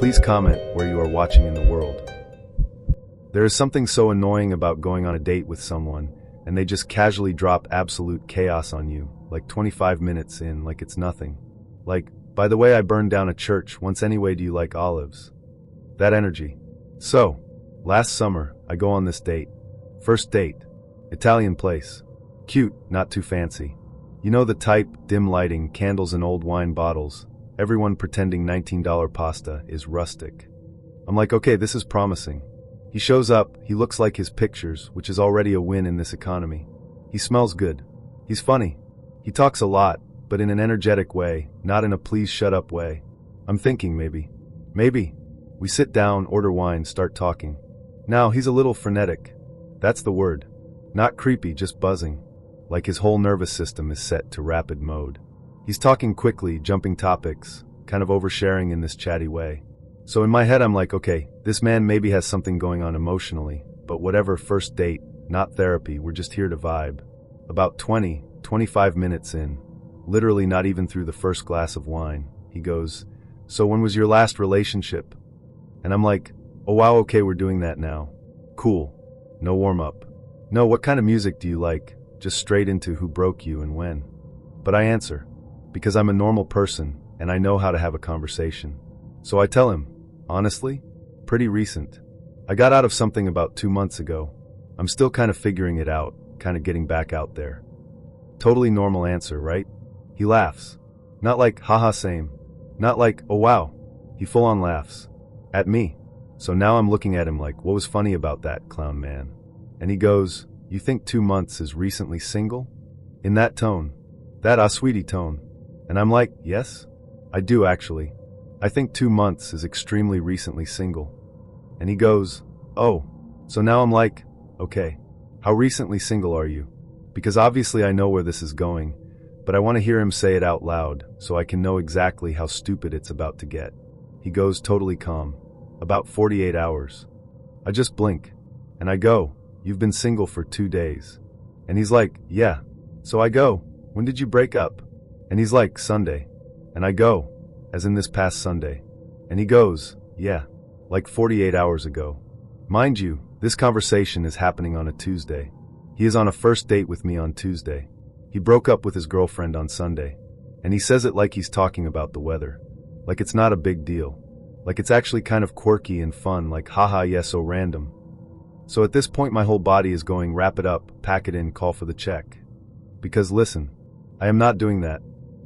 Please comment where you are watching in the world. There is something so annoying about going on a date with someone, and they just casually drop absolute chaos on you, like 25 minutes in, like it's nothing. Like, by the way, I burned down a church once anyway, do you like olives? That energy. So, last summer, I go on this date. First date. Italian place. Cute, not too fancy. You know the type, dim lighting, candles and old wine bottles. Everyone pretending $19 pasta is rustic. I'm like, okay, this is promising. He shows up, he looks like his pictures, which is already a win in this economy. He smells good. He's funny. He talks a lot, but in an energetic way, not in a please shut up way. I'm thinking maybe. We sit down, order wine, start talking. Now, he's a little frenetic. That's the word. Not creepy, just buzzing. Like his whole nervous system is set to rapid mode. He's talking quickly, jumping topics, kind of oversharing in this chatty way. So in my head I'm like, okay, this man maybe has something going on emotionally, but whatever, first date, not therapy, we're just here to vibe. About 25 minutes in, literally not even through the first glass of wine, he goes, so when was your last relationship? And I'm like, oh wow, okay, we're doing that now. Cool. No warm up. No, what kind of music do you like? Just straight into who broke you and when. But I answer, because I'm a normal person and I know how to have a conversation. So I tell him, honestly, pretty recent. I got out of something about 2 months ago. I'm still kind of figuring it out, kind of getting back out there. Totally normal answer, right? He laughs. Not like, haha, same. Not like, oh wow. He full on laughs. At me. So now I'm looking at him like, what was funny about that, clown man? And he goes, you think 2 months is recently single? In that tone. That sweetie tone. And I'm like, yes? I do actually. I think 2 months is extremely recently single. And he goes, oh. So now I'm like, okay. How recently single are you? Because obviously I know where this is going, but I want to hear him say it out loud so I can know exactly how stupid it's about to get. He goes totally calm. About 48 hours. I just blink. And I go, you've been single for 2 days. And he's like, yeah. So I go, when did you break up? And he's like, Sunday. And I go, as in this past Sunday. And he goes, yeah, like 48 hours ago. Mind you, this conversation is happening on a Tuesday. He is on a first date with me on Tuesday. He broke up with his girlfriend on Sunday. And he says it like he's talking about the weather. Like it's not a big deal. Like it's actually kind of quirky and fun, like haha, yeah, so random. So at this point my whole body is going, wrap it up, pack it in, call for the check. Because listen, I am not doing that.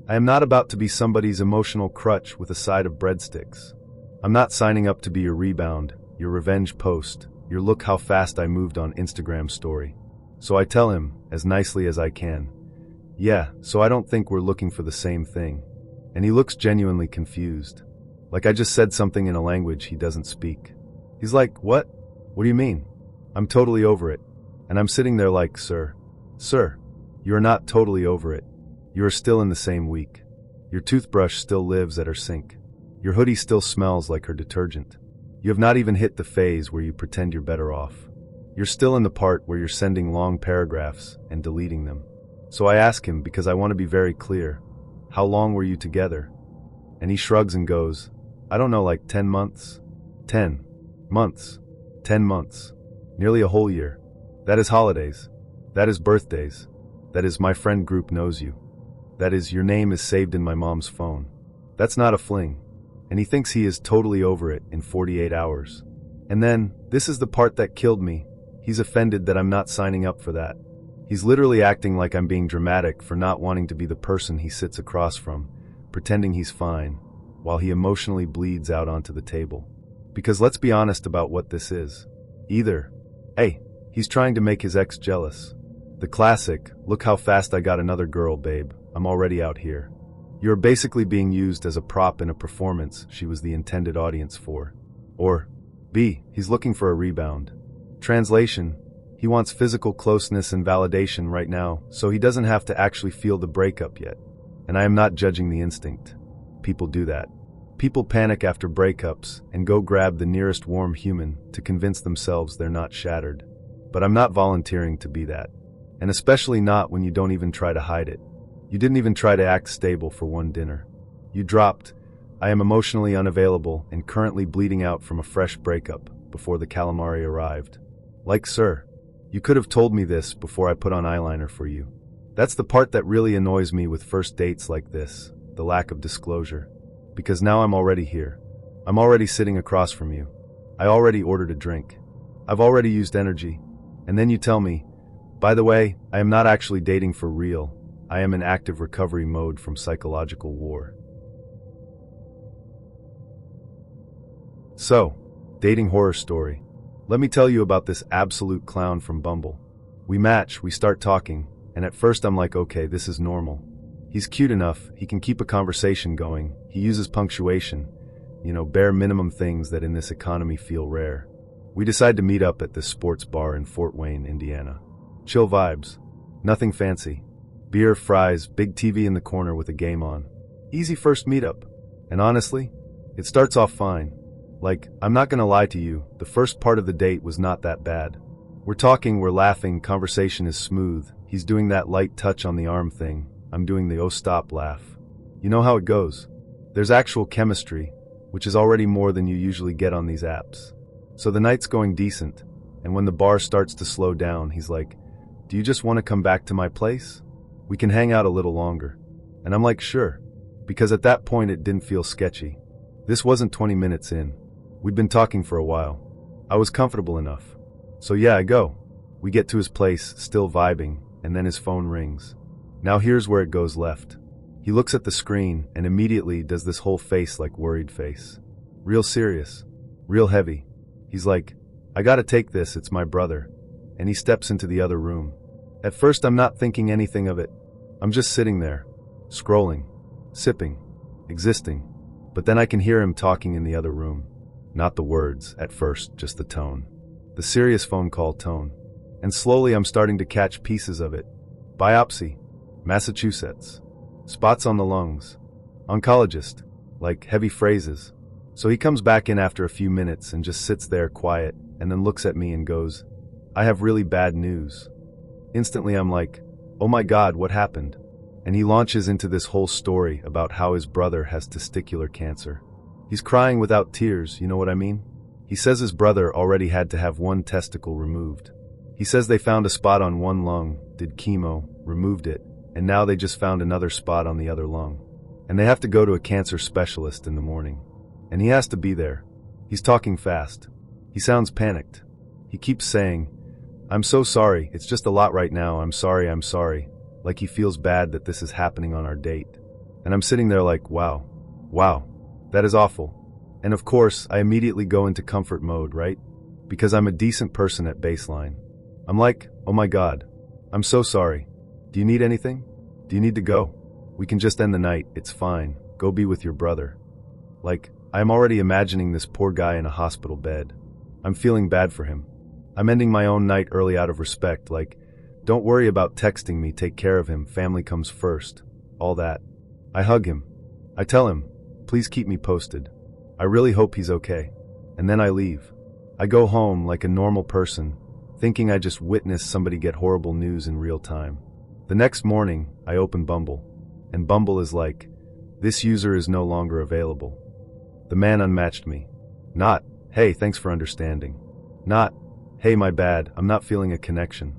I am not about to be somebody's emotional crutch with a side of breadsticks. I'm not signing up to be your rebound, your revenge post, your look how fast I moved on Instagram story. So I tell him, as nicely as I can, yeah, so I don't think we're looking for the same thing. And he looks genuinely confused. Like I just said something in a language he doesn't speak. He's like, what? What do you mean? I'm totally over it. And I'm sitting there like, sir, you are not totally over it. You are still in the same week. Your toothbrush still lives at her sink. Your hoodie still smells like her detergent. You have not even hit the phase where you pretend you're better off. You're still in the part where you're sending long paragraphs and deleting them. So I ask him, because I want to be very clear, how long were you together? And he shrugs and goes, I don't know, like 10 months? 10 months. 10 months. Nearly a whole year. That is holidays. That is birthdays. That is my friend group knows you. That is, your name is saved in my mom's phone. That's not a fling. And he thinks he is totally over it in 48 hours. And then, this is the part that killed me. He's offended that I'm not signing up for that. He's literally acting like I'm being dramatic for not wanting to be the person he sits across from, pretending he's fine, while he emotionally bleeds out onto the table. Because let's be honest about what this is. Either, hey, he's trying to make his ex jealous. The classic, look how fast I got another girl, babe, I'm already out here. You're basically being used as a prop in a performance she was the intended audience for. Or, B, he's looking for a rebound. Translation, he wants physical closeness and validation right now, so he doesn't have to actually feel the breakup yet. And I am not judging the instinct. People do that. People panic after breakups and go grab the nearest warm human to convince themselves they're not shattered. But I'm not volunteering to be that. And especially not when you don't even try to hide it. You didn't even try to act stable for one dinner. You dropped, I am emotionally unavailable and currently bleeding out from a fresh breakup before the calamari arrived. Like, sir, you could have told me this before I put on eyeliner for you. That's the part that really annoys me with first dates like this, the lack of disclosure. Because now I'm already here. I'm already sitting across from you. I already ordered a drink. I've already used energy. And then you tell me, by the way, I am not actually dating for real. I am in active recovery mode from psychological war. So, dating horror story. Let me tell you about this absolute clown from Bumble. We match, we start talking, and at first I'm like, okay, this is normal. He's cute enough, he can keep a conversation going, he uses punctuation, bare minimum things that in this economy feel rare. We decide to meet up at this sports bar in Fort Wayne, Indiana. Chill vibes. Nothing fancy. Beer, fries, big TV in the corner with a game on. Easy first meetup. And honestly, it starts off fine. Like, I'm not gonna lie to you, the first part of the date was not that bad. We're talking, we're laughing, conversation is smooth. He's doing that light touch on the arm thing. I'm doing the oh stop laugh. You know how it goes. There's actual chemistry, which is already more than you usually get on these apps. So the night's going decent, and when the bar starts to slow down, he's like, do you just want to come back to my place? We can hang out a little longer. And I'm like, sure. Because at that point it didn't feel sketchy. This wasn't 20 minutes in. We'd been talking for a while. I was comfortable enough. So yeah, I go. We get to his place, still vibing, and then his phone rings. Now here's where it goes left. He looks at the screen and immediately does this whole face like worried face. Real serious. Real heavy. He's like, I gotta take this, it's my brother. And he steps into the other room. At first I'm not thinking anything of it. I'm just sitting there, scrolling, sipping, existing. But then I can hear him talking in the other room. Not the words, at first, just the tone. The serious phone call tone. And slowly I'm starting to catch pieces of it. Biopsy. Massachusetts. Spots on the lungs. Oncologist. Like heavy phrases. So he comes back in after a few minutes and just sits there quiet and then looks at me and goes, I have really bad news. Instantly I'm like, oh my God, what happened? And he launches into this whole story about how his brother has testicular cancer. He's crying without tears, you know what I mean? He says his brother already had to have one testicle removed. He says they found a spot on one lung, did chemo, removed it, and now they just found another spot on the other lung. And they have to go to a cancer specialist in the morning. And he has to be there. He's talking fast. He sounds panicked. He keeps saying, I'm so sorry, it's just a lot right now, I'm sorry. Like he feels bad that this is happening on our date. And I'm sitting there like, wow, that is awful. And of course, I immediately go into comfort mode, right? Because I'm a decent person at baseline. I'm like, oh my God, I'm so sorry. Do you need anything? Do you need to go? We can just end the night, it's fine. Go be with your brother. Like, I'm already imagining this poor guy in a hospital bed. I'm feeling bad for him. I'm ending my own night early out of respect, like, don't worry about texting me, take care of him, family comes first. All that. I hug him. I tell him, please keep me posted. I really hope he's okay. And then I leave. I go home like a normal person, thinking I just witnessed somebody get horrible news in real time. The next morning, I open Bumble, and Bumble is like, this user is no longer available. The man unmatched me. Not, hey, thanks for understanding. Not, hey, my bad, I'm not feeling a connection.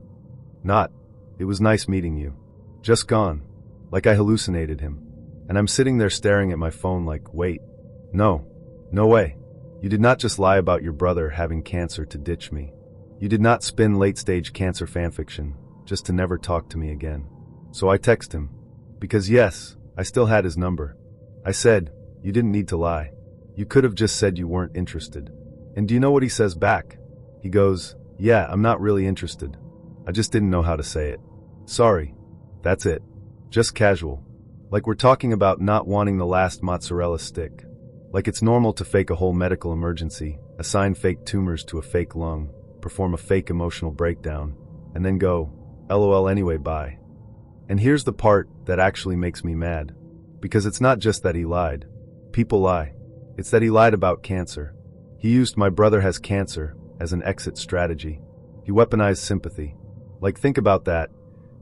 Not, it was nice meeting you. Just gone. Like I hallucinated him. And I'm sitting there staring at my phone like, wait. No way. You did not just lie about your brother having cancer to ditch me. You did not spin late-stage cancer fanfiction just to never talk to me again. So I text him. Because yes, I still had his number. I said, you didn't need to lie. You could have just said you weren't interested. And do you know what he says back? He goes, yeah, I'm not really interested. I just didn't know how to say it. Sorry. That's it. Just casual. Like we're talking about not wanting the last mozzarella stick. Like it's normal to fake a whole medical emergency, assign fake tumors to a fake lung, perform a fake emotional breakdown, and then go, LOL anyway, bye. And here's the part that actually makes me mad. Because it's not just that he lied. People lie. It's that he lied about cancer. He used my brother has cancer as an exit strategy. He weaponized sympathy. Like think about that.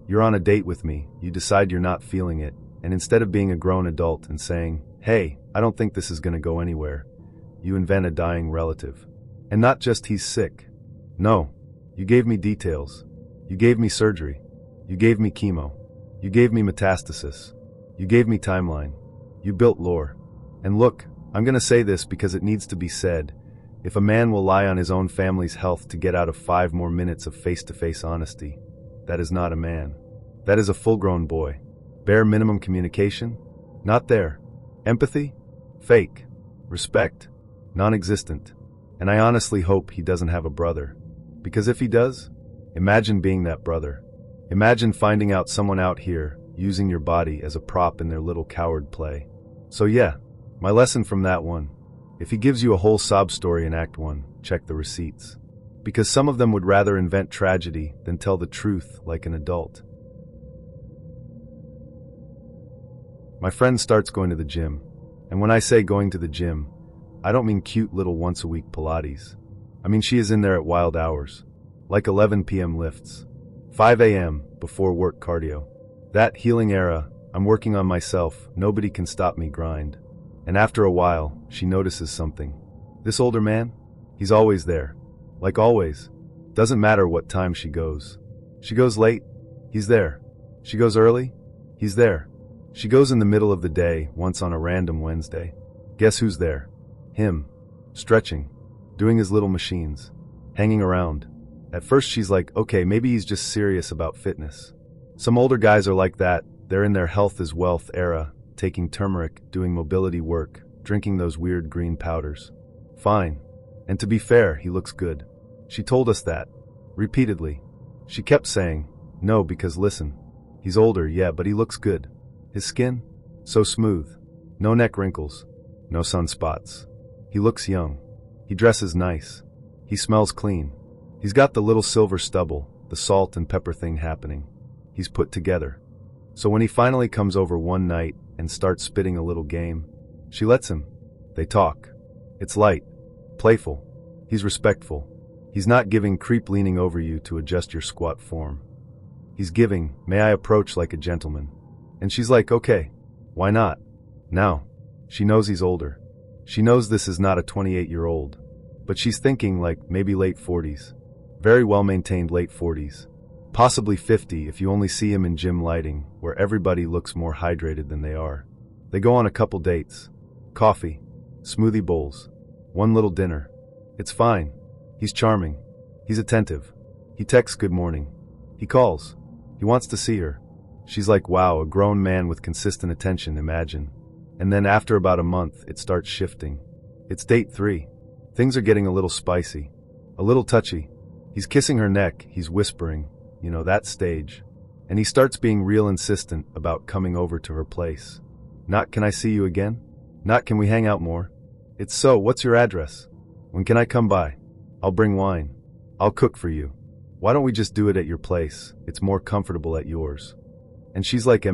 You're on a date with me, you decide you're not feeling it, and instead of being a grown adult and saying, Hey, I don't think this is gonna go anywhere. You invent a dying relative. And not just he's sick. No. You gave me details. You gave me surgery. You gave me chemo. You gave me metastasis. You gave me timeline. You built lore. And look, I'm gonna say this because it needs to be said. If a man will lie on his own family's health to get out of 5 more minutes of face-to-face honesty, that is not a man. That is a full-grown boy. Bare minimum communication? Not there. Empathy? Fake. Respect? Non-existent. And I honestly hope he doesn't have a brother. Because if he does, imagine being that brother. Imagine finding out someone out here using your body as a prop in their little coward play. So yeah, my lesson from that one. If he gives you a whole sob story in Act 1, check the receipts. Because some of them would rather invent tragedy than tell the truth like an adult. My friend starts going to the gym. And when I say going to the gym, I don't mean cute little once-a-week Pilates. I mean she is in there at wild hours. Like 11 p.m. lifts. 5 a.m. before work cardio. That healing era, I'm working on myself, nobody can stop me grind. And after a while, she notices something. This older man? He's always there. Like always. Doesn't matter what time she goes. She goes late? He's there. She goes early? He's there. She goes in the middle of the day, once on a random Wednesday. Guess who's there? Him. Stretching. Doing his little machines. Hanging around. At first she's like, okay, maybe he's just serious about fitness. Some older guys are like that. They're in their health is wealth era, taking turmeric, doing mobility work, drinking those weird green powders. Fine. And to be fair, he looks good. She told us that. Repeatedly. She kept saying, no, because listen. He's older, yeah, but he looks good. His skin? So smooth. No neck wrinkles. No sunspots. He looks young. He dresses nice. He smells clean. He's got the little silver stubble, the salt and pepper thing happening. He's put together. So when he finally comes over one night and starts spitting a little game, she lets him. They talk. It's light. Playful. He's respectful. He's not giving creep leaning over you to adjust your squat form. He's giving, may I approach like a gentleman? And she's like, okay, why not? Now, she knows he's older. She knows this is not a 28-year-old. But she's thinking like maybe late 40s. Very well-maintained late 40s. Possibly 50 if you only see him in gym lighting, where everybody looks more hydrated than they are. They go on a couple dates. Coffee. Smoothie bowls. One little dinner. It's fine. He's charming. He's attentive. He texts good morning. He calls. He wants to see her. She's like, wow, a grown man with consistent attention, imagine. And then after about a month, it starts shifting. It's date 3. Things are getting a little spicy. A little touchy. He's kissing her neck, he's whispering, you know, that stage. And he starts being real insistent about coming over to her place. Not, can I see you again? Not, can we hang out more? It's so, what's your address? When can I come by? I'll bring wine. I'll cook for you. Why don't we just do it at your place? It's more comfortable at yours. And she's like,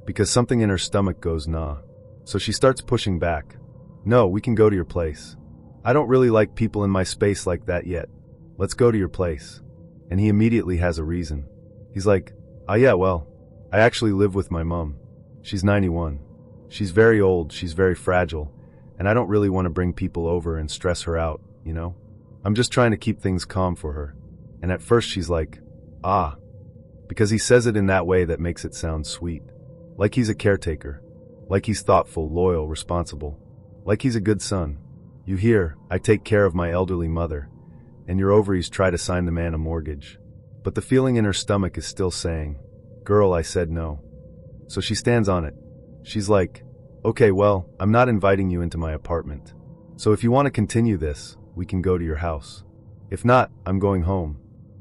because something in her stomach goes nah. So she starts pushing back. No, we can go to your place. I don't really like people in my space like that yet. Let's go to your place. And he immediately has a reason. He's like, oh yeah, well, I actually live with my mom. She's 91. She's very old, she's very fragile, and I don't really want to bring people over and stress her out, you know? I'm just trying to keep things calm for her. And at first she's like, ah. Because he says it in that way that makes it sound sweet. Like he's a caretaker. Like he's thoughtful, loyal, responsible. Like he's a good son. You hear, I take care of my elderly mother, and your ovaries try to sign the man a mortgage. But the feeling in her stomach is still saying, girl, I said no. So she stands on it. She's like, okay, well, I'm not inviting you into my apartment. So if you want to continue this, we can go to your house. If not, I'm going home.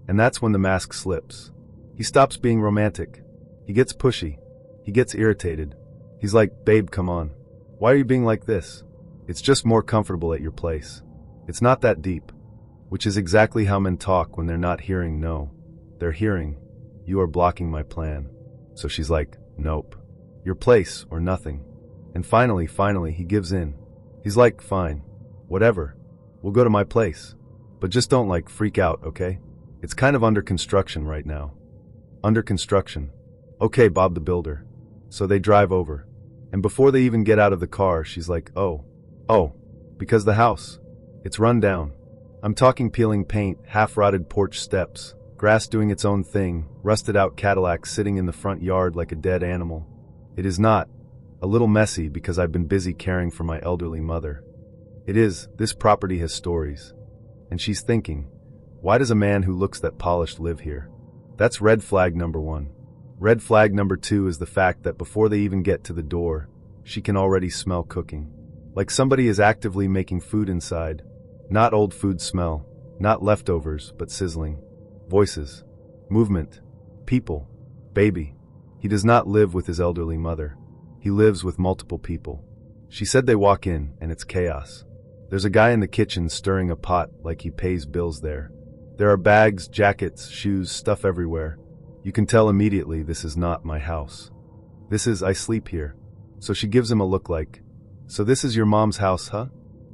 And that's when the mask slips. He stops being romantic. He gets pushy. He gets irritated. He's like, babe, come on. Why are you being like this? It's just more comfortable at your place. It's not that deep. Which is exactly how men talk when they're not hearing no. They're hearing, you are blocking my plan. So she's like, nope. Your place or nothing. And finally, he gives in. He's like, fine. Whatever. We'll go to my place. But just don't like freak out, okay? It's kind of under construction right now. Under construction. Okay, Bob the Builder. So they drive over. And before they even get out of the car, she's like, oh, because the house, it's run down. I'm talking peeling paint, half-rotted porch steps, grass doing its own thing, rusted-out Cadillac sitting in the front yard like a dead animal. It is not. A little messy because I've been busy caring for my elderly mother. It is. This property has stories. And she's thinking, why does a man who looks that polished live here? That's red flag number 1. Red flag number 2 is the fact that before they even get to the door, she can already smell cooking. Like somebody is actively making food inside. Not old food smell, not leftovers, but sizzling. Voices. Movement. People. Baby. He does not live with his elderly mother. He lives with multiple people. She said they walk in, and it's chaos. There's a guy in the kitchen stirring a pot like he pays bills there. There are bags, jackets, shoes, stuff everywhere. You can tell immediately this is not my house. This is, I sleep here. So she gives him a look like, so this is your mom's house, huh?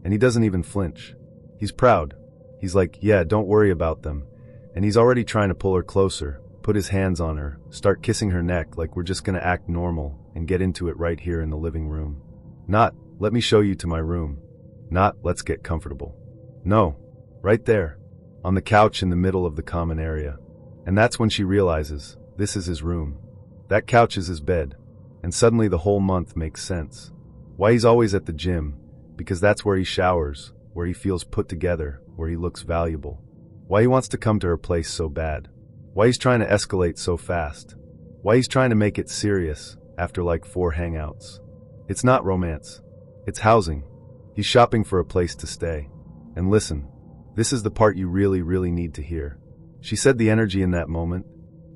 And he doesn't even flinch. He's proud. He's like, yeah, don't worry about them. And he's already trying to pull her closer, put his hands on her, start kissing her neck like we're just gonna act normal and get into it right here in the living room. Not, let me show you to my room. Not, let's get comfortable. No, right there, on the couch in the middle of the common area. And that's when she realizes, this is his room. That couch is his bed. And suddenly the whole month makes sense. Why he's always at the gym, because that's where he showers, where he feels put together, where he looks valuable. Why he wants to come to her place so bad. Why he's trying to escalate so fast. Why he's trying to make it serious after like 4 hangouts. It's not romance. It's housing. He's shopping for a place to stay. And listen, this is the part you really, really need to hear. She said the energy in that moment,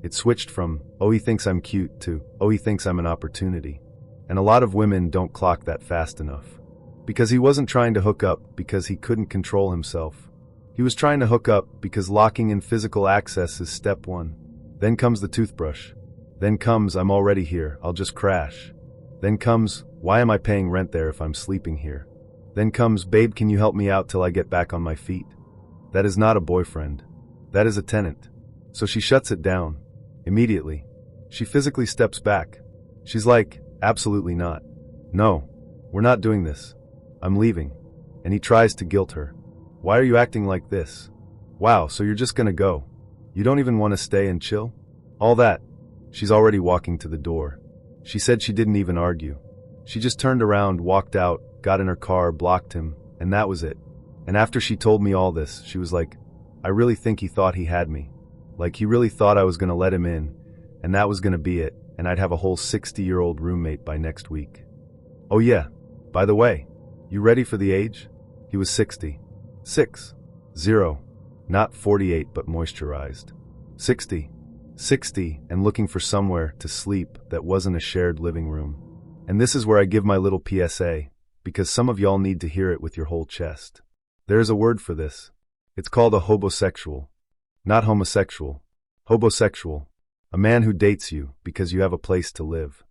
it switched from, oh, he thinks I'm cute, to, oh, he thinks I'm an opportunity. And a lot of women don't clock that fast enough. Because he wasn't trying to hook up because he couldn't control himself. He was trying to hook up because locking in physical access is step 1. Then comes the toothbrush. Then comes, I'm already here, I'll just crash. Then comes, why am I paying rent there if I'm sleeping here? Then comes, babe, can you help me out till I get back on my feet? That is not a boyfriend. That is a tenant. So she shuts it down. Immediately. She physically steps back. She's like, absolutely not. No, we're not doing this. I'm leaving. And he tries to guilt her. Why are you acting like this? Wow, so you're just gonna go. You don't even want to stay and chill? All that. She's already walking to the door. She said she didn't even argue. She just turned around, walked out, got in her car, blocked him, and that was it. And after she told me all this, she was like, I really think he thought he had me. Like he really thought I was gonna let him in, and that was gonna be it, and I'd have a whole 60-year-old roommate by next week. Oh yeah, by the way, you ready for the age? He was 60. 6. 0. Not 48 but moisturized. 60. 60 and looking for somewhere to sleep that wasn't a shared living room. And this is where I give my little PSA, because some of y'all need to hear it with your whole chest. There is a word for this. It's called a hobosexual. Not homosexual. Hobosexual. A man who dates you because you have a place to live.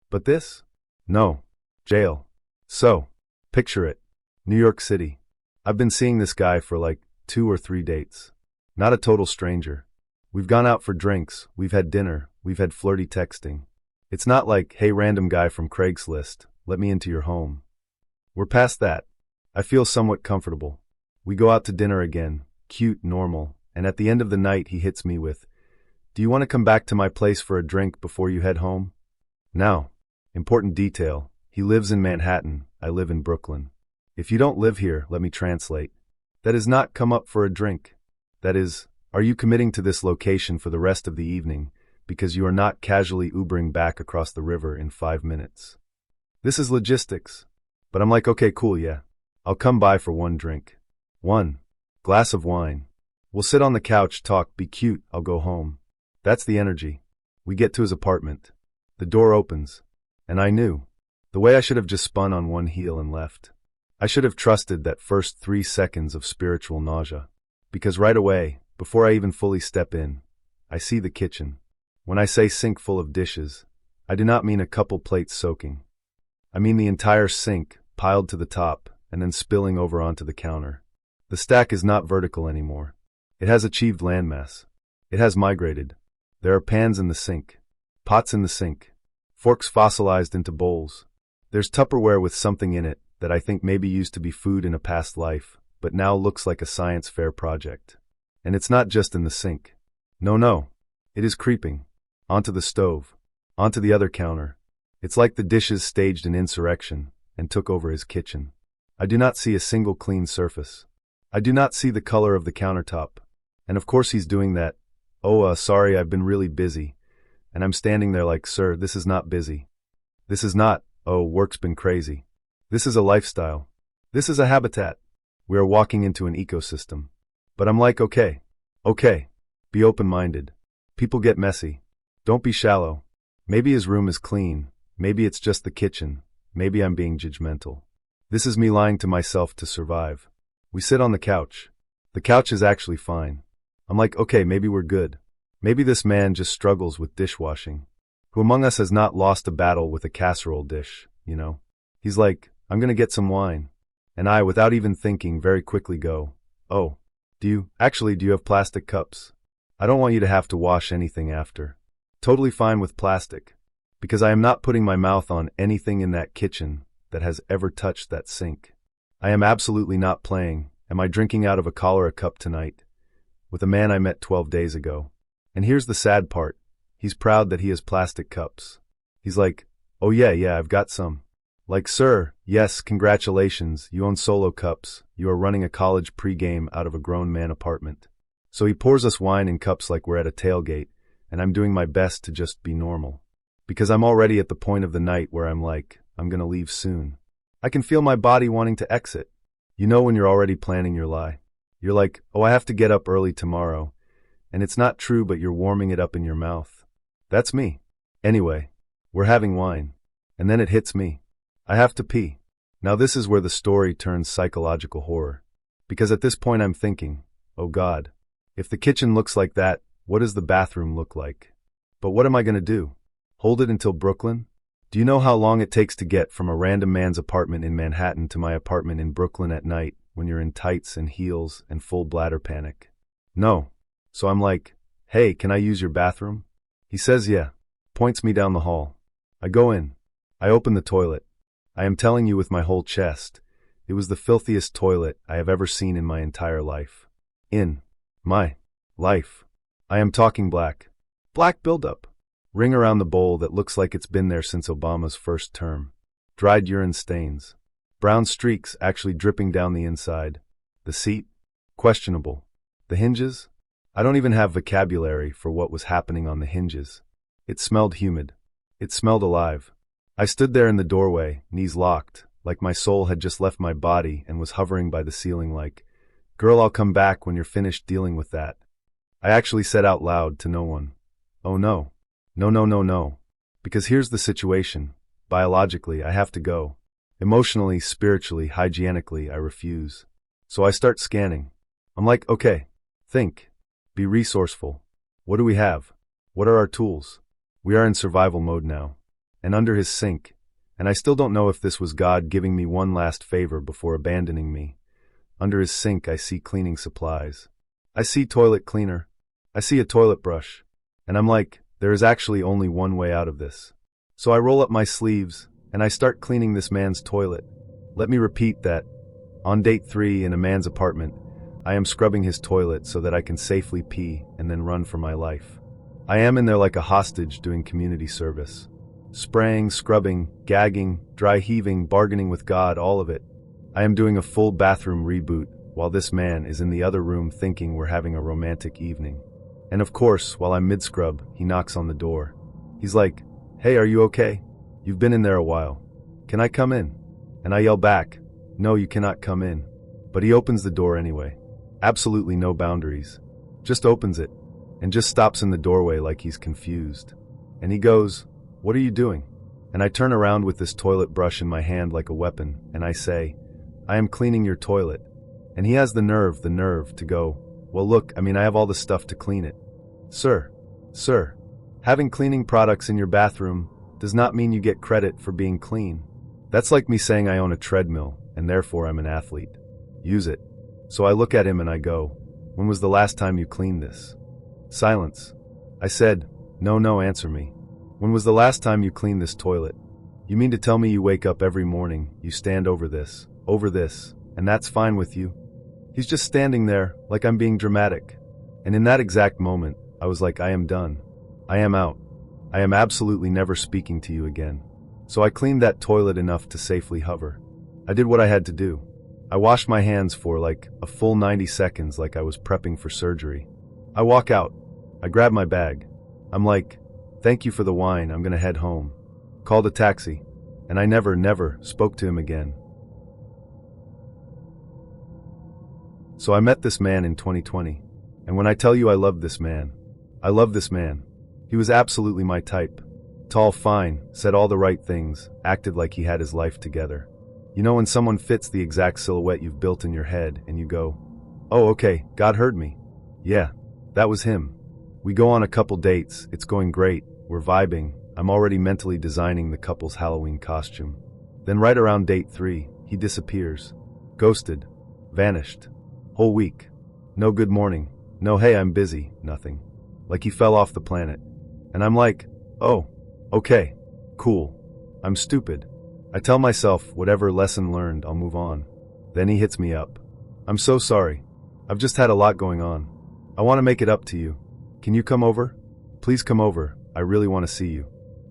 But this? No. Jail. So, picture it. New York City. I've been seeing this guy for like 2 or 3 dates. Not a total stranger. We've gone out for drinks, we've had dinner, we've had flirty texting. It's not like, hey random guy from Craigslist, let me into your home. We're past that. I feel somewhat comfortable. We go out to dinner again, cute, normal, and at the end of the night he hits me with, do you want to come back to my place for a drink before you head home? Now, important detail, he lives in Manhattan, I live in Brooklyn. If you don't live here, let me translate. That is not come up for a drink. That is, are you committing to this location for the rest of the evening because you are not casually Ubering back across the river in 5 minutes? This is logistics. But I'm like, okay, cool, yeah. I'll come by for 1 drink. 1 glass of wine. We'll sit on the couch, talk, be cute, I'll go home. That's the energy. We get to his apartment. The door opens. And I knew. The way I should have just spun on one heel and left. I should have trusted that first 3 seconds of spiritual nausea. Because right away, before I even fully step in, I see the kitchen. When I say sink full of dishes, I do not mean a couple plates soaking. I mean the entire sink, piled to the top, and then spilling over onto the counter. The stack is not vertical anymore. It has achieved landmass. It has migrated. There are pans in the sink. Pots in the sink. Forks fossilized into bowls. There's Tupperware with something in it that I think maybe used to be food in a past life, but now looks like a science fair project. And it's not just in the sink. No. It is creeping. Onto the stove. Onto the other counter. It's like the dishes staged an insurrection and took over his kitchen. I do not see a single clean surface. I do not see the color of the countertop. And of course he's doing that. Sorry, I've been really busy. And I'm standing there like, sir, this is not busy. This is not, work's been crazy. This is a lifestyle. This is a habitat. We are walking into an ecosystem. But I'm like, okay. Be open-minded. People get messy. Don't be shallow. Maybe his room is clean. Maybe it's just the kitchen. Maybe I'm being judgmental. This is me lying to myself to survive. We sit on the couch. The couch is actually fine. I'm like, okay, maybe we're good. Maybe this man just struggles with dishwashing. Who among us has not lost a battle with a casserole dish, you know? He's like, I'm gonna get some wine. And I, without even thinking, very quickly go, do you have plastic cups? I don't want you to have to wash anything after. Totally fine with plastic. Because I am not putting my mouth on anything in that kitchen that has ever touched that sink. I am absolutely not playing. Am I drinking out of a cholera cup tonight? With a man I met 12 days ago. And here's the sad part. He's proud that he has plastic cups. He's like, oh yeah, I've got some. Like, sir, yes, congratulations, you own solo cups. You are running a college pregame out of a grown man apartment. So he pours us wine in cups like we're at a tailgate, and I'm doing my best to just be normal. Because I'm already at the point of the night where I'm like, I'm gonna leave soon. I can feel my body wanting to exit. You know when you're already planning your lie. You're like, I have to get up early tomorrow. And it's not true, but you're warming it up in your mouth. That's me. Anyway, we're having wine. And then it hits me. I have to pee. Now this is where the story turns psychological horror. Because at this point I'm thinking, oh God, if the kitchen looks like that, what does the bathroom look like? But what am I gonna do? Hold it until Brooklyn? Do you know how long it takes to get from a random man's apartment in Manhattan to my apartment in Brooklyn at night when you're in tights and heels and full bladder panic? No. So I'm like, hey, can I use your bathroom? He says yeah. Points me down the hall. I go in. I open the toilet. I am telling you with my whole chest, it was the filthiest toilet I have ever seen in my entire life. In my life. I am talking black. Black buildup. Ring around the bowl that looks like it's been there since Obama's first term. Dried urine stains. Brown streaks actually dripping down the inside. The seat? Questionable. The hinges? I don't even have vocabulary for what was happening on the hinges. It smelled humid. It smelled alive. I stood there in the doorway, knees locked, like my soul had just left my body and was hovering by the ceiling like, girl, I'll come back when you're finished dealing with that. I actually said out loud to no one, oh no. No. Because here's the situation. Biologically, I have to go. Emotionally, spiritually, hygienically, I refuse. So I start scanning. I'm like, okay, think. Be resourceful. What do we have? What are our tools? We are in survival mode now. And under his sink, and I still don't know if this was God giving me one last favor before abandoning me. Under his sink, I see cleaning supplies. I see toilet cleaner. I see a toilet brush. And I'm like, there is actually only one way out of this. So I roll up my sleeves, and I start cleaning this man's toilet. Let me repeat that. On date 3 in a man's apartment, I am scrubbing his toilet so that I can safely pee and then run for my life. I am in there like a hostage doing community service. Spraying, scrubbing, gagging, dry heaving, bargaining with God, all of it. I am doing a full bathroom reboot while this man is in the other room thinking we're having a romantic evening. And of course, while I'm mid-scrub, he knocks on the door. He's like, hey, are you okay? You've been in there a while. Can I come in? And I yell back, no, you cannot come in. But he opens the door anyway. Absolutely no boundaries. Just opens it, and just stops in the doorway like he's confused. And he goes, what are you doing? And I turn around with this toilet brush in my hand like a weapon, and I say, I am cleaning your toilet. And he has the nerve to go, well look, I have all the stuff to clean it. Sir, having cleaning products in your bathroom does not mean you get credit for being clean. That's like me saying I own a treadmill, and therefore I'm an athlete. Use it. So I look at him and I go, when was the last time you cleaned this? Silence. I said, no, answer me. When was the last time you cleaned this toilet? You mean to tell me you wake up every morning, you stand over this, and that's fine with you? He's just standing there, like I'm being dramatic. And in that exact moment, I was like, I am done. I am out. I am absolutely never speaking to you again. So I cleaned that toilet enough to safely hover. I did what I had to do. I washed my hands for like a full 90 seconds like I was prepping for surgery. I walk out. I grab my bag. I'm like, thank you for the wine, I'm gonna head home. Called a taxi. And I never spoke to him again. So I met this man in 2020. And when I tell you I love this man, I love this man. He was absolutely my type. Tall, fine, said all the right things, acted like he had his life together. You know when someone fits the exact silhouette you've built in your head and you go, oh okay, God heard me. Yeah, that was him. We go on a couple dates, it's going great, we're vibing, I'm already mentally designing the couple's Halloween costume. Then right around date 3, he disappears. Ghosted. Vanished. Whole week. No good morning. No hey I'm busy, nothing. Like he fell off the planet. And I'm like, oh, okay, cool. I'm stupid. I tell myself, whatever lesson learned, I'll move on. Then he hits me up. I'm so sorry. I've just had a lot going on. I want to make it up to you. Can you come over? Please come over. I really want to see you.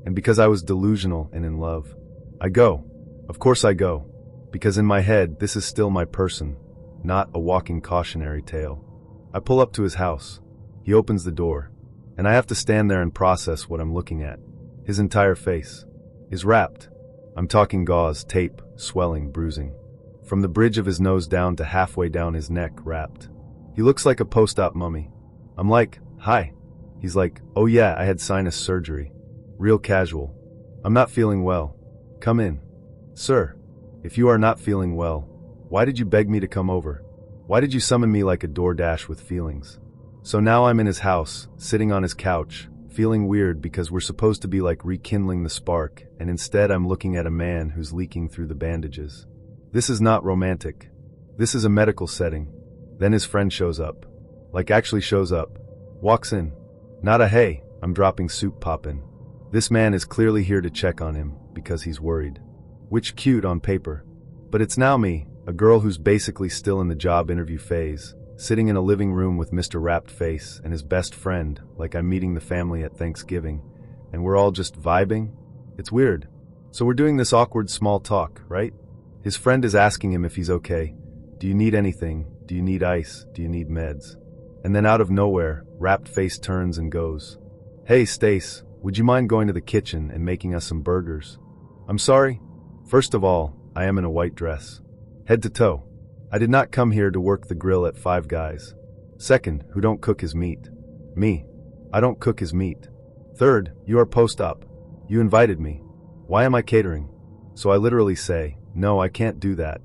And because I was delusional and in love, I go. Of course I go. Because in my head, this is still my person, not a walking cautionary tale. I pull up to his house. He opens the door. And I have to stand there and process what I'm looking at. His entire face is wrapped. I'm talking gauze, tape, swelling, bruising. From the bridge of his nose down to halfway down his neck, wrapped. He looks like a post-op mummy. I'm like, hi. He's like, oh yeah, I had sinus surgery. Real casual. I'm not feeling well. Come in. Sir, if you are not feeling well, why did you beg me to come over? Why did you summon me like a DoorDash with feelings? So now I'm in his house, sitting on his couch, feeling weird because we're supposed to be like rekindling the spark, and instead I'm looking at a man who's leaking through the bandages. This is not romantic. This is a medical setting. Then his friend shows up. Like actually shows up. Walks in. Not a hey, I'm dropping soup poppin'. This man is clearly here to check on him because he's worried. Which cute on paper. But it's now me, a girl who's basically still in the job interview phase, sitting in a living room with Mr. Wrapped Face and his best friend, like I'm meeting the family at Thanksgiving, and we're all just vibing. It's weird. So we're doing this awkward small talk, right? His friend is asking him if he's okay. Do you need anything? Do you need ice? Do you need meds? And then out of nowhere, Wrapped Face turns and goes, hey Stace, would you mind going to the kitchen and making us some burgers? I'm sorry. First of all, I am in a white dress. Head to toe. I did not come here to work the grill at Five Guys. Second, who don't cook his meat? Me. I don't cook his meat. Third, you are post-op. You invited me. Why am I catering? So I literally say, no, I can't do that.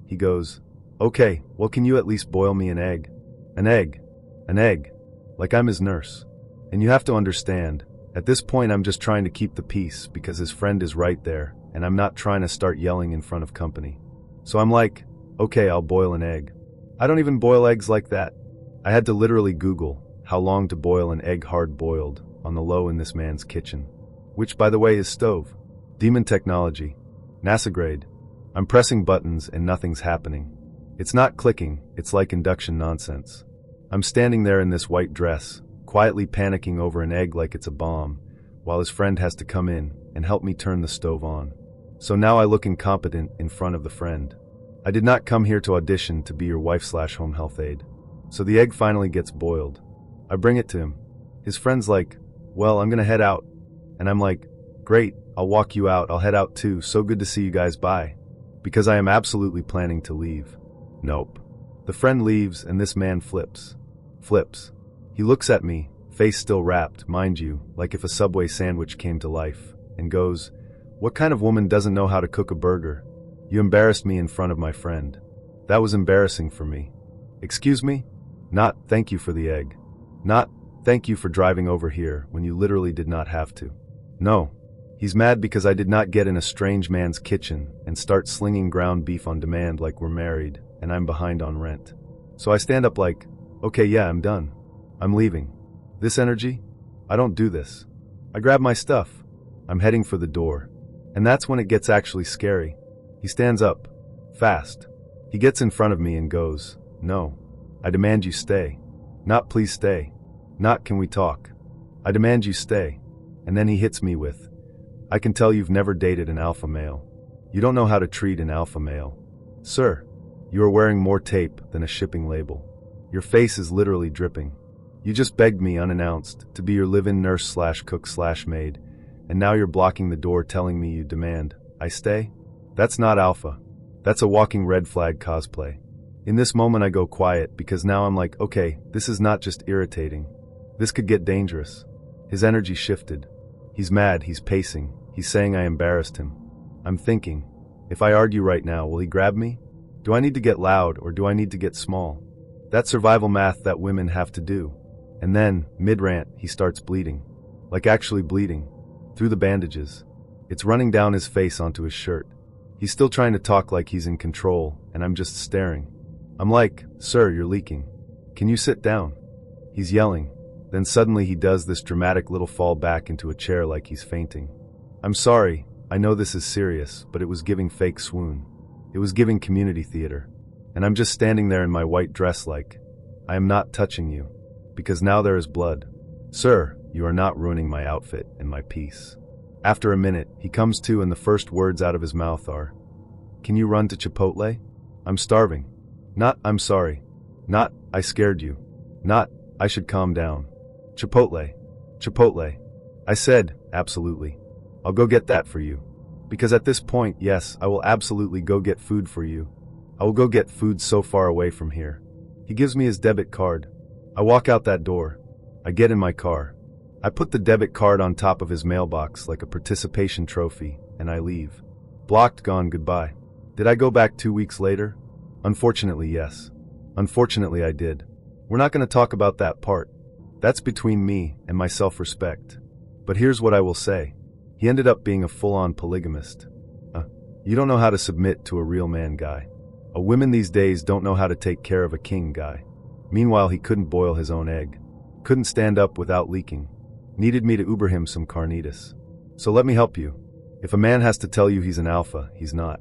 He goes, okay, well can you at least boil me an egg? An egg. An egg. Like I'm his nurse. And you have to understand, at this point I'm just trying to keep the peace because his friend is right there, and I'm not trying to start yelling in front of company. So I'm like, okay, I'll boil an egg. I don't even boil eggs like that. I had to literally Google how long to boil an egg hard boiled on the low in this man's kitchen. Which, by the way, is stove. Demon technology. NASA grade. I'm pressing buttons and nothing's happening. It's not clicking, it's like induction nonsense. I'm standing there in this white dress, quietly panicking over an egg like it's a bomb, while his friend has to come in and help me turn the stove on. So now I look incompetent in front of the friend. I did not come here to audition to be your wife/home health aide. So the egg finally gets boiled. I bring it to him. His friend's like, well, I'm gonna head out. And I'm like, great, I'll walk you out, I'll head out too, so good to see you guys, bye. Because I am absolutely planning to leave. Nope. The friend leaves and this man flips. Flips. He looks at me, face still wrapped, mind you, like if a Subway sandwich came to life, and goes, what kind of woman doesn't know how to cook a burger? You embarrassed me in front of my friend. That was embarrassing for me. Excuse me? Not, thank you for the egg. Not, thank you for driving over here when you literally did not have to. No. He's mad because I did not get in a strange man's kitchen and start slinging ground beef on demand like we're married and I'm behind on rent. So I stand up like, okay, yeah, I'm done. I'm leaving. This energy? I don't do this. I grab my stuff. I'm heading for the door. And that's when it gets actually scary. He stands up. Fast. He gets in front of me and goes, "No. I demand you stay. Not please stay. Not can we talk. I demand you stay." And then he hits me with, "I can tell you've never dated an alpha male. You don't know how to treat an alpha male. Sir, you are wearing more tape than a shipping label. Your face is literally dripping. You just begged me unannounced to be your live-in nurse/cook/maid, and now you're blocking the door telling me you demand I stay? That's not alpha. That's a walking red flag cosplay." In this moment I go quiet because now I'm like, okay, this is not just irritating. This could get dangerous. His energy shifted. He's mad, he's pacing, he's saying I embarrassed him. I'm thinking, if I argue right now, will he grab me? Do I need to get loud or do I need to get small? That's survival math that women have to do. And then, mid-rant, he starts bleeding. Like actually bleeding. Through the bandages. It's running down his face onto his shirt. He's still trying to talk like he's in control, and I'm just staring. I'm like, "Sir, you're leaking. Can you sit down?" He's yelling. Then suddenly he does this dramatic little fall back into a chair like he's fainting. I'm sorry, I know this is serious, but it was giving fake swoon. It was giving community theater. And I'm just standing there in my white dress like, I am not touching you. Because now there is blood. Sir, you are not ruining my outfit and my peace. After a minute, he comes to and the first words out of his mouth are, "Can you run to Chipotle? I'm starving." Not, "I'm sorry." Not, "I scared you." Not, "I should calm down." Chipotle. Chipotle. I said, absolutely. I'll go get that for you. Because at this point, yes, I will absolutely go get food for you. I will go get food so far away from here. He gives me his debit card. I walk out that door. I get in my car. I put the debit card on top of his mailbox like a participation trophy, and I leave. Blocked, gone, goodbye. Did I go back 2 weeks later? Unfortunately, yes. Unfortunately, I did. We're not going to talk about that part. That's between me and my self-respect. But here's what I will say. He ended up being a full-on polygamist. You don't know how to submit to a real man guy. A women these days don't know how to take care of a king guy. Meanwhile, he couldn't boil his own egg. Couldn't stand up without leaking. Needed me to Uber him some carnitas. So let me help you. If a man has to tell you he's an alpha, he's not.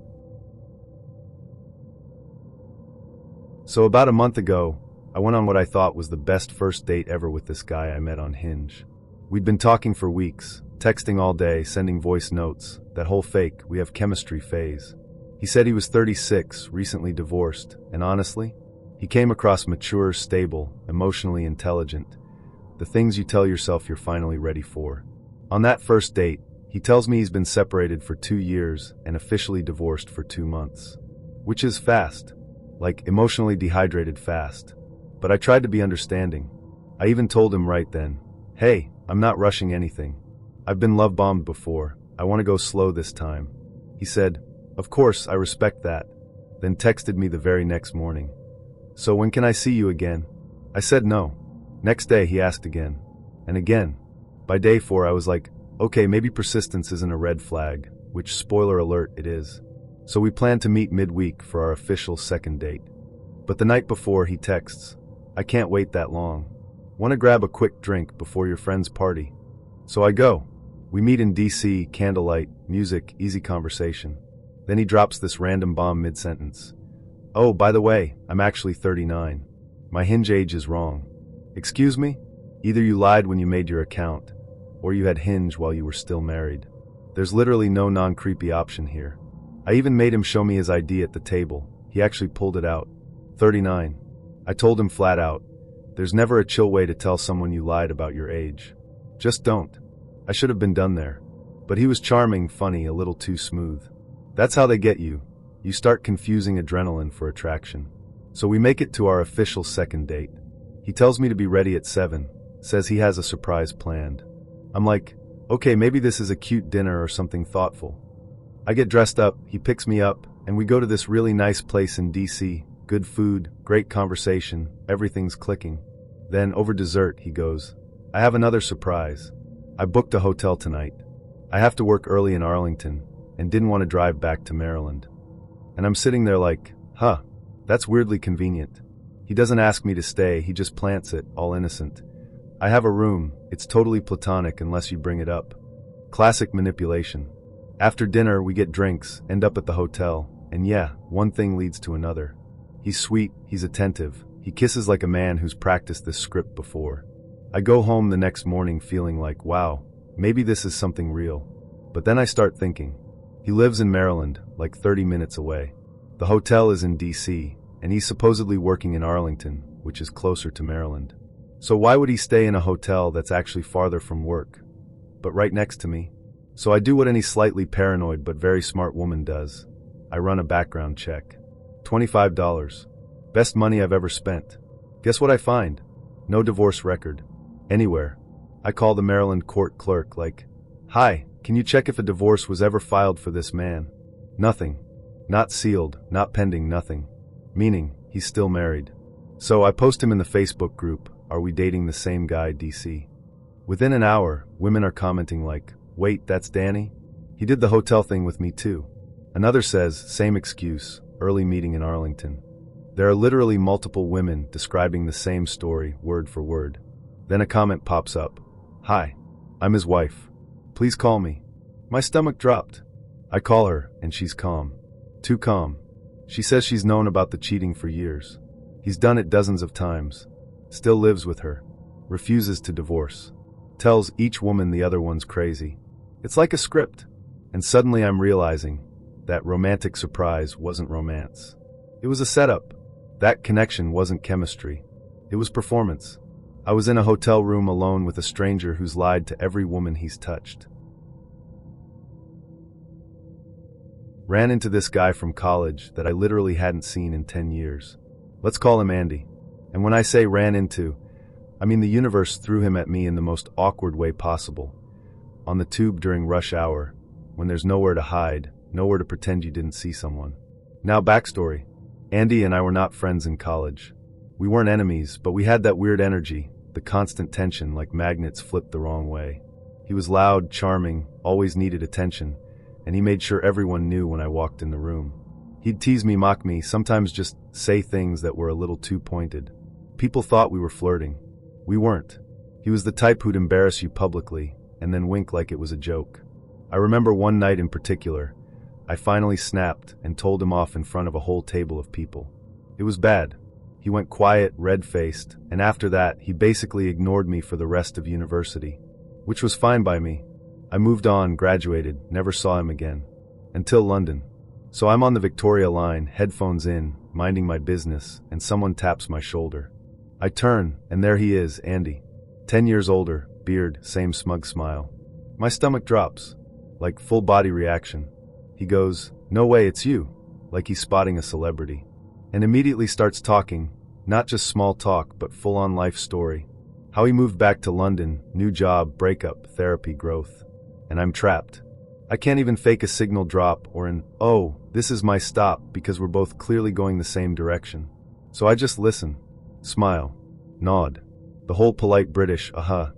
So about a month ago, I went on what I thought was the best first date ever with this guy I met on Hinge. We'd been talking for weeks, texting all day, sending voice notes, that whole fake, we have chemistry phase. He said he was 36, recently divorced, and honestly, he came across mature, stable, emotionally intelligent. The things you tell yourself you're finally ready for. On that first date, he tells me he's been separated for 2 years and officially divorced for 2 months. Which is fast. Like emotionally dehydrated fast. But I tried to be understanding. I even told him right then, "Hey, I'm not rushing anything. I've been love bombed before. I want to go slow this time." He said, "Of course, I respect that." Then texted me the very next morning. "So when can I see you again?" I said no. Next day he asked again. And again. By day 4 I was like, okay, maybe persistence isn't a red flag, which spoiler alert it is. So we planned to meet midweek for our official second date. But the night before he texts, "I can't wait that long. Want to grab a quick drink before your friend's party?" So I go. We meet in DC, candlelight, music, easy conversation. Then he drops this random bomb mid-sentence. "Oh, by the way, I'm actually 39. My Hinge age is wrong." Excuse me? Either you lied when you made your account, or you had Hinge while you were still married. There's literally no non-creepy option here. I even made him show me his ID at the table. He actually pulled it out. 39. I told him flat out, there's never a chill way to tell someone you lied about your age. Just don't. I should have been done there. But he was charming, funny, a little too smooth. That's how they get you. You start confusing adrenaline for attraction. So we make it to our official second date. He tells me to be ready at 7, says he has a surprise planned. I'm like, okay, maybe this is a cute dinner or something thoughtful. I get dressed up, he picks me up, and we go to this really nice place in DC. Good food, great conversation, everything's clicking. Then, over dessert, he goes, "I have another surprise. I booked a hotel tonight. I have to work early in Arlington, and didn't want to drive back to Maryland." And I'm sitting there like, that's weirdly convenient. He doesn't ask me to stay, he just plants it, all innocent. I have a room, it's totally platonic unless you bring it up. Classic manipulation. After dinner, we get drinks, end up at the hotel, and yeah, one thing leads to another. He's sweet, he's attentive, he kisses like a man who's practiced this script before. I go home the next morning feeling like, wow, maybe this is something real. But then I start thinking. He lives in Maryland, like 30 minutes away. The hotel is in DC, and he's supposedly working in Arlington, which is closer to Maryland. So why would he stay in a hotel that's actually farther from work, but right next to me? So I do what any slightly paranoid but very smart woman does. I run a background check. $25. Best money I've ever spent. Guess what I find? No divorce record. Anywhere. I call the Maryland court clerk like, "Hi, can you check if a divorce was ever filed for this man?" Nothing. Not sealed, not pending, nothing. Meaning, he's still married. So I post him in the Facebook group, "Are we dating the same guy, DC?" Within an hour, women are commenting like, "Wait, that's Danny? He did the hotel thing with me too." Another says, "Same excuse, early meeting in Arlington." There are literally multiple women describing the same story, word for word. Then a comment pops up. "Hi, I'm his wife. Please call me." My stomach dropped. I call her, and she's calm. Too calm. She says she's known about the cheating for years. He's done it dozens of times. Still lives with her. Refuses to divorce. Tells each woman the other one's crazy. It's like a script. And suddenly I'm realizing that romantic surprise wasn't romance. It was a setup. That connection wasn't chemistry. It was performance. I was in a hotel room alone with a stranger who's lied to every woman he's touched. Ran into this guy from college that I literally hadn't seen in 10 years. Let's call him Andy. And when I say ran into, I mean the universe threw him at me in the most awkward way possible. On the tube during rush hour, when there's nowhere to hide, nowhere to pretend you didn't see someone. Now backstory. Andy and I were not friends in college. We weren't enemies, but we had that weird energy, the constant tension like magnets flipped the wrong way. He was loud, charming, always needed attention, and he made sure everyone knew when I walked in the room. He'd tease me, mock me, sometimes just say things that were a little too pointed. People thought we were flirting. We weren't. He was the type who'd embarrass you publicly, and then wink like it was a joke. I remember one night in particular, I finally snapped and told him off in front of a whole table of people. It was bad. He went quiet, red-faced, and after that, he basically ignored me for the rest of university, which was fine by me. I moved on, graduated, never saw him again. Until London. So I'm on the Victoria line, headphones in, minding my business, and someone taps my shoulder. I turn, and there he is, Andy. 10 years older, beard, same smug smile. My stomach drops, like full body reaction. He goes, "No way, it's you," like he's spotting a celebrity. And immediately starts talking, not just small talk, but full-on life story. How he moved back to London, new job, breakup, therapy, growth. And I'm trapped. I can't even fake a signal drop or an, "Oh, this is my stop," because we're both clearly going the same direction. So I just listen, smile, nod. The whole polite British,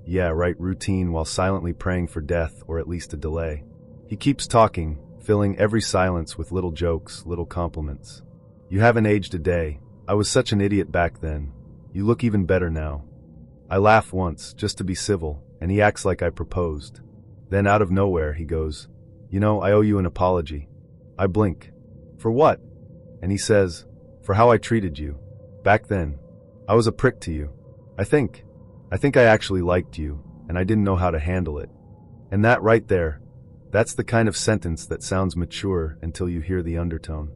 yeah, right routine while silently praying for death or at least a delay. He keeps talking, filling every silence with little jokes, little compliments. "You haven't aged a day. I was such an idiot back then. You look even better now." I laugh once, just to be civil, and he acts like I proposed. Then out of nowhere, he goes, "You know, I owe you an apology." I blink. "For what?" And he says, "For how I treated you. Back then. I was a prick to you. I think I actually liked you, and I didn't know how to handle it." And that right there, that's the kind of sentence that sounds mature until you hear the undertone.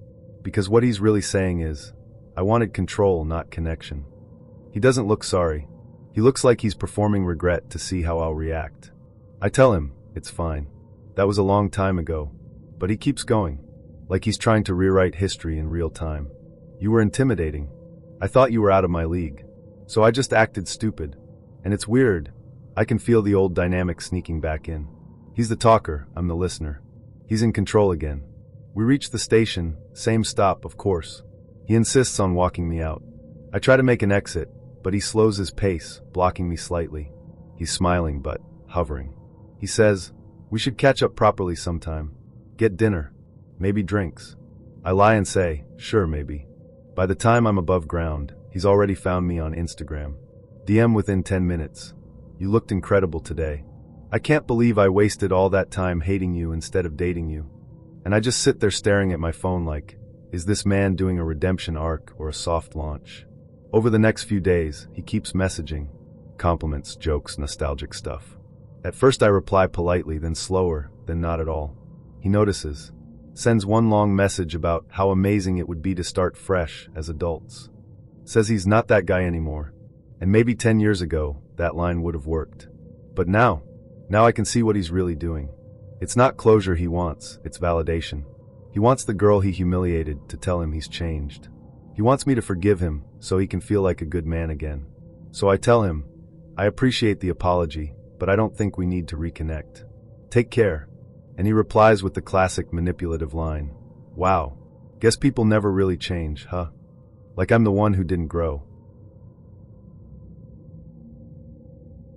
Because what he's really saying is, I wanted control, not connection. He doesn't look sorry. He looks like he's performing regret to see how I'll react. I tell him, it's fine. That was a long time ago. But he keeps going, like he's trying to rewrite history in real time. "You were intimidating. I thought you were out of my league. So I just acted stupid. And it's weird. I can feel the old dynamic sneaking back in. He's the talker, I'm the listener. He's in control again. We reach the station, same stop, of course. He insists on walking me out. I try to make an exit, but he slows his pace, blocking me slightly. He's smiling, but hovering. He says, "We should catch up properly sometime. Get dinner. Maybe drinks." I lie and say, "Sure, maybe." By the time I'm above ground, he's already found me on Instagram. DM within 10 minutes. "You looked incredible today." I can't believe I wasted all that time hating you instead of dating you. And I just sit there staring at my phone like, is this man doing a redemption arc or a soft launch? Over the next few days, he keeps messaging. Compliments, jokes, nostalgic stuff. At first I reply politely, then slower, then not at all. He notices. Sends one long message about how amazing it would be to start fresh as adults. Says he's not that guy anymore. And maybe 10 years ago, that line would have worked. But now I can see what he's really doing. It's not closure he wants, it's validation. He wants the girl he humiliated to tell him he's changed. He wants me to forgive him so he can feel like a good man again. So I tell him, I appreciate the apology, but I don't think we need to reconnect. Take care. And he replies with the classic manipulative line. Wow. Guess people never really change, huh? Like I'm the one who didn't grow.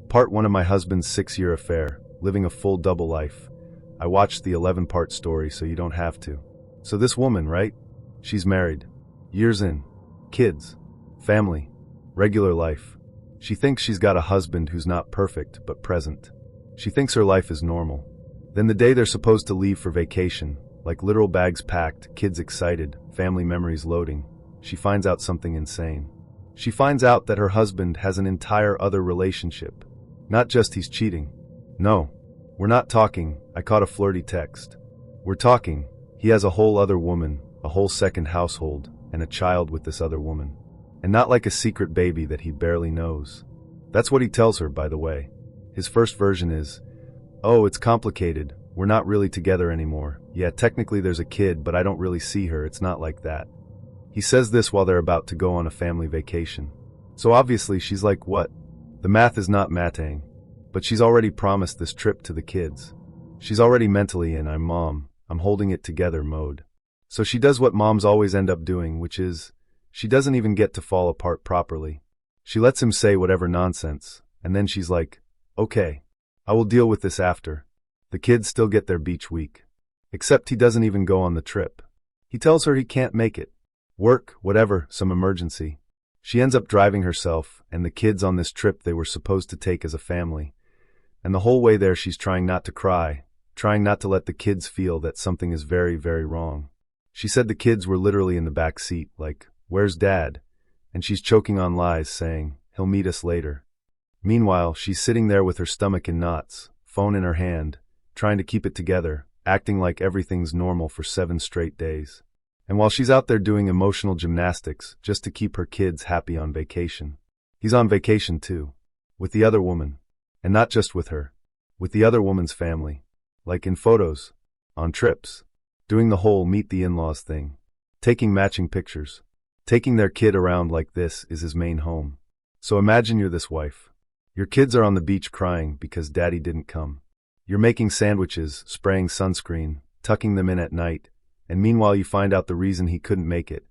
Part 1 of my husband's 6-year affair, living a full double life. I watched the 11-part story so you don't have to. So this woman, right? She's married. Years in. Kids. Family. Regular life. She thinks she's got a husband who's not perfect, but present. She thinks her life is normal. Then the day they're supposed to leave for vacation, like literal bags packed, kids excited, family memories loading, she finds out something insane. She finds out that her husband has an entire other relationship. Not just he's cheating. No, we're not talking, I caught a flirty text. We're talking, he has a whole other woman, a whole second household, and a child with this other woman. And not like a secret baby that he barely knows. That's what he tells her, by the way. His first version is, oh, it's complicated, we're not really together anymore. Yeah, technically there's a kid, but I don't really see her, it's not like that. He says this while they're about to go on a family vacation. So obviously she's like, what? The math is not mathing. But she's already promised this trip to the kids. She's already mentally in I'm holding it together mode. So she does what moms always end up doing, which is, she doesn't even get to fall apart properly. She lets him say whatever nonsense, and then she's like, okay, I will deal with this after. The kids still get their beach week. Except he doesn't even go on the trip. He tells her he can't make it. Work, whatever, some emergency. She ends up driving herself and the kids on this trip they were supposed to take as a family. And the whole way there she's trying not to cry, trying not to let the kids feel that something is very, very wrong. She said the kids were literally in the back seat, like, where's Dad? And she's choking on lies, saying, he'll meet us later. Meanwhile, she's sitting there with her stomach in knots, phone in her hand, trying to keep it together, acting like everything's normal for 7 straight days. And while she's out there doing emotional gymnastics just to keep her kids happy on vacation. He's on vacation too. With the other woman. And not just with her. With the other woman's family. Like in photos. On trips. Doing the whole meet the in-laws thing. Taking matching pictures. Taking their kid around like this is his main home. So imagine you're this wife. Your kids are on the beach crying because daddy didn't come. You're making sandwiches, spraying sunscreen, tucking them in at night, and meanwhile you find out the reason he couldn't make it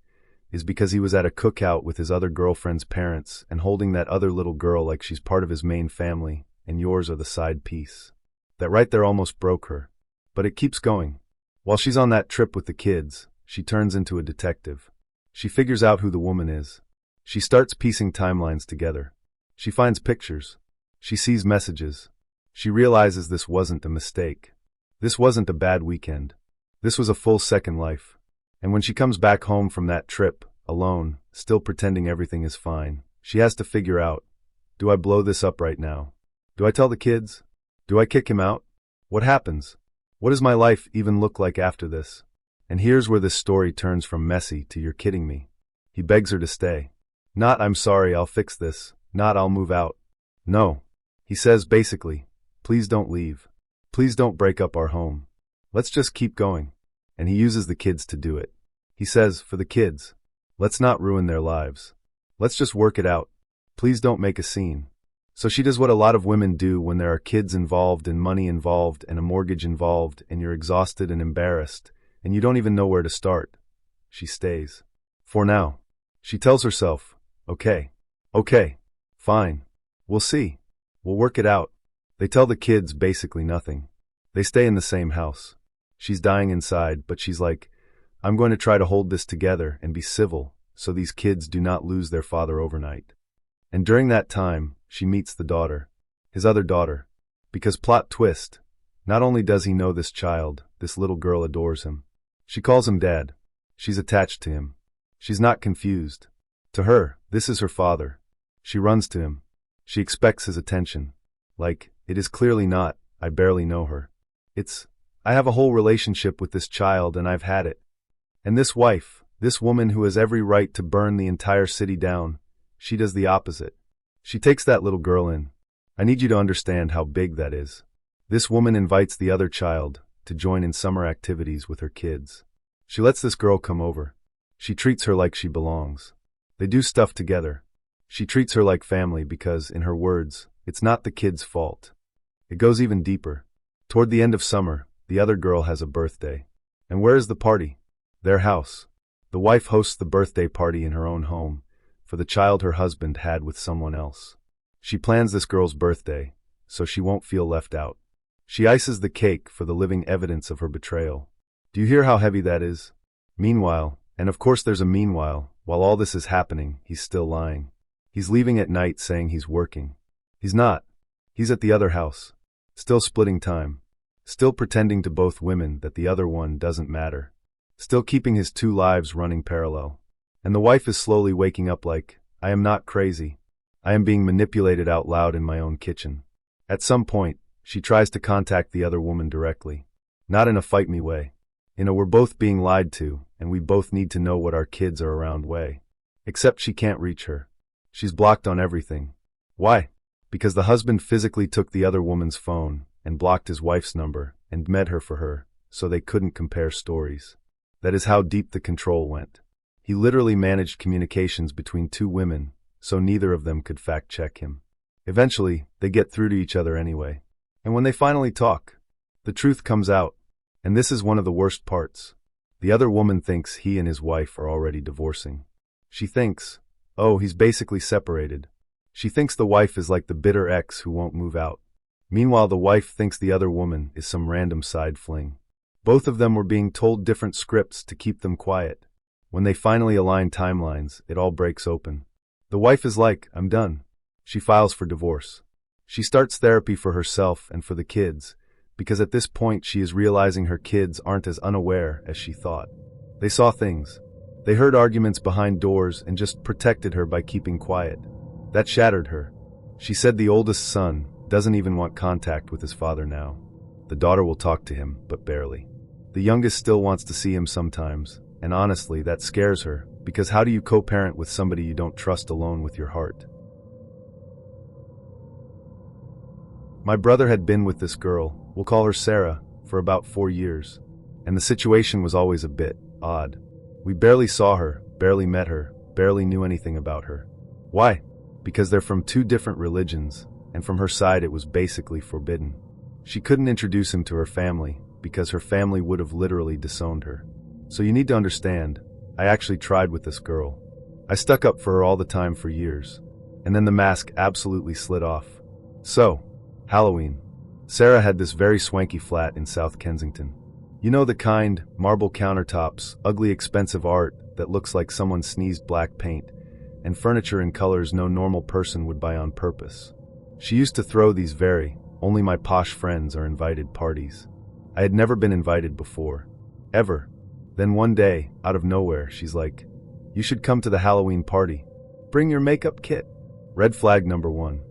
is because he was at a cookout with his other girlfriend's parents and holding that other little girl like she's part of his main family, and yours are the side piece. That right there almost broke her. But it keeps going. While she's on that trip with the kids, she turns into a detective. She figures out who the woman is. She starts piecing timelines together. She finds pictures. She sees messages. She realizes this wasn't a mistake. This wasn't a bad weekend. This was a full second life. And when she comes back home from that trip, alone, still pretending everything is fine, she has to figure out, do I blow this up right now? Do I tell the kids? Do I kick him out? What happens? What does my life even look like after this? And here's where this story turns from messy to you're kidding me. He begs her to stay. Not I'm sorry, I'll fix this. Not I'll move out. No. He says basically, please don't leave. Please don't break up our home. Let's just keep going. And he uses the kids to do it. He says, for the kids, let's not ruin their lives. Let's just work it out. Please don't make a scene. So she does what a lot of women do when there are kids involved and money involved and a mortgage involved and you're exhausted and embarrassed and you don't even know where to start. She stays. For now. She tells herself, okay, fine. We'll see. We'll work it out. They tell the kids basically nothing. They stay in the same house. She's dying inside, but she's like, I'm going to try to hold this together and be civil so these kids do not lose their father overnight. And during that time, she meets the daughter. His other daughter. Because plot twist, not only does he know this child, this little girl adores him. She calls him dad. She's attached to him. She's not confused. To her, this is her father. She runs to him. She expects his attention. Like, it is clearly not, I barely know her. It's, I have a whole relationship with this child and I've had it. And this wife, this woman who has every right to burn the entire city down, she does the opposite. She takes that little girl in. I need you to understand how big that is. This woman invites the other child to join in summer activities with her kids. She lets this girl come over. She treats her like she belongs. They do stuff together. She treats her like family because, in her words, it's not the kid's fault. It goes even deeper. Toward the end of summer, the other girl has a birthday. And where is the party? Their house. The wife hosts the birthday party in her own home, for the child her husband had with someone else. She plans this girl's birthday, so she won't feel left out. She ices the cake for the living evidence of her betrayal. Do you hear how heavy that is? Meanwhile, and of course there's a meanwhile, while all this is happening, he's still lying. He's leaving at night saying he's working. He's not. He's at the other house. Still splitting time. Still pretending to both women that the other one doesn't matter. Still keeping his two lives running parallel. And the wife is slowly waking up like, I am not crazy. I am being manipulated out loud in my own kitchen. At some point, she tries to contact the other woman directly. Not in a fight me way. In a we're both being lied to, and we both need to know what our kids are around way. Except she can't reach her. She's blocked on everything. Why? Because the husband physically took the other woman's phone and blocked his wife's number and met her for her, so they couldn't compare stories. That is how deep the control went. He literally managed communications between two women, so neither of them could fact-check him. Eventually, they get through to each other anyway. And when they finally talk, the truth comes out. And this is one of the worst parts. The other woman thinks he and his wife are already divorcing. She thinks, oh, he's basically separated. She thinks the wife is like the bitter ex who won't move out. Meanwhile, the wife thinks the other woman is some random side fling. Both of them were being told different scripts to keep them quiet. When they finally align timelines, it all breaks open. The wife is like, I'm done. She files for divorce. She starts therapy for herself and for the kids, because at this point she is realizing her kids aren't as unaware as she thought. They saw things. They heard arguments behind doors and just protected her by keeping quiet. That shattered her. She said the oldest son doesn't even want contact with his father now. The daughter will talk to him, but barely. The youngest still wants to see him sometimes, and honestly, that scares her, because how do you co-parent with somebody you don't trust alone with your heart? My brother had been with this girl, we'll call her Sarah, for about 4 years, and the situation was always a bit odd. We barely saw her, barely met her, barely knew anything about her. Why? Because they're from two different religions, and from her side it was basically forbidden. She couldn't introduce him to her family, because her family would have literally disowned her. So you need to understand, I actually tried with this girl. I stuck up for her all the time for years, and then the mask absolutely slid off. So, Halloween. Sarah had this very swanky flat in South Kensington. You know the kind, marble countertops, ugly expensive art that looks like someone sneezed black paint, and furniture in colors no normal person would buy on purpose. She used to throw these only my posh friends are invited parties. I had never been invited before. Ever. Then one day, out of nowhere, she's like, you should come to the Halloween party. Bring your makeup kit. Red flag number 1.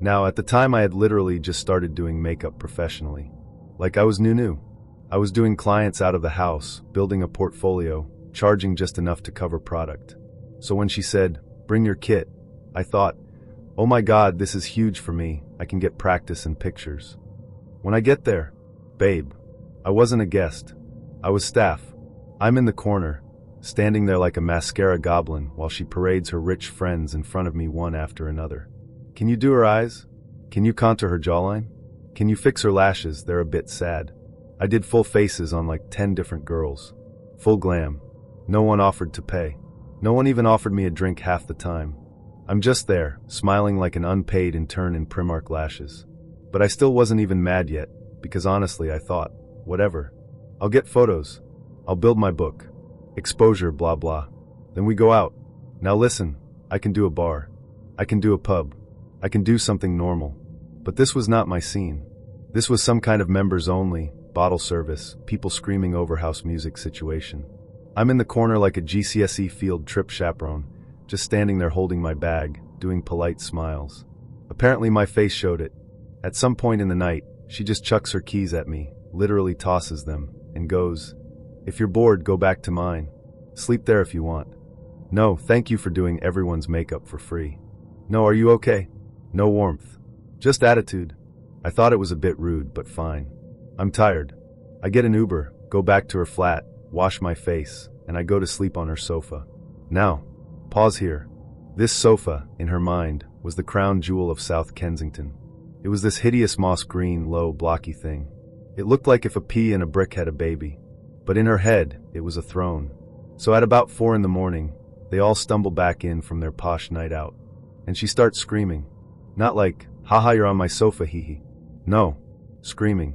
Now, at the time I had literally just started doing makeup professionally. Like I was new. I was doing clients out of the house, building a portfolio, charging just enough to cover product. So when she said, bring your kit, I thought, oh my God, this is huge for me. I can get practice and pictures. When I get there, babe, I wasn't a guest. I was staff. I'm in the corner, standing there like a mascara goblin while she parades her rich friends in front of me one after another. Can you do her eyes? Can you contour her jawline? Can you fix her lashes? They're a bit sad. I did full faces on like 10 different girls. Full glam. No one offered to pay. No one even offered me a drink half the time. I'm just there, smiling like an unpaid intern in Primark lashes. But I still wasn't even mad yet, because honestly I thought, whatever. I'll get photos. I'll build my book. Exposure, blah blah. Then we go out. Now listen, I can do a bar. I can do a pub. I can do something normal. But this was not my scene. This was some kind of members only, bottle service, people screaming over house music situation. I'm in the corner like a GCSE field trip chaperone, just standing there holding my bag, doing polite smiles. Apparently my face showed it. At some point in the night, she just chucks her keys at me, literally tosses them, and goes, "If you're bored, go back to mine. Sleep there if you want. No, thank you for doing everyone's makeup for free. No, are you okay? No warmth. Just attitude." I thought it was a bit rude, but fine. I'm tired. I get an Uber, go back to her flat, wash my face, and I go to sleep on her sofa. Now, pause here. This sofa, in her mind, was the crown jewel of South Kensington. It was this hideous moss green, low, blocky thing. It looked like if a pea and a brick had a baby. But in her head, it was a throne. So at about 4 in the morning, they all stumble back in from their posh night out. And she starts screaming. Not like, "Haha, you're on my sofa, hee hee." No, screaming.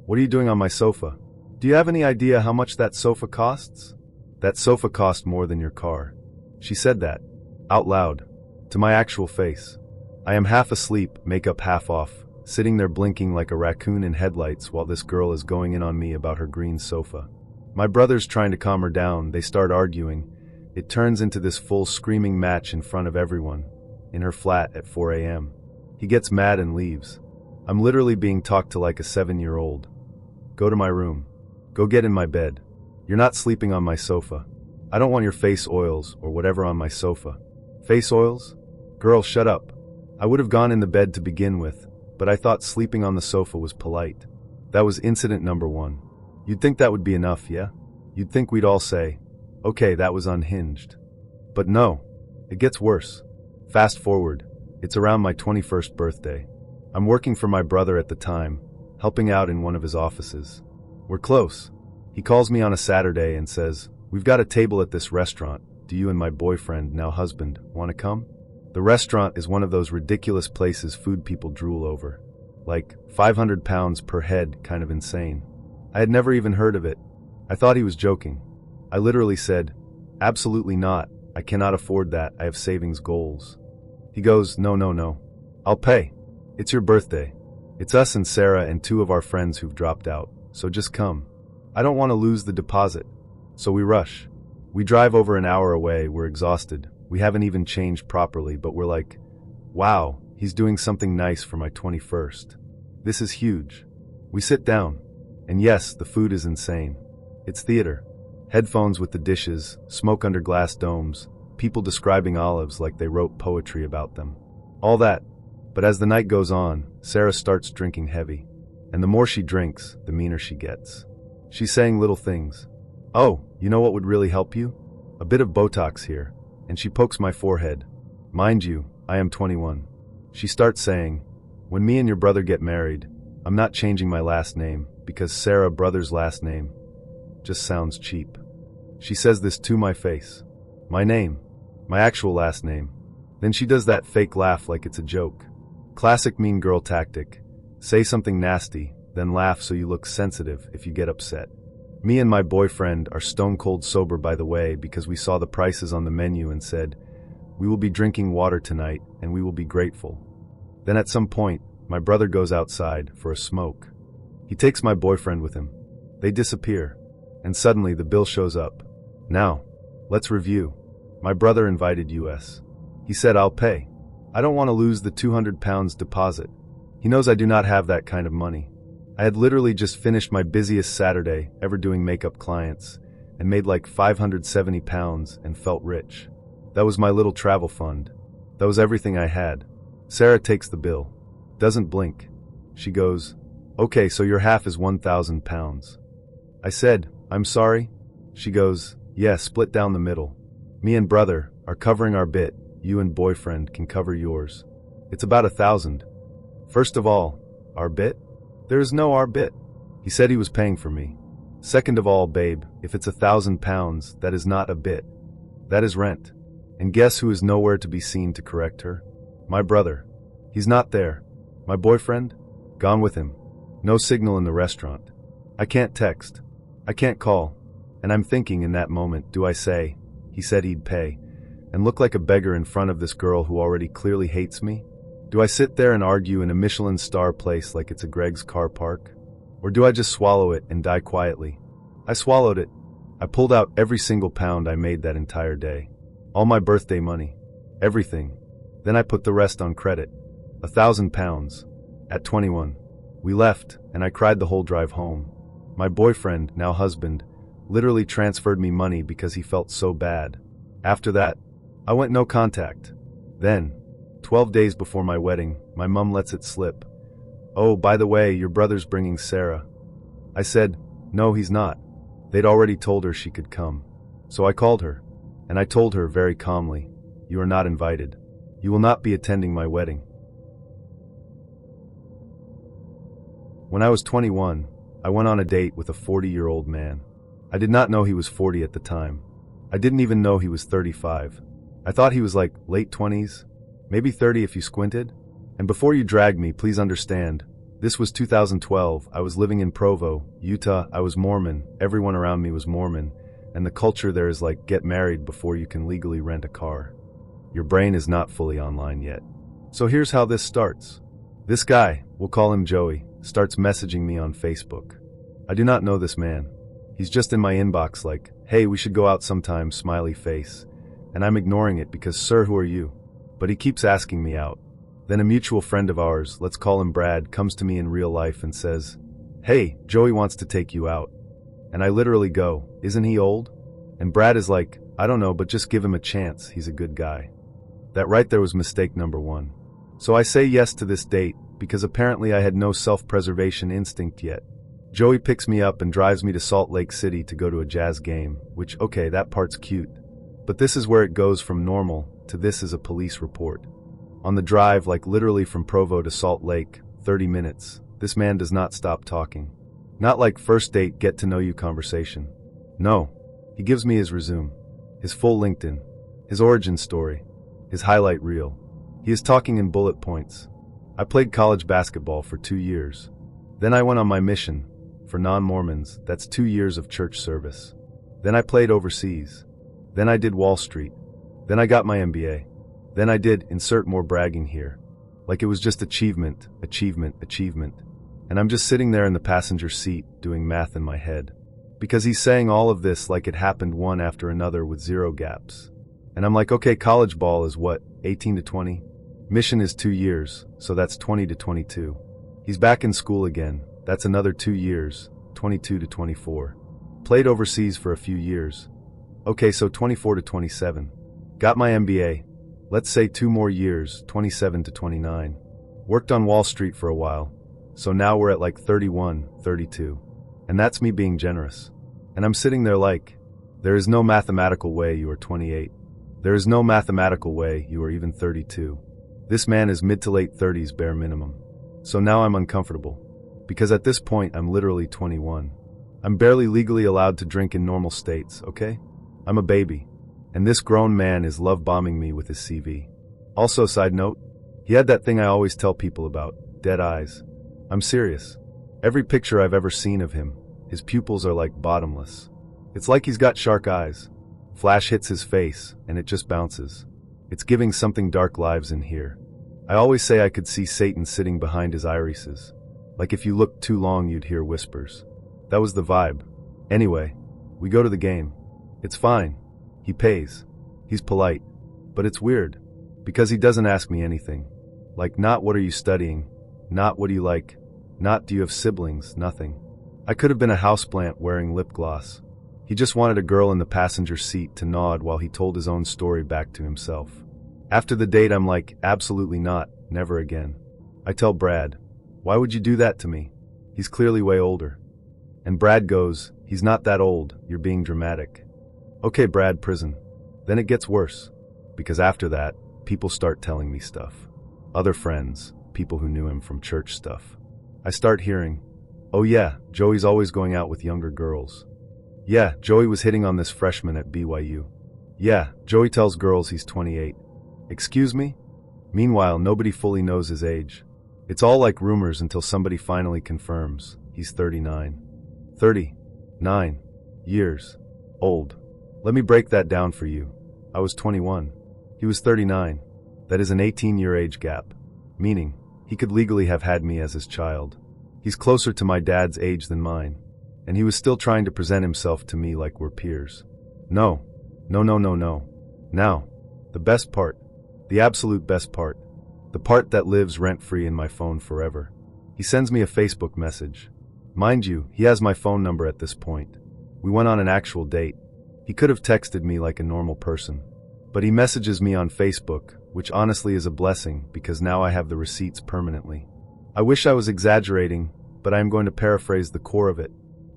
"What are you doing on my sofa? Do you have any idea how much that sofa costs? That sofa cost more than your car." She said that, out loud, to my actual face. I am half asleep, makeup half off, sitting there blinking like a raccoon in headlights while this girl is going in on me about her green sofa. My brother's trying to calm her down, they start arguing. It turns into this full screaming match in front of everyone, in her flat at 4 a.m. He gets mad and leaves. I'm literally being talked to like a 7-year-old. Go to my room. Go get in my bed. You're not sleeping on my sofa. I don't want your face oils or whatever on my sofa. Face oils? Girl, shut up. I would have gone in the bed to begin with, but I thought sleeping on the sofa was polite. That was incident number 1. You'd think that would be enough, yeah? You'd think we'd all say, okay, that was unhinged. But no, it gets worse. Fast forward, it's around my 21st birthday. I'm working for my brother at the time, helping out in one of his offices. We're close. He calls me on a Saturday and says, "We've got a table at this restaurant. Do you and my boyfriend, now husband, want to come?" The restaurant is one of those ridiculous places food people drool over. Like, 500 pounds per head, kind of insane. I had never even heard of it. I thought he was joking. I literally said, "Absolutely not. I cannot afford that. I have savings goals." He goes, No. I'll pay. It's your birthday. It's us and Sarah and 2 of our friends who've dropped out, so just come. I don't want to lose the deposit. So we rush. We drive over an hour away, we're exhausted. We haven't even changed properly, but we're like, wow, he's doing something nice for my 21st. This is huge. We sit down. And yes, the food is insane. It's theater. Headphones with the dishes, smoke under glass domes, people describing olives like they wrote poetry about them. All that. But as the night goes on, Sarah starts drinking heavy. And the more she drinks, the meaner she gets. She's saying little things. "Oh, you know what would really help you? A bit of Botox here." And she pokes my forehead. Mind you, I am 21. She starts saying, "When me and your brother get married, I'm not changing my last name, because Sarah, brother's last name, just sounds cheap." She says this to my face. My name. My actual last name. Then she does that fake laugh like it's a joke. Classic mean girl tactic. Say something nasty, then laugh so you look sensitive if you get upset. Me and my boyfriend are stone cold sober, by the way, because we saw the prices on the menu and said, "We will be drinking water tonight and we will be grateful." Then at some point, my brother goes outside for a smoke. He takes my boyfriend with him. They disappear. And suddenly the bill shows up. Now, let's review. My brother invited us. He said, "I'll pay. I don't want to lose the 200 pounds deposit." He knows I do not have that kind of money. I had literally just finished my busiest Saturday ever doing makeup clients and made like 570 pounds and felt rich. That was my little travel fund. That was everything I had. Sarah takes the bill. Doesn't blink. She goes, "Okay, so your half is 1,000 pounds. I said, "I'm sorry." She goes, "Yeah, split down the middle. Me and brother are covering our bit. You and boyfriend can cover yours. It's about 1,000. First of all, our bit? There is no our bit. He said he was paying for me. Second of all, babe, if it's 1,000 pounds, that is not a bit. That is rent." And guess who is nowhere to be seen to correct her? My brother. He's not there. My boyfriend? Gone with him. No signal in the restaurant. I can't text. I can't call. And I'm thinking in that moment, do I say, "He said he'd pay," and look like a beggar in front of this girl who already clearly hates me? Do I sit there and argue in a Michelin star place like it's a Greg's car park? Or do I just swallow it and die quietly? I swallowed it. I pulled out every single pound I made that entire day. All my birthday money. Everything. Then I put the rest on credit. 1,000 pounds. At 21. We left, and I cried the whole drive home. My boyfriend, now husband, literally transferred me money because he felt so bad. After that, I went no contact. Then, 12 days before my wedding, my mom lets it slip. "Oh, by the way, your brother's bringing Sarah." I said, "No, he's not." They'd already told her she could come. So I called her, and I told her very calmly, "You are not invited. You will not be attending my wedding." When I was 21, I went on a date with a 40-year-old man. I did not know he was 40 at the time. I didn't even know he was 35. I thought he was like late 20s, maybe 30 if you squinted. And before you drag me, please understand, this was 2012, I was living in Provo, Utah, I was Mormon, everyone around me was Mormon, and the culture there is like get married before you can legally rent a car. Your brain is not fully online yet. So here's how this starts. This guy, we'll call him Joey, starts messaging me on Facebook. I do not know this man. He's just in my inbox like, "Hey, we should go out sometime," smiley face. And I'm ignoring it because, "Sir, who are you?" But he keeps asking me out. Then a mutual friend of ours, let's call him Brad, comes to me in real life and says, "Hey, Joey wants to take you out." And I literally go, "Isn't he old?" And Brad is like, "I don't know, but just give him a chance, he's a good guy." That right there was mistake number one. So I say yes to this date, because apparently I had no self-preservation instinct yet. Joey picks me up and drives me to Salt Lake City to go to a jazz game, which, okay, that part's cute. But this is where it goes from normal to this is a police report. On the drive, like literally from Provo to Salt Lake, 30 minutes, this man does not stop talking. Not like first date get-to-know-you conversation. No, he gives me his resume, his full LinkedIn, his origin story, his highlight reel. He is talking in bullet points. I played college basketball for 2 years. Then I went on my mission. For non-Mormons, that's 2 years of church service. Then I played overseas. Then I did Wall Street. Then I got my MBA. Then I did, insert more bragging here. Like it was just achievement, achievement, achievement. And I'm just sitting there in the passenger seat doing math in my head. Because he's saying all of this like it happened one after another with zero gaps. And I'm like, okay, college ball is what, 18 to 20? Mission is 2 years, so that's 20 to 22. He's back in school again. That's another 2 years, 22 to 24. Played overseas for a few years. Okay, so 24 to 27. Got my MBA. Let's say 2 more years, 27 to 29. Worked on Wall Street for a while. So now we're at like 31, 32. And that's me being generous. And I'm sitting there like, there is no mathematical way you are 28. There is no mathematical way you are even 32. This man is mid to late 30s bare minimum. So now I'm uncomfortable. Because at this point, I'm literally 21. I'm barely legally allowed to drink in normal states, okay? I'm a baby. And this grown man is love-bombing me with his CV. Also, side note, he had that thing I always tell people about, dead eyes. I'm serious. Every picture I've ever seen of him, his pupils are like bottomless. It's like he's got shark eyes. Flash hits his face, and it just bounces. It's giving something dark lives in here. I always say I could see Satan sitting behind his irises. Like if you looked too long, you'd hear whispers. That was the vibe. Anyway, we go to the game. It's fine. He pays. He's polite. But it's weird. Because he doesn't ask me anything. Like not what are you studying? Not what do you like? Not do you have siblings? Nothing. I could have been a houseplant wearing lip gloss. He just wanted a girl in the passenger seat to nod while he told his own story back to himself. After the date, I'm like, absolutely not. Never again. I tell Brad, why would you do that to me? He's clearly way older. And Brad goes, he's not that old, you're being dramatic. Okay, Brad, prison. Then it gets worse. Because after that, people start telling me stuff. Other friends, people who knew him from church stuff. I start hearing, oh yeah, Joey's always going out with younger girls. Yeah, Joey was hitting on this freshman at BYU. Yeah, Joey tells girls he's 28. Excuse me? Meanwhile, nobody fully knows his age. It's all like rumors until somebody finally confirms. He's 39. 39 years old. Let me break that down for you. I was 21. He was 39. That is an 18-year age gap. Meaning, he could legally have had me as his child. He's closer to my dad's age than mine, and he was still trying to present himself to me like we're peers. No. Now, the best part, the absolute best part, the part that lives rent-free in my phone forever. He sends me a Facebook message. Mind you, he has my phone number at this point. We went on an actual date. He could have texted me like a normal person. But he messages me on Facebook, which honestly is a blessing because now I have the receipts permanently. I wish I was exaggerating, but I am going to paraphrase the core of it.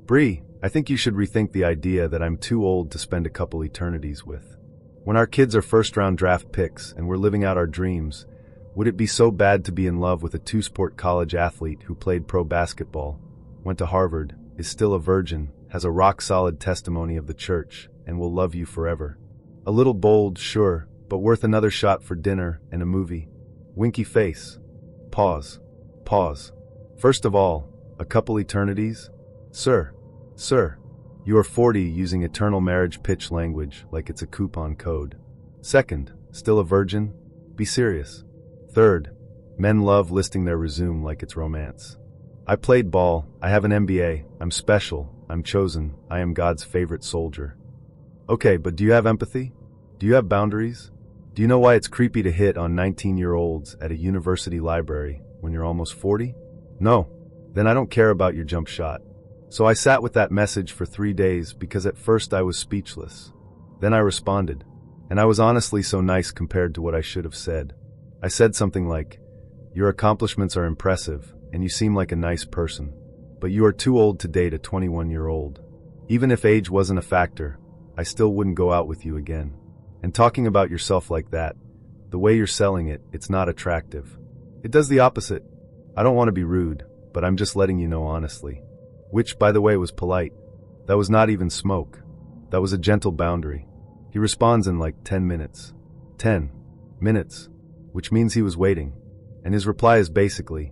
Bree, I think you should rethink the idea that I'm too old to spend a couple eternities with. When our kids are first-round draft picks and we're living out our dreams, would it be so bad to be in love with a two-sport college athlete who played pro basketball, went to Harvard, is still a virgin, has a rock-solid testimony of the church, and will love you forever? A little bold, sure, but worth another shot for dinner and a movie. Winky face. Pause. First of all, a couple eternities? Sir, you are 40 using eternal marriage pitch language like it's a coupon code. Second, still a virgin? Be serious. Third, men love listing their resume like it's romance. I played ball, I have an MBA, I'm special, I'm chosen, I am God's favorite soldier. Okay, but do you have empathy? Do you have boundaries? Do you know why it's creepy to hit on 19-year-olds at a university library when you're almost 40? No. Then I don't care about your jump shot. So I sat with that message for 3 days because at first I was speechless. Then I responded, and I was honestly so nice compared to what I should have said. I said something like, "Your accomplishments are impressive, and you seem like a nice person, but you are too old to date a 21-year-old. Even if age wasn't a factor, I still wouldn't go out with you again. And talking about yourself like that, the way you're selling it, it's not attractive. It does the opposite. I don't want to be rude, but I'm just letting you know honestly." Which, by the way, was polite. That was not even smoke. That was a gentle boundary. He responds in like 10 minutes. 10 minutes. Which means he was waiting. And his reply is basically,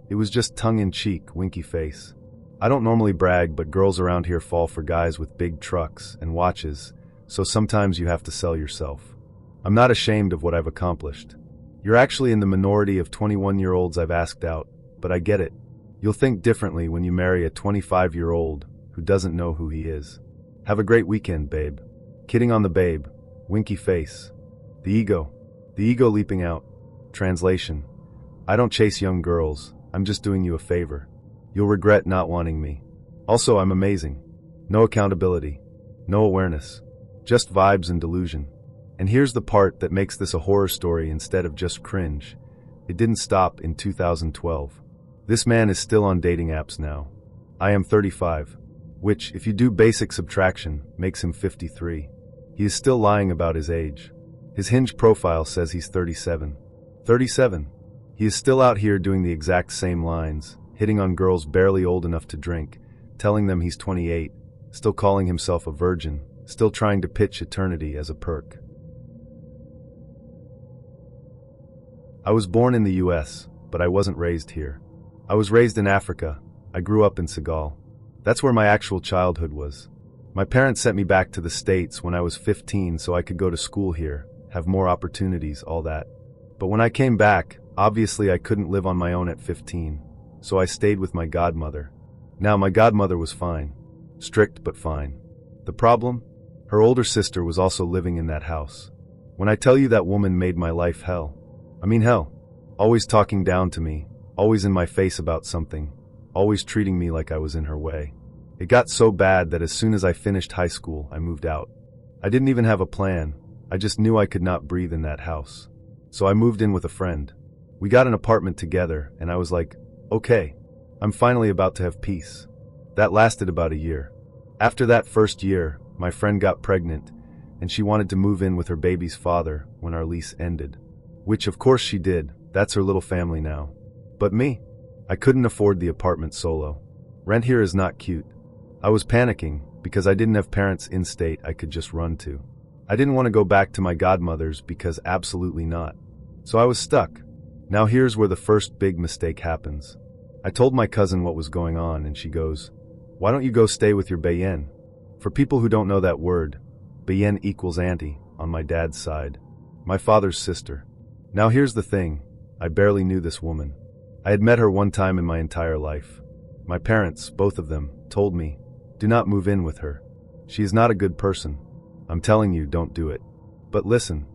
it was just tongue-in-cheek, winky face. I don't normally brag, but girls around here fall for guys with big trucks and watches, so sometimes you have to sell yourself. I'm not ashamed of what I've accomplished. You're actually in the minority of 21-year-olds I've asked out, but I get it. You'll think differently when you marry a 25-year-old who doesn't know who he is. Have a great weekend, babe. Kidding on the babe. Winky face. The ego leaping out. Translation. I don't chase young girls. I'm just doing you a favor. You'll regret not wanting me. Also, I'm amazing. No accountability. No awareness. Just vibes and delusion. And here's the part that makes this a horror story instead of just cringe. It didn't stop in 2012. This man is still on dating apps now. I am 35, which, if you do basic subtraction, makes him 53. He is still lying about his age. His Hinge profile says he's 37. 37. He is still out here doing the exact same lines, hitting on girls barely old enough to drink, telling them he's 28, still calling himself a virgin, still trying to pitch eternity as a perk. I was born in the US, but I wasn't raised here. I was raised in Africa. I grew up in Senegal. That's where my actual childhood was. My parents sent me back to the States when I was 15 so I could go to school here, have more opportunities, all that. But when I came back, obviously I couldn't live on my own at 15, so I stayed with my godmother. Now, my godmother was fine. Strict but fine. The problem? Her older sister was also living in that house. When I tell you that woman made my life hell, I mean hell. Always talking down to me, always in my face about something, always treating me like I was in her way. It got so bad that as soon as I finished high school, I moved out. I didn't even have a plan. I just knew I could not breathe in that house. So I moved in with a friend. We got an apartment together, and I was like, okay, I'm finally about to have peace. That lasted about a year. After that first year, my friend got pregnant, and she wanted to move in with her baby's father when our lease ended. Which of course she did. That's her little family now. But me? I couldn't afford the apartment solo. Rent here is not cute. I was panicking because I didn't have parents in state I could just run to. I didn't want to go back to my godmother's because absolutely not. So I was stuck. Now here's where the first big mistake happens. I told my cousin what was going on and she goes, "Why don't you go stay with your Bayen?" For people who don't know that word, Bayen equals auntie on my dad's side. My father's sister. Now here's the thing. I barely knew this woman. I had met her one time in my entire life. My parents, both of them, told me, do not move in with her. She is not a good person. I'm telling you, don't do it. But listen,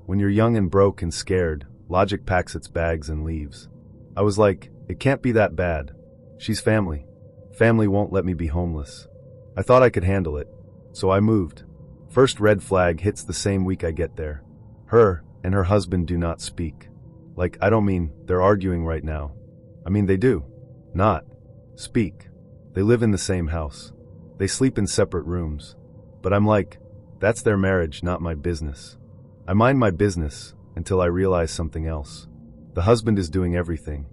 when you're young and broke and scared, logic packs its bags and leaves. I was like, it can't be that bad. She's family. Family won't let me be homeless. I thought I could handle it. So I moved. First red flag hits the same week I get there. Her and her husband do not speak. Like, I don't mean they're arguing right now. I mean they do. Not speak. They live in the same house. They sleep in separate rooms. But I'm like, that's their marriage, not my business. I mind my business until I realize something else. The husband is doing everything.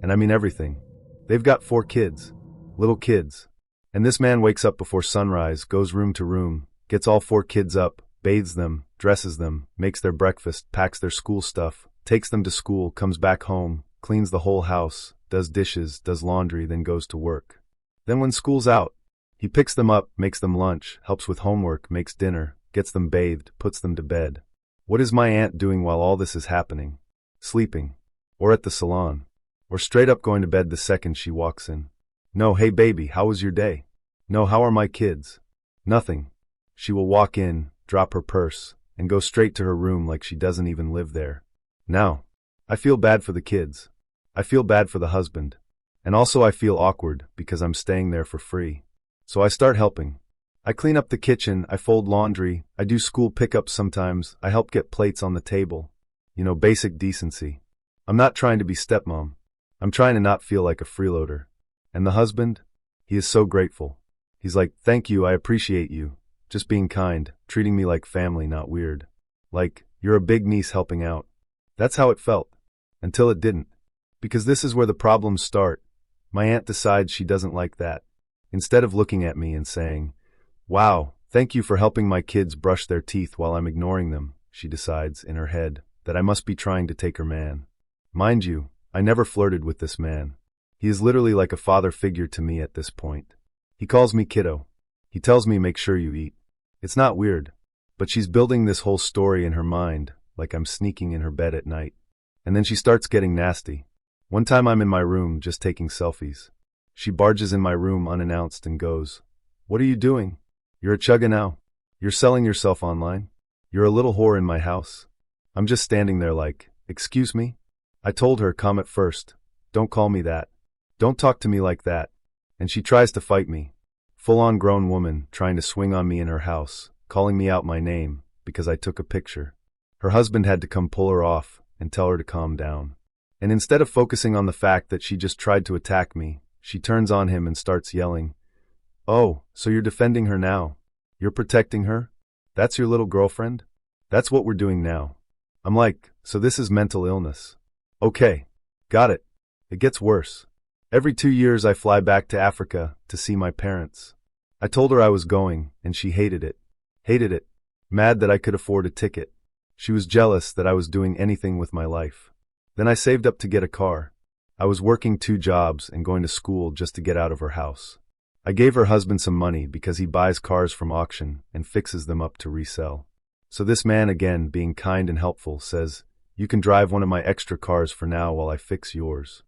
And I mean everything. They've got 4 kids. Little kids. And this man wakes up before sunrise, goes room to room, gets all 4 kids up, bathes them, dresses them, makes their breakfast, packs their school stuff, takes them to school, comes back home, cleans the whole house, does dishes, does laundry, then goes to work. Then when school's out, he picks them up, makes them lunch, helps with homework, makes dinner, gets them bathed, puts them to bed. What is my aunt doing while all this is happening? Sleeping. Or at the salon. Or straight up going to bed the second she walks in. No, hey baby, how was your day? No, how are my kids? Nothing. She will walk in, drop her purse, and go straight to her room like she doesn't even live there. Now, I feel bad for the kids. I feel bad for the husband. And also I feel awkward because I'm staying there for free. So I start helping. I clean up the kitchen, I fold laundry, I do school pickups sometimes, I help get plates on the table. You know, basic decency. I'm not trying to be stepmom. I'm trying to not feel like a freeloader. And the husband? He is so grateful. He's like, thank you, I appreciate you. Just being kind, treating me like family, not weird. Like, you're a big niece helping out. That's how it felt. Until it didn't. Because this is where the problems start. My aunt decides she doesn't like that. Instead of looking at me and saying, wow, thank you for helping my kids brush their teeth while I'm ignoring them, she decides, in her head, that I must be trying to take her man. Mind you, I never flirted with this man. He is literally like a father figure to me at this point. He calls me kiddo. He tells me make sure you eat. It's not weird, but she's building this whole story in her mind, like I'm sneaking in her bed at night. And then she starts getting nasty. One time I'm in my room just taking selfies. She barges in my room unannounced and goes, what are you doing? You're a chugga now. You're selling yourself online. You're a little whore in my house. I'm just standing there like, excuse me? I told her, calm it first. Don't call me that. Don't talk to me like that. And she tries to fight me. Full-on grown woman trying to swing on me in her house, calling me out my name because I took a picture. Her husband had to come pull her off and tell her to calm down. And instead of focusing on the fact that she just tried to attack me, she turns on him and starts yelling, oh, so you're defending her now? You're protecting her? That's your little girlfriend? That's what we're doing now. I'm like, so this is mental illness. Okay, got it. It gets worse. Every 2 years I fly back to Africa to see my parents. I told her I was going, and she hated it. Hated it. Mad that I could afford a ticket. She was jealous that I was doing anything with my life. Then I saved up to get a car. I was working 2 jobs and going to school just to get out of her house. I gave her husband some money because he buys cars from auction and fixes them up to resell. So this man, again being kind and helpful, says, you can drive one of my extra cars for now while I fix yours.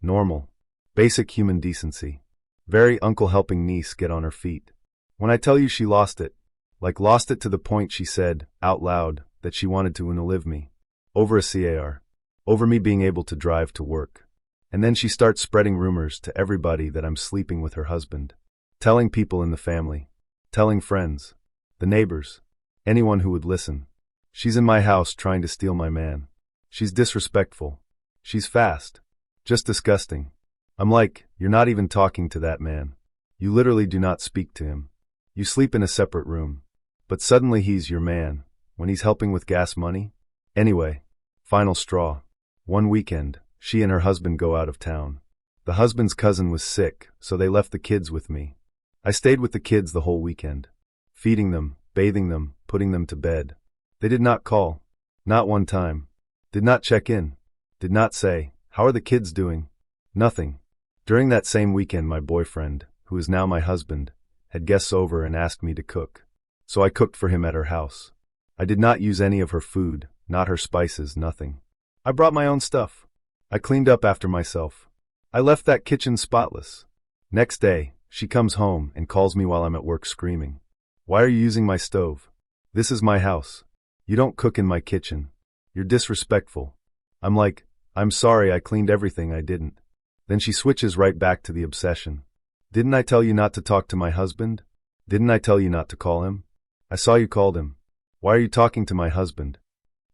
Normal. Basic human decency. Very uncle helping niece get on her feet. When I tell you she lost it, like lost it to the point she said, out loud, that she wanted to unalive me. Over a car. Over me being able to drive to work. And then she starts spreading rumors to everybody that I'm sleeping with her husband. Telling people in the family. Telling friends. The neighbors. Anyone who would listen. She's in my house trying to steal my man. She's disrespectful. She's fast. Just disgusting. I'm like, you're not even talking to that man. You literally do not speak to him. You sleep in a separate room. But suddenly he's your man, when he's helping with gas money? Anyway, final straw. One weekend, she and her husband go out of town. The husband's cousin was sick, so they left the kids with me. I stayed with the kids the whole weekend. Feeding them, bathing them, putting them to bed. They did not call. Not one time. Did not check in. Did not say, how are the kids doing? Nothing. During that same weekend my boyfriend, who is now my husband, had guests over and asked me to cook. So I cooked for him at her house. I did not use any of her food, not her spices, nothing. I brought my own stuff. I cleaned up after myself. I left that kitchen spotless. Next day, she comes home and calls me while I'm at work screaming. Why are you using my stove? This is my house. You don't cook in my kitchen. You're disrespectful. I'm like, I'm sorry, I cleaned everything, I didn't. Then she switches right back to the obsession. Didn't I tell you not to talk to my husband? Didn't I tell you not to call him? I saw you called him. Why are you talking to my husband?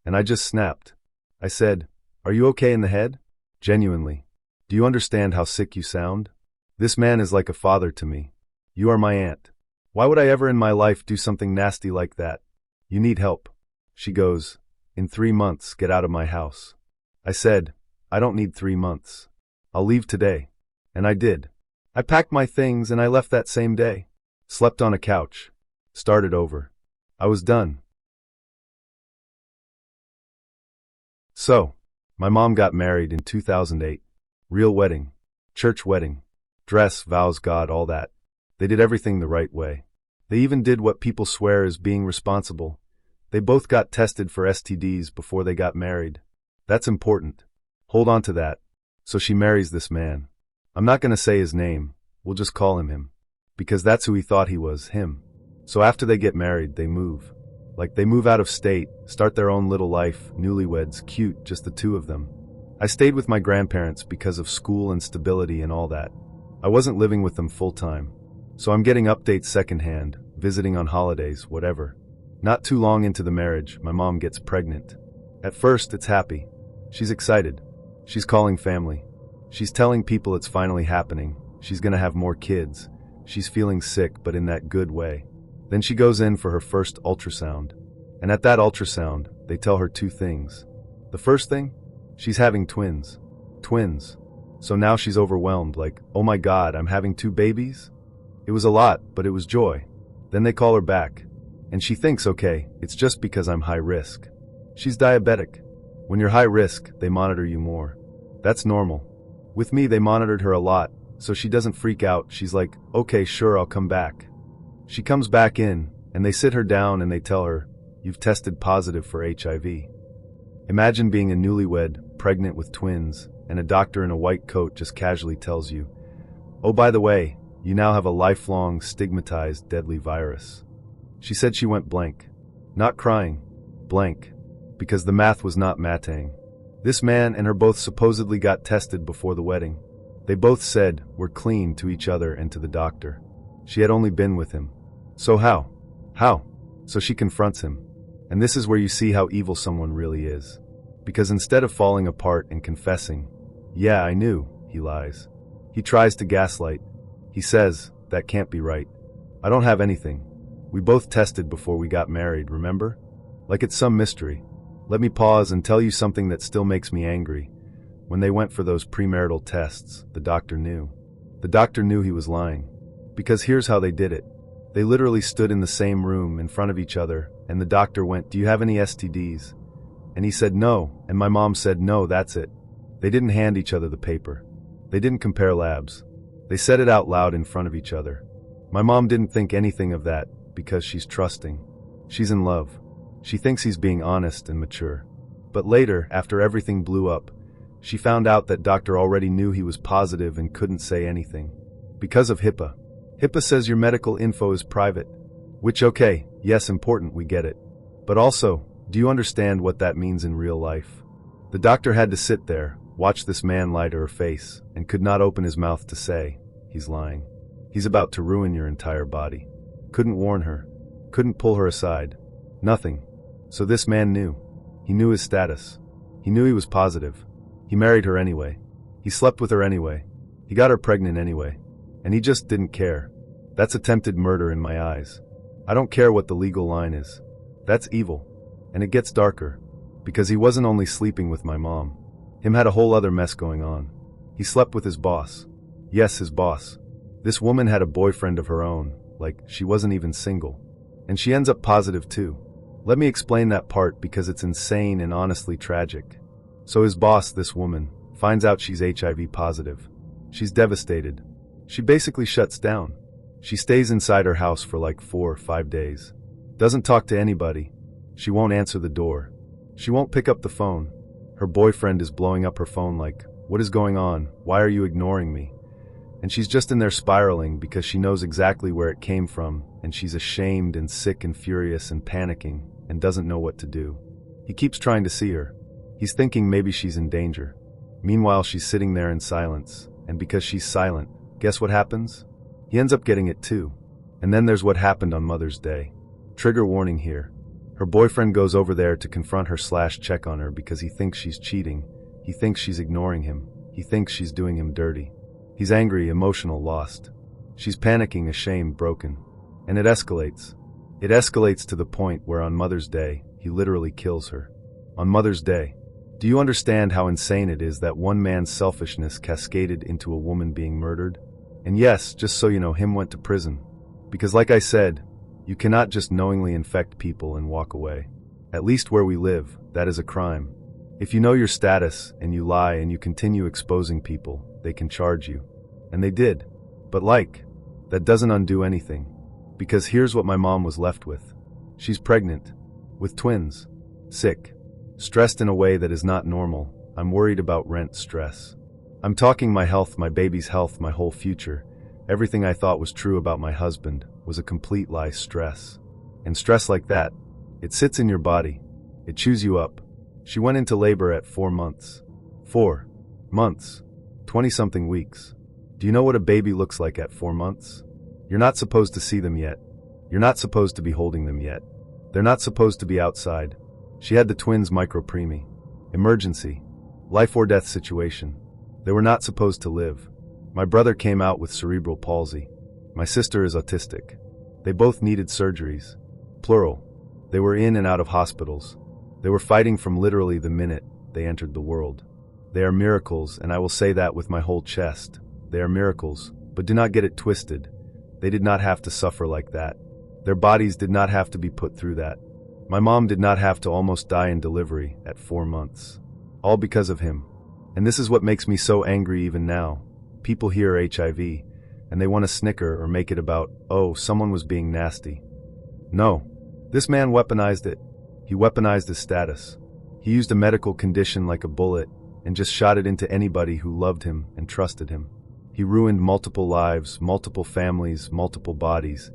And I just snapped. I said, are you okay in the head? Genuinely. Do you understand how sick you sound? This man is like a father to me. You are my aunt. Why would I ever in my life do something nasty like that? You need help. She goes, in 3 months, get out of my house. I said, I don't need 3 months. I'll leave today. And I did. I packed my things and I left that same day. Slept on a couch. Started over. I was done. So, my mom got married in 2008. Real wedding. Church wedding. Dress, vows, God, all that. They did everything the right way. They even did what people swear is being responsible. They both got tested for STDs before they got married. That's important. Hold on to that. So she marries this man. I'm not going to say his name. We'll just call him him. Because that's who he thought he was, him. So after they get married, they move. Like they move out of state, start their own little life, newlyweds, cute, just the two of them. I stayed with my grandparents because of school and stability and all that. I wasn't living with them full time. So I'm getting updates secondhand, visiting on holidays, whatever. Not too long into the marriage, my mom gets pregnant. At first, it's happy. She's excited. She's calling family. She's telling people it's finally happening. She's gonna have more kids. She's feeling sick, but in that good way. Then she goes in for her first ultrasound. And at that ultrasound, they tell her 2 things. The first thing? She's having twins. Twins. So now she's overwhelmed, like, oh my God, I'm having 2 babies? It was a lot, but it was joy. Then they call her back. And she thinks, okay, it's just because I'm high risk. She's diabetic. When you're high risk, they monitor you more. That's normal. With me, they monitored her a lot, so she doesn't freak out. She's like, okay, sure, I'll come back. She comes back in, and they sit her down and they tell her, you've tested positive for HIV. Imagine being a newlywed, pregnant with twins, and a doctor in a white coat just casually tells you, oh, by the way, you now have a lifelong, stigmatized, deadly virus. She said she went blank. Not crying. Blank. Because the math was not matting. This man and her both supposedly got tested before the wedding. They both said, we're clean to each other and to the doctor. She had only been with him. So how? How? So she confronts him. And this is where you see how evil someone really is. Because instead of falling apart and confessing, yeah, I knew, he lies. He tries to gaslight. He says, that can't be right. I don't have anything. We both tested before we got married, remember? Like it's some mystery. Let me pause and tell you something that still makes me angry. When they went for those premarital tests, the doctor knew. The doctor knew he was lying. Because here's how they did it. They literally stood in the same room in front of each other, and the doctor went, do you have any STDs? And he said no, and my mom said no, that's it. They didn't hand each other the paper. They didn't compare labs. They said it out loud in front of each other. My mom didn't think anything of that, because she's trusting. She's in love. She thinks he's being honest and mature. But later, after everything blew up, she found out that doctor already knew he was positive and couldn't say anything. Because of HIPAA. HIPAA says your medical info is private. Which, okay, yes, important, we get it. But also, do you understand what that means in real life? The doctor had to sit there, watch this man lie to her face, and could not open his mouth to say, he's lying. He's about to ruin your entire body. Couldn't warn her. Couldn't pull her aside. Nothing. So this man knew. He knew his status. He knew he was positive. He married her anyway. He slept with her anyway. He got her pregnant anyway. And he just didn't care. That's attempted murder in my eyes. I don't care what the legal line is. That's evil. And it gets darker. Because he wasn't only sleeping with my mom. Him had a whole other mess going on. He slept with his boss. Yes, his boss. This woman had a boyfriend of her own. Like, she wasn't even single. And she ends up positive too. Let me explain that part because it's insane and honestly tragic. So his boss, this woman, finds out she's HIV positive. She's devastated. She basically shuts down. She stays inside her house for like 4 or 5 days. Doesn't talk to anybody. She won't answer the door. She won't pick up the phone. Her boyfriend is blowing up her phone like, "What is going on? Why are you ignoring me?" And she's just in there spiraling because she knows exactly where it came from, and she's ashamed and sick and furious and panicking and doesn't know what to do. He keeps trying to see her. He's thinking maybe she's in danger. Meanwhile, she's sitting there in silence, and because she's silent, guess what happens? He ends up getting it too. And then there's what happened on Mother's Day. Trigger warning here. Her boyfriend goes over there to confront her / check on her because he thinks she's cheating. He thinks she's ignoring him. He thinks she's doing him dirty. He's angry, emotional, lost. She's panicking, ashamed, broken. And it escalates. It escalates to the point where on Mother's Day, he literally kills her. On Mother's Day. Do you understand how insane it is that one man's selfishness cascaded into a woman being murdered? And yes, just so you know, him went to prison. Because like I said, you cannot just knowingly infect people and walk away. At least where we live, that is a crime. If you know your status and you lie and you continue exposing people, they can charge you. And they did. But that doesn't undo anything. Because here's what my mom was left with. She's pregnant. With twins. Sick. Stressed in a way that is not normal. I'm worried about rent stress. I'm talking my health, my baby's health, my whole future. Everything I thought was true about my husband was a complete lie. Stress. And stress like that, it sits in your body. It chews you up. She went into labor at 4 months. 4 months. 20-something weeks. Do you know what a baby looks like at 4 months? You're not supposed to see them yet. You're not supposed to be holding them yet. They're not supposed to be outside. She had the twins micropreemie. Emergency. Life or death situation. They were not supposed to live. My brother came out with cerebral palsy. My sister is autistic. They both needed surgeries. Plural. They were in and out of hospitals. They were fighting from literally the minute they entered the world. They are miracles, and I will say that with my whole chest. They are miracles, but do not get it twisted. They did not have to suffer like that. Their bodies did not have to be put through that. My mom did not have to almost die in delivery at 4 months. All because of him. And this is what makes me so angry even now. People hear HIV, and they want to snicker or make it about, oh, someone was being nasty. No. This man weaponized it. He weaponized his status. He used a medical condition like a bullet and just shot it into anybody who loved him and trusted him. He ruined multiple lives, multiple families, multiple bodies,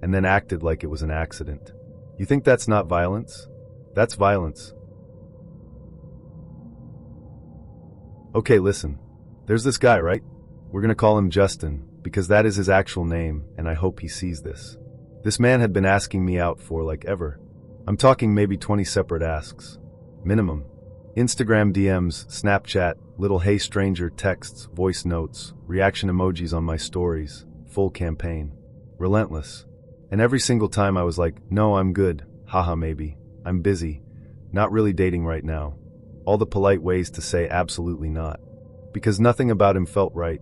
and then acted like it was an accident. You think that's not violence? That's violence. Okay, listen. There's this guy, right? We're gonna call him Justin, because that is his actual name, and I hope he sees this. This man had been asking me out for ever. I'm talking maybe 20 separate asks. Minimum. Instagram DMs, Snapchat, little hey stranger texts, voice notes, reaction emojis on my stories, full campaign. Relentless. And every single time I was like, no, I'm good, haha maybe, I'm busy, not really dating right now. All the polite ways to say absolutely not. Because nothing about him felt right.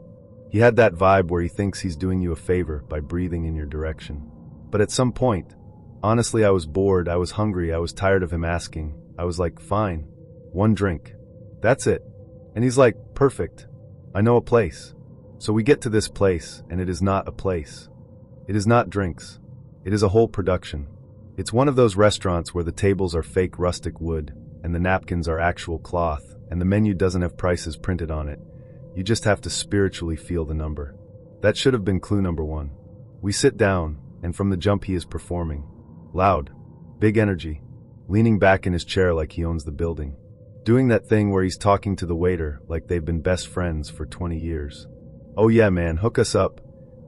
He had that vibe where he thinks he's doing you a favor by breathing in your direction. But at some point, honestly, I was bored, I was hungry, I was tired of him asking. I was like, fine, 1 drink. That's it. And he's like, perfect. I know a place. So we get to this place, and it is not a place. It is not drinks. It is a whole production. It's one of those restaurants where the tables are fake rustic wood, and the napkins are actual cloth, and the menu doesn't have prices printed on it. You just have to spiritually feel the number. That should have been clue number 1. We sit down, and from the jump he is performing. Loud. Big energy. Leaning back in his chair like he owns the building. Doing that thing where he's talking to the waiter like they've been best friends for 20 years. Oh yeah man, hook us up.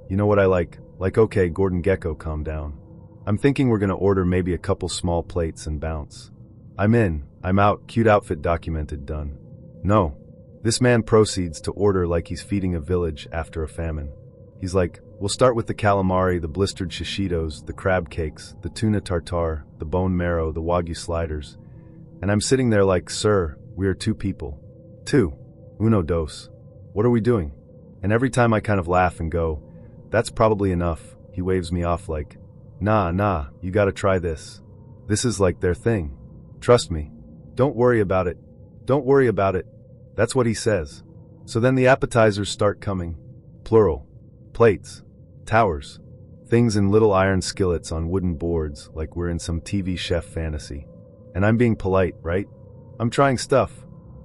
You know what I like? Okay, Gordon Gekko, calm down. I'm thinking we're gonna order maybe a couple small plates and bounce. I'm in, I'm out, cute outfit documented, done. No. This man proceeds to order like he's feeding a village after a famine. He's like, we'll start with the calamari, the blistered shishitos, the crab cakes, the tuna tartare, the bone marrow, the wagyu sliders. And I'm sitting there like, sir, we are 2 people. 2. Uno dos. What are we doing? And every time I kind of laugh and go, that's probably enough, he waves me off like, nah, you gotta try this. This is like their thing. Trust me. Don't worry about it. Don't worry about it. That's what he says. So then the appetizers start coming. Plural. Plates. Towers. Things in little iron skillets on wooden boards like we're in some TV chef fantasy. And I'm being polite, right? I'm trying stuff.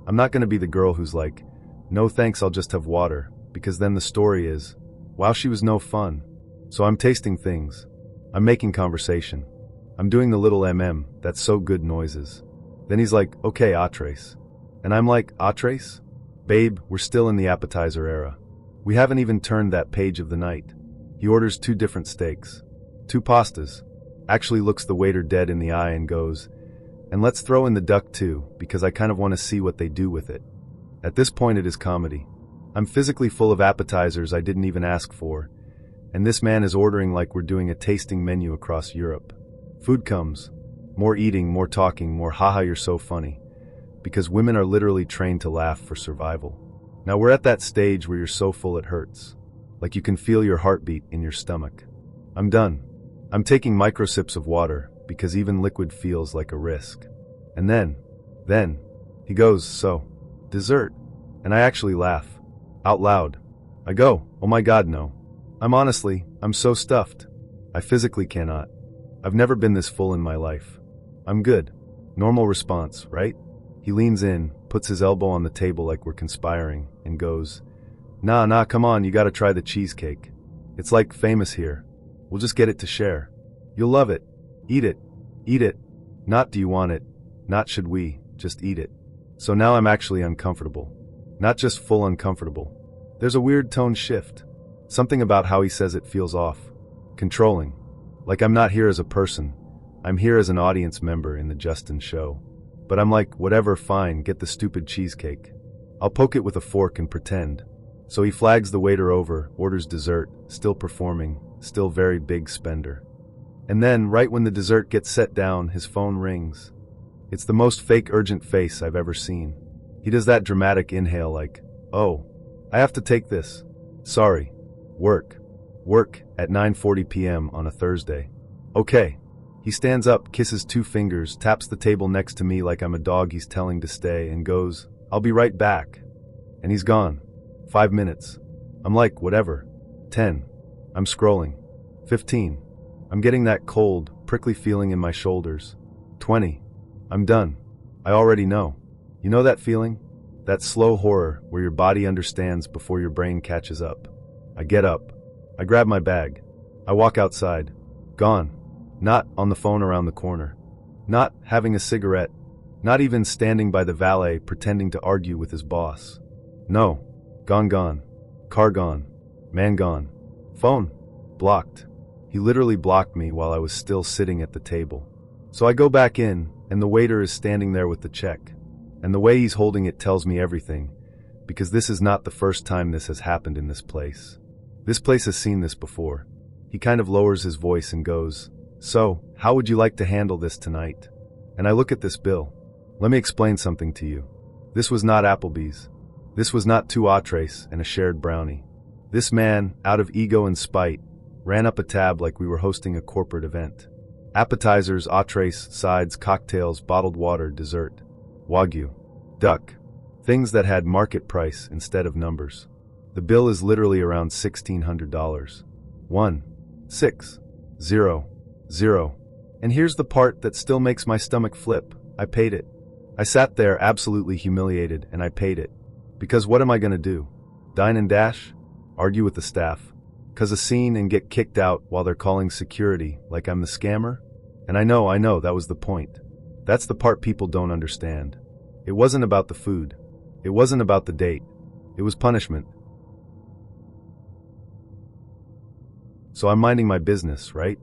I'm not gonna be the girl who's like, no thanks, I'll just have water, because then the story is, wow, she was no fun. So I'm tasting things. I'm making conversation. I'm doing the little that's so good noises. Then he's like, okay, Atrace. And I'm like, Atrace? Babe, we're still in the appetizer era. We haven't even turned that page of the night. He orders 2 different steaks. 2 pastas. Actually looks the waiter dead in the eye and goes, and let's throw in the duck too, because I kind of want to see what they do with it. At this point it is comedy. I'm physically full of appetizers I didn't even ask for, and this man is ordering like we're doing a tasting menu across Europe. Food comes. More eating, more talking, more haha you're so funny. Because women are literally trained to laugh for survival. Now we're at that stage where you're so full it hurts. Like you can feel your heartbeat in your stomach. I'm done. I'm taking micro sips of water, because even liquid feels like a risk. And then, he goes, so, dessert. And I actually laugh. Out loud. I go, oh my god no. I'm so stuffed. I physically cannot. I've never been this full in my life. I'm good. Normal response, right? He leans in, puts his elbow on the table like we're conspiring, and goes, nah, come on, you gotta try the cheesecake. It's like famous here. We'll just get it to share. You'll love it. Eat it. Eat it. Not do you want it. Not should we, just eat it. So now I'm actually uncomfortable. Not just full uncomfortable. There's a weird tone shift. Something about how he says it feels off. Controlling. Like I'm not here as a person. I'm here as an audience member in the Justin show. But I'm like, whatever, fine, get the stupid cheesecake. I'll poke it with a fork and pretend. So he flags the waiter over, orders dessert, still performing, still very big spender. And then, right when the dessert gets set down, his phone rings. It's the most fake urgent face I've ever seen. He does that dramatic inhale like, oh, I have to take this. Sorry. Work at 9:40 p.m. on a Thursday. Okay. He stands up, kisses 2 fingers, taps the table next to me like I'm a dog he's telling to stay, and goes, I'll be right back. And he's gone. 5 minutes. I'm like, whatever. 10. I'm scrolling. 15. I'm getting that cold, prickly feeling in my shoulders. 20. I'm done. I already know. You know that feeling? That slow horror where your body understands before your brain catches up. I get up. I grab my bag. I walk outside. Gone. Not on the phone around the corner. Not having a cigarette. Not even standing by the valet pretending to argue with his boss. No. Gone. Car gone. Man gone. Phone. Blocked. He literally blocked me while I was still sitting at the table. So I go back in, and the waiter is standing there with the check. And the way he's holding it tells me everything, because this is not the first time this has happened in this place. This place has seen this before. He kind of lowers his voice and goes, so, how would you like to handle this tonight? And I look at this bill. Let me explain something to you. This was not Applebee's. This was not 2 entrees and a shared brownie. This man, out of ego and spite, ran up a tab like we were hosting a corporate event. Appetizers, entrees, sides, cocktails, bottled water, dessert. Wagyu. Duck. Things that had market price instead of numbers. The bill is literally around $1,600. 1, 6, 0, 0. And here's the part that still makes my stomach flip. I paid it. I sat there absolutely humiliated and I paid it. Because what am I gonna do? Dine and dash? Argue with the staff? Cause a scene and get kicked out while they're calling security like I'm the scammer? And I know, that was the point. That's the part people don't understand. It wasn't about the food. It wasn't about the date. It was punishment. So I'm minding my business, right?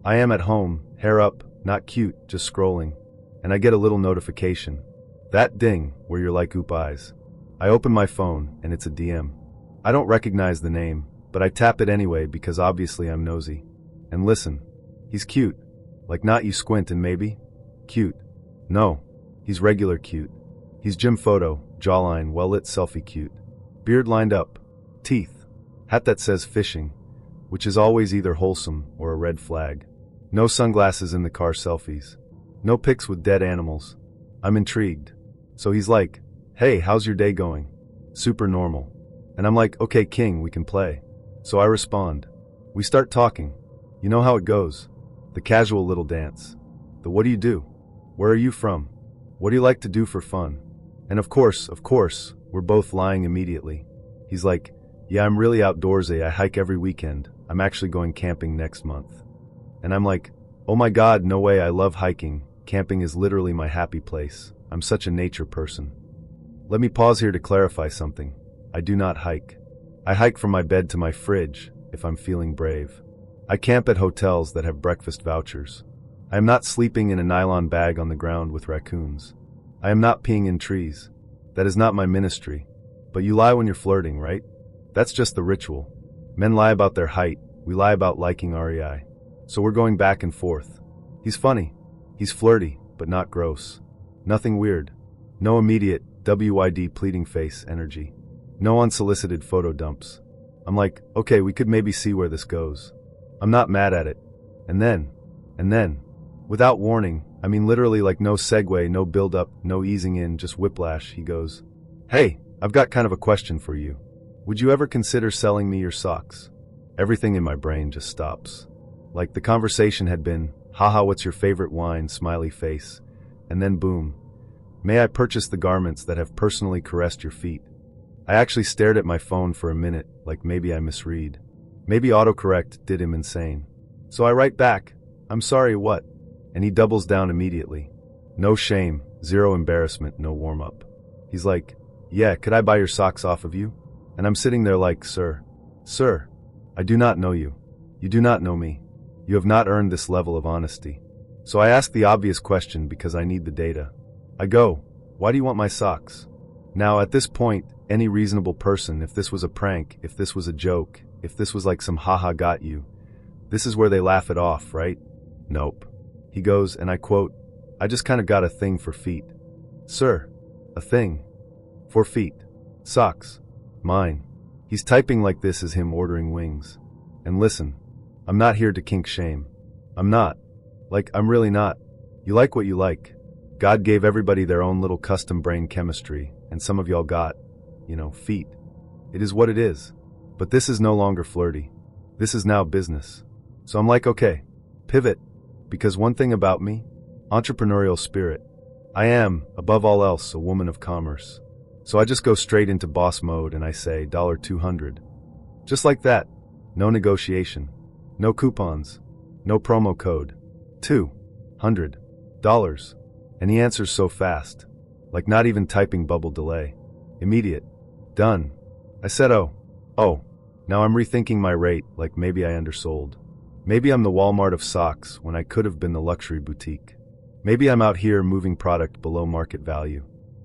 I am at home, hair up, not cute, just scrolling. And I get a little notification. That ding, where you're like, oop eyes. I open my phone, and it's a DM. I don't recognize the name, but I tap it anyway because obviously I'm nosy. And listen, he's cute. Like not you squint and maybe? Cute. No, he's regular cute. He's gym photo, jawline, well-lit selfie cute. Beard lined up. Teeth. Hat that says fishing, which is always either wholesome or a red flag. No sunglasses in the car selfies. No pics with dead animals. I'm intrigued. So he's like, hey, how's your day going? Super normal. And I'm like, okay, king, we can play. So I respond. We start talking. You know how it goes. The casual little dance. The what do you do? Where are you from? What do you like to do for fun? And of course, we're both lying immediately. He's like, yeah, I'm really outdoorsy, I hike every weekend, I'm actually going camping next month. And I'm like, oh my god, no way, I love hiking, camping is literally my happy place, I'm such a nature person. Let me pause here to clarify something. I do not hike. I hike from my bed to my fridge, if I'm feeling brave. I camp at hotels that have breakfast vouchers. I am not sleeping in a nylon bag on the ground with raccoons. I am not peeing in trees. That is not my ministry. But you lie when you're flirting, right? That's just the ritual. Men lie about their height, we lie about liking REI. So we're going back and forth. He's funny. He's flirty, but not gross. Nothing weird. No immediate, WID pleading face energy. No unsolicited photo dumps. I'm like, okay, we could maybe see where this goes. I'm not mad at it. And then, without warning, I mean literally like no segue, no build-up, no easing in, just whiplash, he goes, hey, I've got kind of a question for you. Would you ever consider selling me your socks? Everything in my brain just stops. Like the conversation had been, haha, what's your favorite wine, smiley face. And then boom. May I purchase the garments that have personally caressed your feet? I actually stared at my phone for a minute, like maybe I misread. Maybe autocorrect did him insane. So I write back, I'm sorry, what? And he doubles down immediately. No shame, zero embarrassment, no warm-up. He's like, yeah, could I buy your socks off of you? And I'm sitting there like, sir, I do not know you. You do not know me. You have not earned this level of honesty. So I ask the obvious question because I need the data. I go, why do you want my socks? Now at this point, any reasonable person, if this was a prank, if this was a joke, if this was like some haha got you, this is where they laugh it off, right? Nope. He goes, and I quote, I just kind of got a thing for feet. Sir, a thing. For feet. Socks. Mine. He's typing like this is him ordering wings. And listen, I'm not here to kink shame. I'm not. Like, I'm really not. You like what you like. God gave everybody their own little custom brain chemistry, and some of y'all got, feet. It is what it is. But this is no longer flirty. This is now business. So I'm like, okay, pivot. Because one thing about me, entrepreneurial spirit. I am, above all else, a woman of commerce. So I just go straight into boss mode and I say $200. Just like that. No negotiation. No coupons. No promo code. $200. And he answers so fast. Like not even typing bubble delay. Immediate. Done. I said, oh. Now I'm rethinking my rate, like maybe I undersold. Maybe I'm the Walmart of socks when I could have been the luxury boutique. Maybe I'm out here moving product below market value.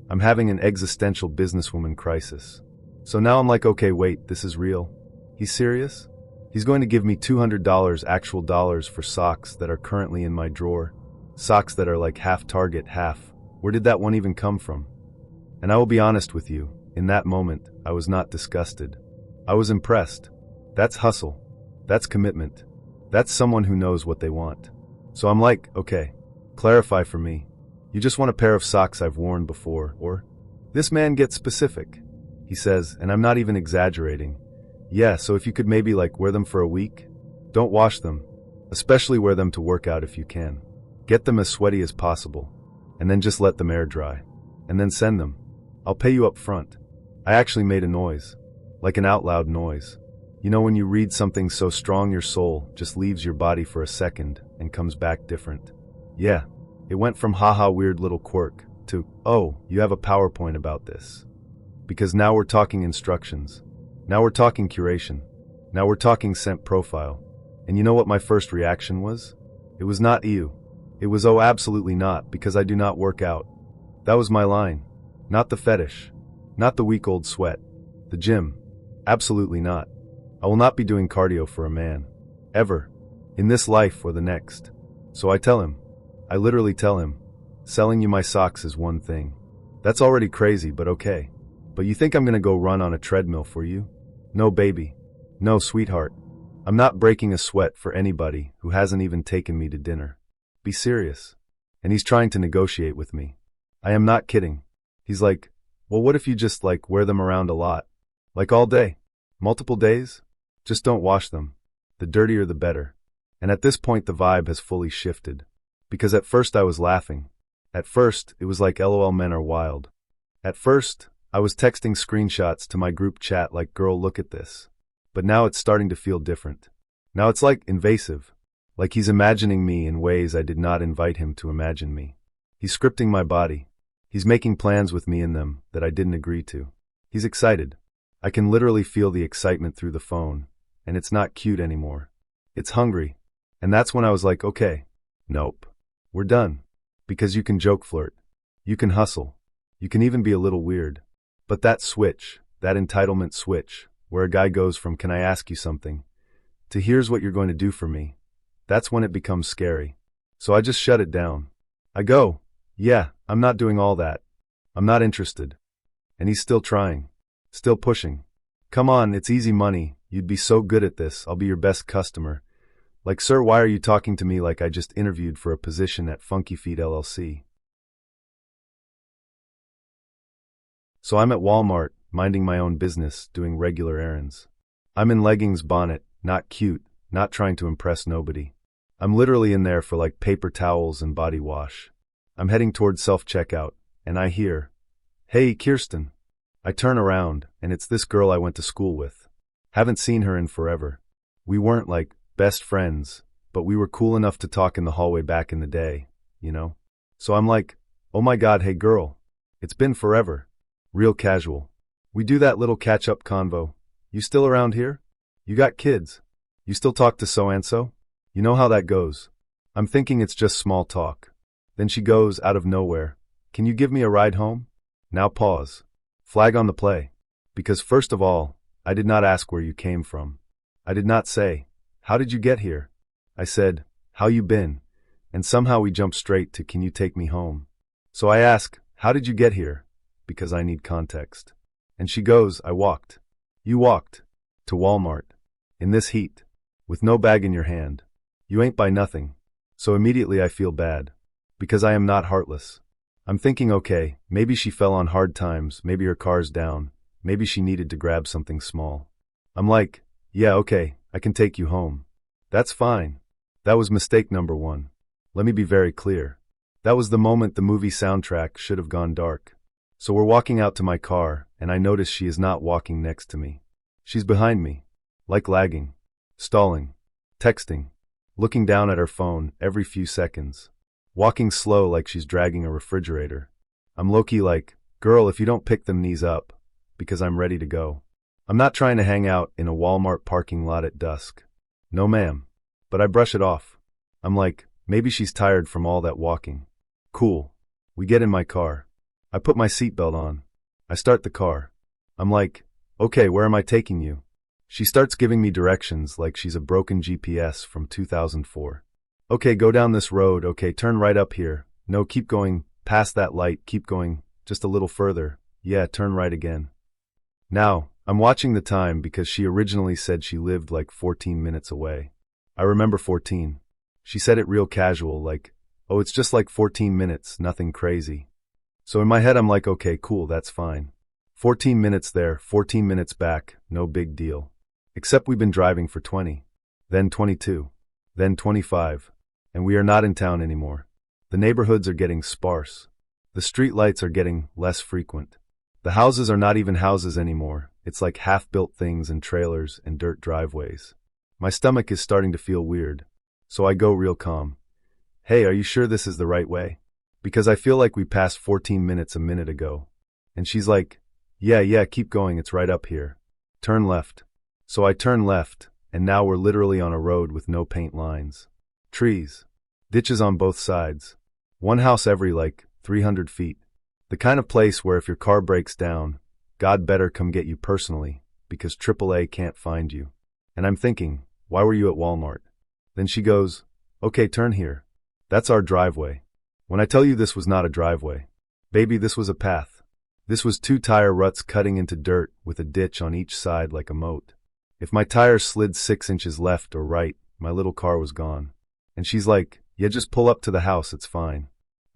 I'm having an existential businesswoman crisis. So now I'm like, okay, wait, this is real? He's serious? He's going to give me $200 actual dollars for socks that are currently in my drawer. Socks that are like half Target, half. Where did that one even come from? And I will be honest with you, in that moment, I was not disgusted. I was impressed. That's hustle. That's commitment. That's someone who knows what they want. So I'm like, okay, clarify for me. You just want a pair of socks I've worn before, or? This man gets specific. He says, and I'm not even exaggerating. Yeah, so if you could maybe wear them for a week? Don't wash them. Especially wear them to work out if you can. Get them as sweaty as possible. And then just let them air dry. And then send them. I'll pay you up front. I actually made a noise. Like an out loud noise. You know when you read something so strong your soul just leaves your body for a second and comes back different? Yeah. It went from haha weird little quirk to, oh, you have a PowerPoint about this. Because now we're talking instructions. Now we're talking curation. Now we're talking scent profile. And you know what my first reaction was? It was not ew. It was oh absolutely not, because I do not work out. That was my line. Not the fetish. Not the week-old sweat. The gym. Absolutely not. I will not be doing cardio for a man. Ever. In this life or the next. So I tell him. I literally tell him. Selling you my socks is one thing. That's already crazy, but okay. But you think I'm gonna go run on a treadmill for you? No, baby. No, sweetheart. I'm not breaking a sweat for anybody who hasn't even taken me to dinner. Be serious. And he's trying to negotiate with me. I am not kidding. He's like, well, what if you just wear them around a lot? Like all day? Multiple days? Just don't wash them. The dirtier the better. And at this point the vibe has fully shifted. Because at first I was laughing. At first, it was like LOL men are wild. At first, I was texting screenshots to my group chat like, girl, look at this. But now it's starting to feel different. Now it's like invasive. Like he's imagining me in ways I did not invite him to imagine me. He's scripting my body. He's making plans with me in them that I didn't agree to. He's excited. I can literally feel the excitement through the phone, and it's not cute anymore. It's hungry. And that's when I was like, okay, nope. We're done. Because you can joke flirt. You can hustle. You can even be a little weird. But that switch, that entitlement switch, where a guy goes from can I ask you something, to here's what you're going to do for me, that's when it becomes scary. So I just shut it down. I go, yeah, I'm not doing all that. I'm not interested. And he's still trying. Still pushing. Come on, it's easy money. You'd be so good at this. I'll be your best customer. Like, sir, why are you talking to me like I just interviewed for a position at Funky Feet LLC? So I'm at Walmart, minding my own business, doing regular errands. I'm in leggings, bonnet, not cute, not trying to impress nobody. I'm literally in there for like paper towels and body wash. I'm heading towards self-checkout, and I hear, hey, Kirsten. I turn around, and it's this girl I went to school with. Haven't seen her in forever. We weren't like best friends, but we were cool enough to talk in the hallway back in the day, you know? So I'm like, oh my God, hey girl. It's been forever. Real casual. We do that little catch-up convo. You still around here? You got kids? You still talk to so-and-so? You know how that goes. I'm thinking it's just small talk. Then she goes, out of nowhere, can you give me a ride home? Now pause. Flag on the play. Because first of all, I did not ask where you came from. I did not say, how did you get here? I said, how you been? And somehow we jumped straight to can you take me home? So I ask, how did you get here? Because I need context. And she goes, I walked. You walked. To Walmart. In this heat. With no bag in your hand. You ain't buy nothing. So immediately I feel bad. Because I am not heartless. I'm thinking, okay, maybe she fell on hard times, maybe her car's down, maybe she needed to grab something small. I'm like, yeah, okay, I can take you home. That's fine. That was mistake number one. Let me be very clear. That was the moment the movie soundtrack should have gone dark. So we're walking out to my car, and I notice she is not walking next to me. She's behind me. Like lagging. Stalling. Texting. Looking down at her phone every few seconds. Walking slow like she's dragging a refrigerator. I'm low-key like, girl, if you don't pick them knees up, because I'm ready to go. I'm not trying to hang out in a Walmart parking lot at dusk. No ma'am. But I brush it off. I'm like, maybe she's tired from all that walking. Cool. We get in my car. I put my seatbelt on. I start the car. I'm like, okay, where am I taking you? She starts giving me directions like she's a broken GPS from 2004. Okay, go down this road. Okay, turn right up here. No, keep going. Past that light. Keep going. Just a little further. Yeah, turn right again. Now, I'm watching the time because she originally said she lived like 14 minutes away. I remember 14. She said it real casual, like, oh, it's just like 14 minutes, nothing crazy. So in my head, I'm like, okay, cool, that's fine. 14 minutes there, 14 minutes back, no big deal. Except we've been driving for 20, then 22, then 25, and we are not in town anymore. The neighborhoods are getting sparse. The street lights are getting less frequent. The houses are not even houses anymore. It's like half-built things and trailers and dirt driveways. My stomach is starting to feel weird. So I go real calm. Hey, are you sure this is the right way? Because I feel like we passed 14 minutes a minute ago. And she's like, yeah, keep going, it's right up here. Turn left. So I turn left, and now we're literally on a road with no paint lines. Trees. Ditches on both sides. One house every, 300 feet. The kind of place where if your car breaks down, God better come get you personally, because AAA can't find you. And I'm thinking, why were you at Walmart? Then she goes, okay, turn here. That's our driveway. When I tell you this was not a driveway, baby, this was a path. This was 2 tire ruts cutting into dirt with a ditch on each side like a moat. If my tires slid 6 inches left or right, my little car was gone. And she's like, yeah, just pull up to the house, it's fine.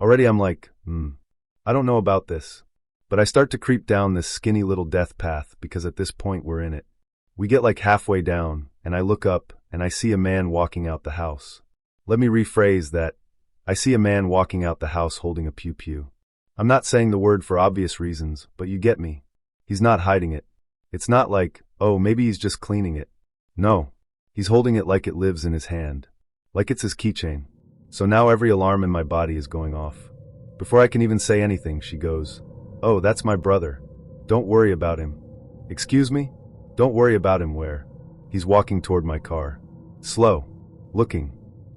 Already I'm like, I don't know about this. But I start to creep down this skinny little death path because at this point we're in it. We get like halfway down, and I look up, and I see a man walking out the house. Let me rephrase that. I see a man walking out the house holding a pew-pew. I'm not saying the word for obvious reasons, but you get me. He's not hiding it. It's not like, oh, maybe he's just cleaning it. No. He's holding it like it lives in his hand. Like it's his keychain. So now every alarm in my body is going off. Before I can even say anything, she goes, "Oh, that's my brother. Don't worry about him." Excuse me? Don't worry about him where? He's walking toward my car. Slow. Looking.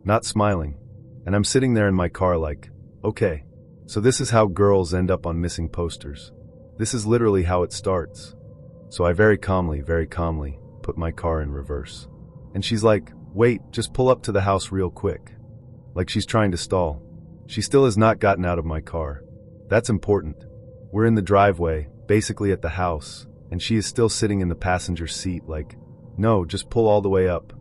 Not smiling. And I'm sitting there in my car like, okay. So this is how girls end up on missing posters. This is literally how it starts. So I very calmly, put my car in reverse. And she's like, "Wait, just pull up to the house real quick." Like she's trying to stall. She still has not gotten out of my car. That's important. We're in the driveway, basically at the house, and she is still sitting in the passenger seat like, "No, just pull all the way up."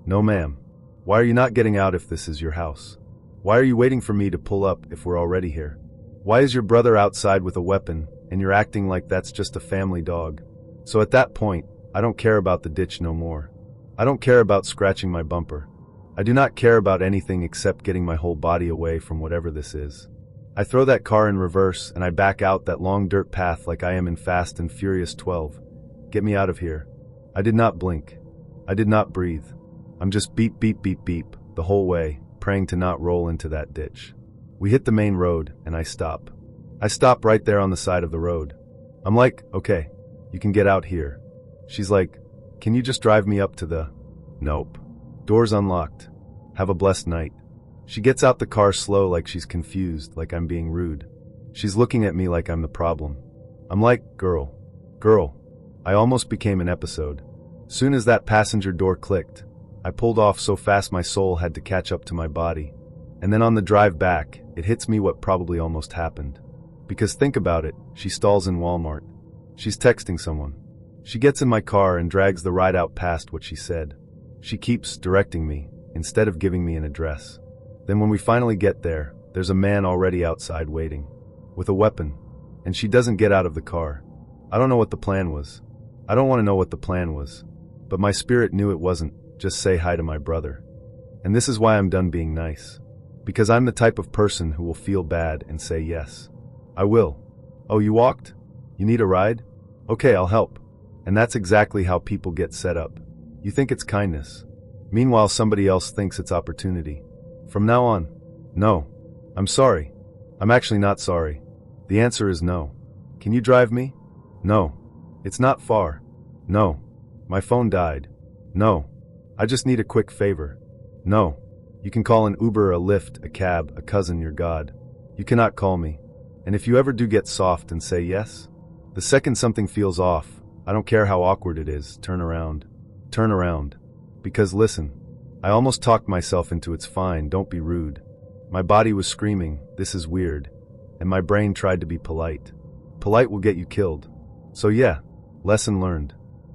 "No, ma'am. Why are you not getting out if this is your house? Why are you waiting for me to pull up if we're already here? Why is your brother outside with a weapon and you're acting like that's just a family dog?" So at that point, I don't care about the ditch no more. I don't care about scratching my bumper. I do not care about anything except getting my whole body away from whatever this is. I throw that car in reverse and I back out that long dirt path like I am in Fast and Furious 12. Get me out of here. I did not blink. I did not breathe. I'm just beep, beep, beep, beep the whole way, praying to not roll into that ditch. We hit the main road and I stop. I stop right there on the side of the road. I'm like, "Okay, you can get out here." She's like, "Can you just drive me up to the..." Nope. Doors unlocked. Have a blessed night. She gets out the car slow like she's confused, like I'm being rude. She's looking at me like I'm the problem. I'm like, girl. I almost became an episode. Soon as that passenger door clicked, I pulled off so fast my soul had to catch up to my body. And then on the drive back, it hits me what probably almost happened. Because think about it, she stalls in Walmart. She's texting someone. She gets in my car and drags the ride out past what she said. She keeps directing me, instead of giving me an address. Then when we finally get there, there's a man already outside waiting. With a weapon. And she doesn't get out of the car. I don't know what the plan was. I don't want to know what the plan was. But my spirit knew it wasn't, just say hi to my brother. And this is why I'm done being nice. Because I'm the type of person who will feel bad and say yes. I will. "Oh, you walked? You need a ride? Okay, I'll help." And that's exactly how people get set up. You think it's kindness. Meanwhile, somebody else thinks it's opportunity. From now on, no. I'm sorry. I'm actually not sorry. The answer is no. Can you drive me? No. It's not far. No. My phone died. No. I just need a quick favor. No. You can call an Uber, a Lyft, a cab, a cousin, your God. You cannot call me. And if you ever do get soft and say yes, the second something feels off, I don't care how awkward it is, turn around. Turn around. Because listen, I almost talked myself into "It's fine, don't be rude." My body was screaming, "This is weird." And my brain tried to be polite. Polite will get you killed. So yeah, lesson learned.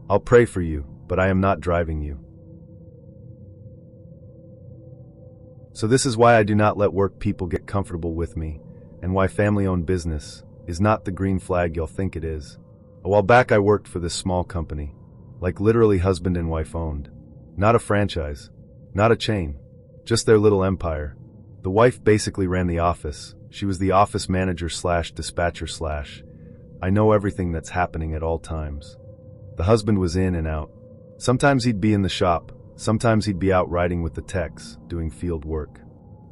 I'll pray for you, but I am not driving you. So this is why I do not let work people get comfortable with me, and why family-owned business is not the green flag y'all think it is. A while back I worked for this small company. Like literally husband and wife owned. Not a franchise. Not a chain. Just their little empire. The wife basically ran the office. She was the office manager / dispatcher / I know everything that's happening at all times. The husband was in and out. Sometimes he'd be in the shop. Sometimes he'd be out riding with the techs, doing field work.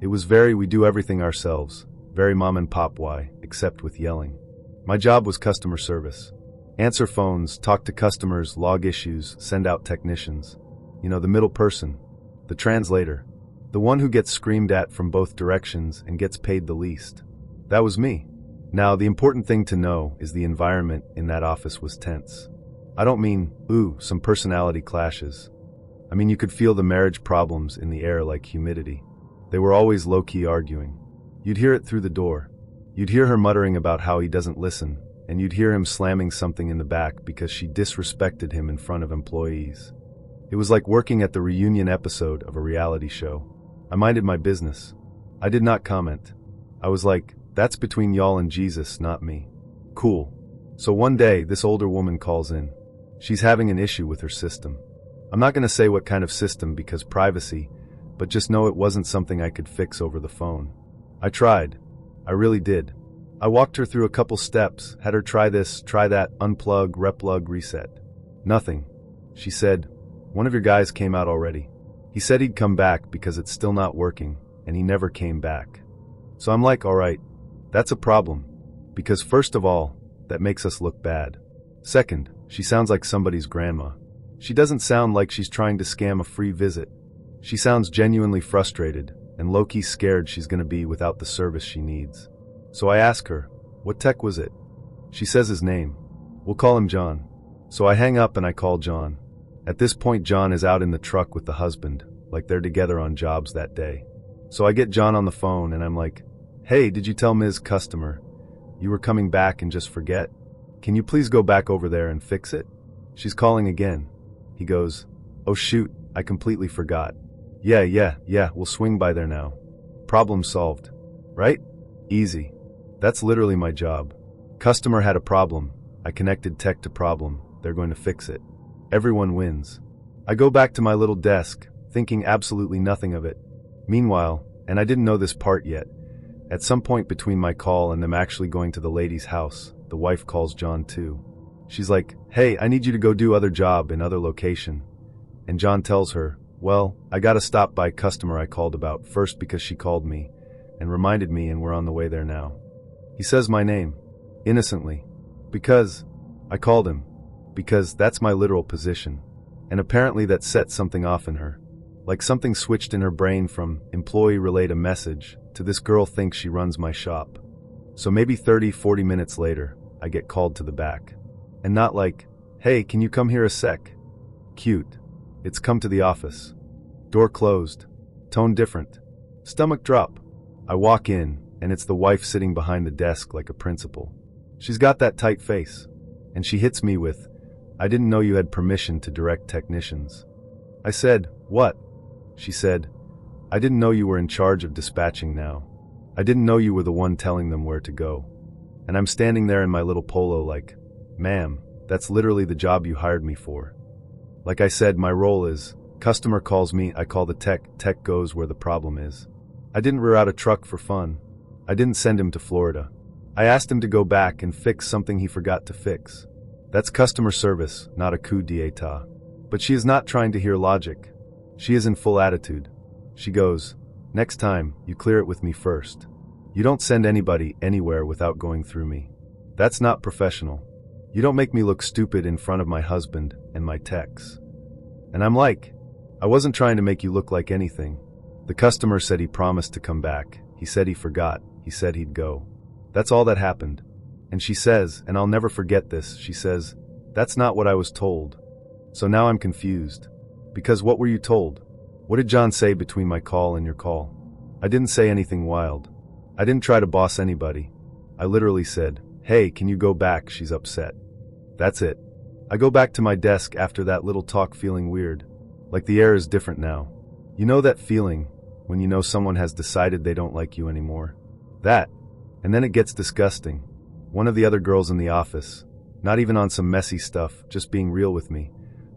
It was we do everything ourselves. Very mom and pop except with yelling. My job was customer service. Answer phones, talk to customers, log issues, send out technicians. You know, the middle person. The translator. The one who gets screamed at from both directions and gets paid the least. That was me. Now, the important thing to know is the environment in that office was tense. I don't mean, some personality clashes. I mean, you could feel the marriage problems in the air like humidity. They were always low-key arguing. You'd hear it through the door. You'd hear her muttering about how he doesn't listen. And you'd hear him slamming something in the back because she disrespected him in front of employees. It was like working at the reunion episode of a reality show. I minded my business. I did not comment. I was like, that's between y'all and Jesus, not me. Cool. So one day, this older woman calls in. She's having an issue with her system. I'm not going to say what kind of system because privacy, but just know it wasn't something I could fix over the phone. I tried. I really did. I walked her through a couple steps, had her try this, try that, unplug, replug, reset. Nothing. She said, "One of your guys came out already. He said he'd come back because it's still not working, and he never came back." So I'm like, alright, that's a problem. Because first of all, that makes us look bad. Second, she sounds like somebody's grandma. She doesn't sound like she's trying to scam a free visit. She sounds genuinely frustrated, and low-key scared she's gonna be without the service she needs. So I ask her, what tech was it? She says his name. We'll call him John. So I hang up and I call John. At this point, John is out in the truck with the husband, like they're together on jobs that day. So I get John on the phone and I'm like, "Hey, did you tell Ms. Customer you were coming back and just forget? Can you please go back over there and fix it?" She's calling again. He goes, "Oh shoot, I completely forgot. Yeah, we'll swing by there now. Problem solved. Right? Easy. That's literally my job. Customer had a problem. I connected tech to problem. They're going to fix it. Everyone wins." I go back to my little desk, thinking absolutely nothing of it. Meanwhile, and I didn't know this part yet, at some point between my call and them actually going to the lady's house, the wife calls John too. She's like, "Hey, I need you to go do other job in other location." And John tells her, "Well, I gotta stop by customer I called about first because she called me and reminded me and we're on the way there now." He says my name, innocently, because I called him, because that's my literal position. And apparently that set something off in her. Like something switched in her brain from employee relate a message to this girl thinks she runs my shop. So maybe 30-40 minutes later, I get called to the back. And not like, "Hey, can you come here a sec?" Cute. It's come to the office. Door closed. Tone different. Stomach drop. I walk in, and it's the wife sitting behind the desk like a principal. She's got that tight face. And she hits me with, "I didn't know you had permission to direct technicians." I said, "What?" She said, "I didn't know you were in charge of dispatching now. I didn't know you were the one telling them where to go." And I'm standing there in my little polo like, "Ma'am, that's literally the job you hired me for." Like I said, my role is, customer calls me, I call the tech goes where the problem is. I didn't rear out a truck for fun. I didn't send him to Florida. I asked him to go back and fix something he forgot to fix. That's customer service, not a coup d'etat. But she is not trying to hear logic. She is in full attitude. She goes, "Next time, you clear it with me first. You don't send anybody anywhere without going through me. That's not professional. You don't make me look stupid in front of my husband and my techs." And I'm like, "I wasn't trying to make you look like anything. The customer said he promised to come back. He said he forgot. He said he'd go. That's all that happened." And she says, and I'll never forget this, she says, "That's not what I was told." So now I'm confused. Because what were you told? What did John say between my call and your call? I didn't say anything wild. I didn't try to boss anybody. I literally said, "Hey, can you go back? She's upset." That's it. I go back to my desk after that little talk feeling weird. Like the air is different now. You know that feeling when you know someone has decided they don't like you anymore? That. And then it gets disgusting. One of the other girls in the office, not even on some messy stuff, just being real with me,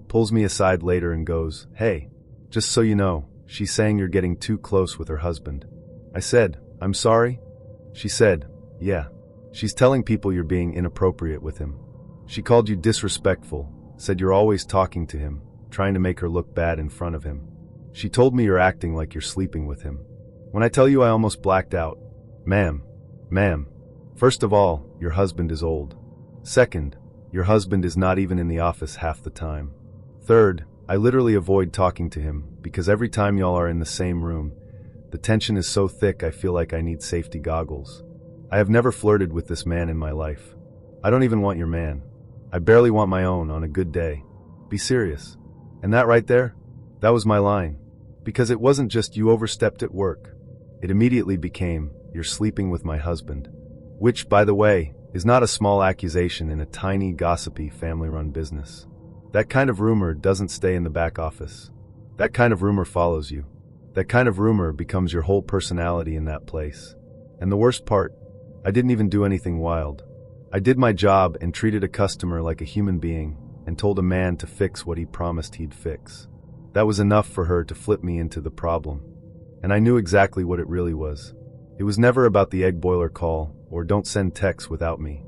pulls me aside later and goes, "Hey, just so you know, she's saying you're getting too close with her husband." I said, "I'm sorry?" She said, "Yeah. She's telling people you're being inappropriate with him. She called you disrespectful, said you're always talking to him, trying to make her look bad in front of him. She told me you're acting like you're sleeping with him." When I tell you I almost blacked out, ma'am, first of all, your husband is old. Second, your husband is not even in the office half the time. Third, I literally avoid talking to him because every time y'all are in the same room, the tension is so thick I feel like I need safety goggles. I have never flirted with this man in my life. I don't even want your man. I barely want my own on a good day. Be serious. And that right there, that was my line. Because it wasn't just "you overstepped at work." It immediately became, "You're sleeping with my husband." Which, by the way, is not a small accusation in a tiny, gossipy, family-run business. That kind of rumor doesn't stay in the back office. That kind of rumor follows you. That kind of rumor becomes your whole personality in that place. And the worst part, I didn't even do anything wild. I did my job and treated a customer like a human being and told a man to fix what he promised he'd fix. That was enough for her to flip me into the problem. And I knew exactly what it really was. It was never about the egg boiler call or don't send texts without me.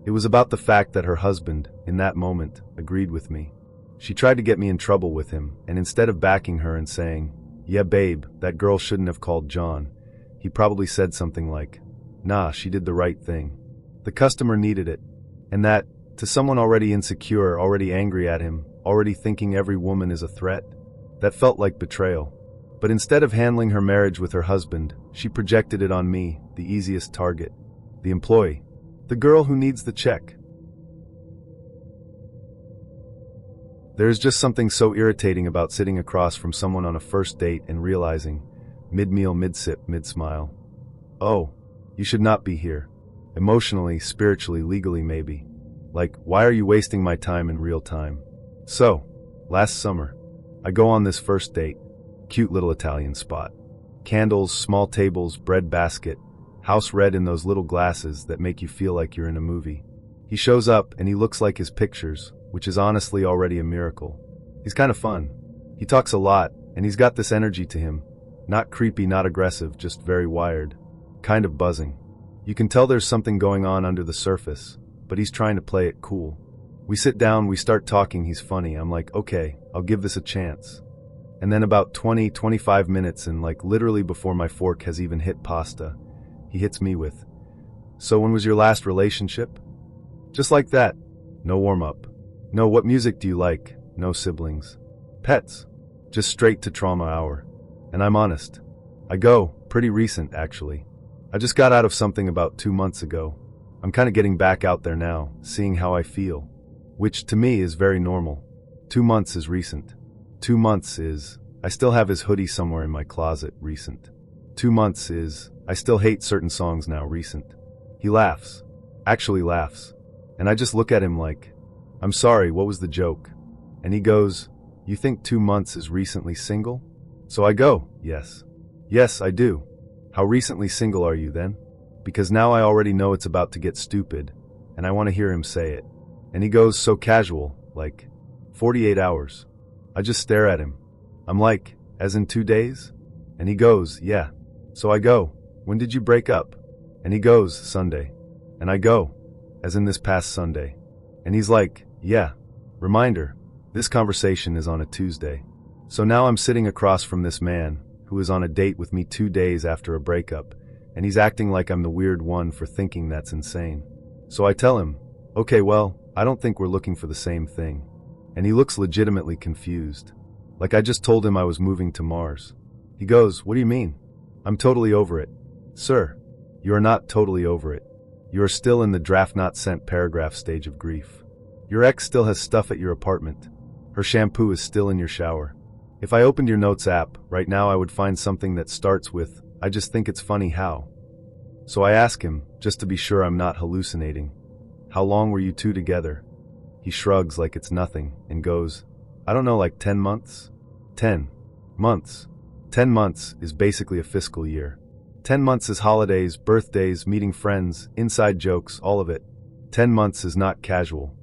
It was about the fact that her husband, in that moment, agreed with me. She tried to get me in trouble with him, and instead of backing her and saying, "Yeah, babe, that girl shouldn't have called John," he probably said something like, "Nah, she did the right thing. The customer needed it." And that, to someone already insecure, already angry at him, already thinking every woman is a threat, that felt like betrayal. But instead of handling her marriage with her husband, she projected it on me, the easiest target. The employee. The girl who needs the check. There is just something so irritating about sitting across from someone on a first date and realizing, mid-meal, mid-sip, mid-smile, "Oh, you should not be here." Emotionally, spiritually, legally maybe. Like, why are you wasting my time in real time? So, last summer, I go on this first date. Cute little Italian spot. Candles, small tables, bread basket, house red in those little glasses that make you feel like you're in a movie. He shows up and he looks like his pictures, which is honestly already a miracle. He's kind of fun. He talks a lot, and he's got this energy to him. Not creepy, not aggressive, just very wired. Kind of buzzing. You can tell there's something going on under the surface, but he's trying to play it cool. We sit down, we start talking, he's funny. I'm like, okay, I'll give this a chance. And then about 20-25 minutes and like literally before my fork has even hit pasta, he hits me with, "So when was your last relationship?" Just like that. No warm-up. No, "What music do you like?" No siblings. Pets. Just straight to trauma hour. And I'm honest. I go, pretty recent actually. I just got out of something about 2 months ago. I'm kind of getting back out there now, seeing how I feel. Which to me is very normal. 2 months is recent. 2 months is, I still have his hoodie somewhere in my closet, recent. 2 months is, I still hate certain songs now, recent. He laughs. Actually laughs. And I just look at him like, "I'm sorry, what was the joke?" And he goes, "You think 2 months is recently single?" So I go, "Yes. Yes, I do. How recently single are you then?" Because now I already know it's about to get stupid, and I want to hear him say it. And he goes so casual, like, 48 hours. I just stare at him. I'm like, "As in 2 days?" And he goes, "Yeah." So I go, "When did you break up?" And he goes, "Sunday." And I go, "As in this past Sunday?" And he's like, "Yeah." Reminder, this conversation is on a Tuesday. So now I'm sitting across from this man, who is on a date with me 2 days after a breakup, and he's acting like I'm the weird one for thinking that's insane. So I tell him, "Okay, well, I don't think we're looking for the same thing." And he looks legitimately confused. Like I just told him I was moving to Mars. He goes, "What do you mean?" "I'm totally over it." Sir, you are not totally over it. You are still in the draft not sent paragraph stage of grief. Your ex still has stuff at your apartment. Her shampoo is still in your shower. If I opened your notes app, right now I would find something that starts with, "I just think it's funny how." So I ask him, just to be sure I'm not hallucinating, "How long were you two together?" He shrugs like it's nothing and goes, "I don't know, like 10 months? 10 months. 10 months is basically a fiscal year. 10 months is holidays, birthdays, meeting friends, inside jokes, all of it. 10 months is not casual.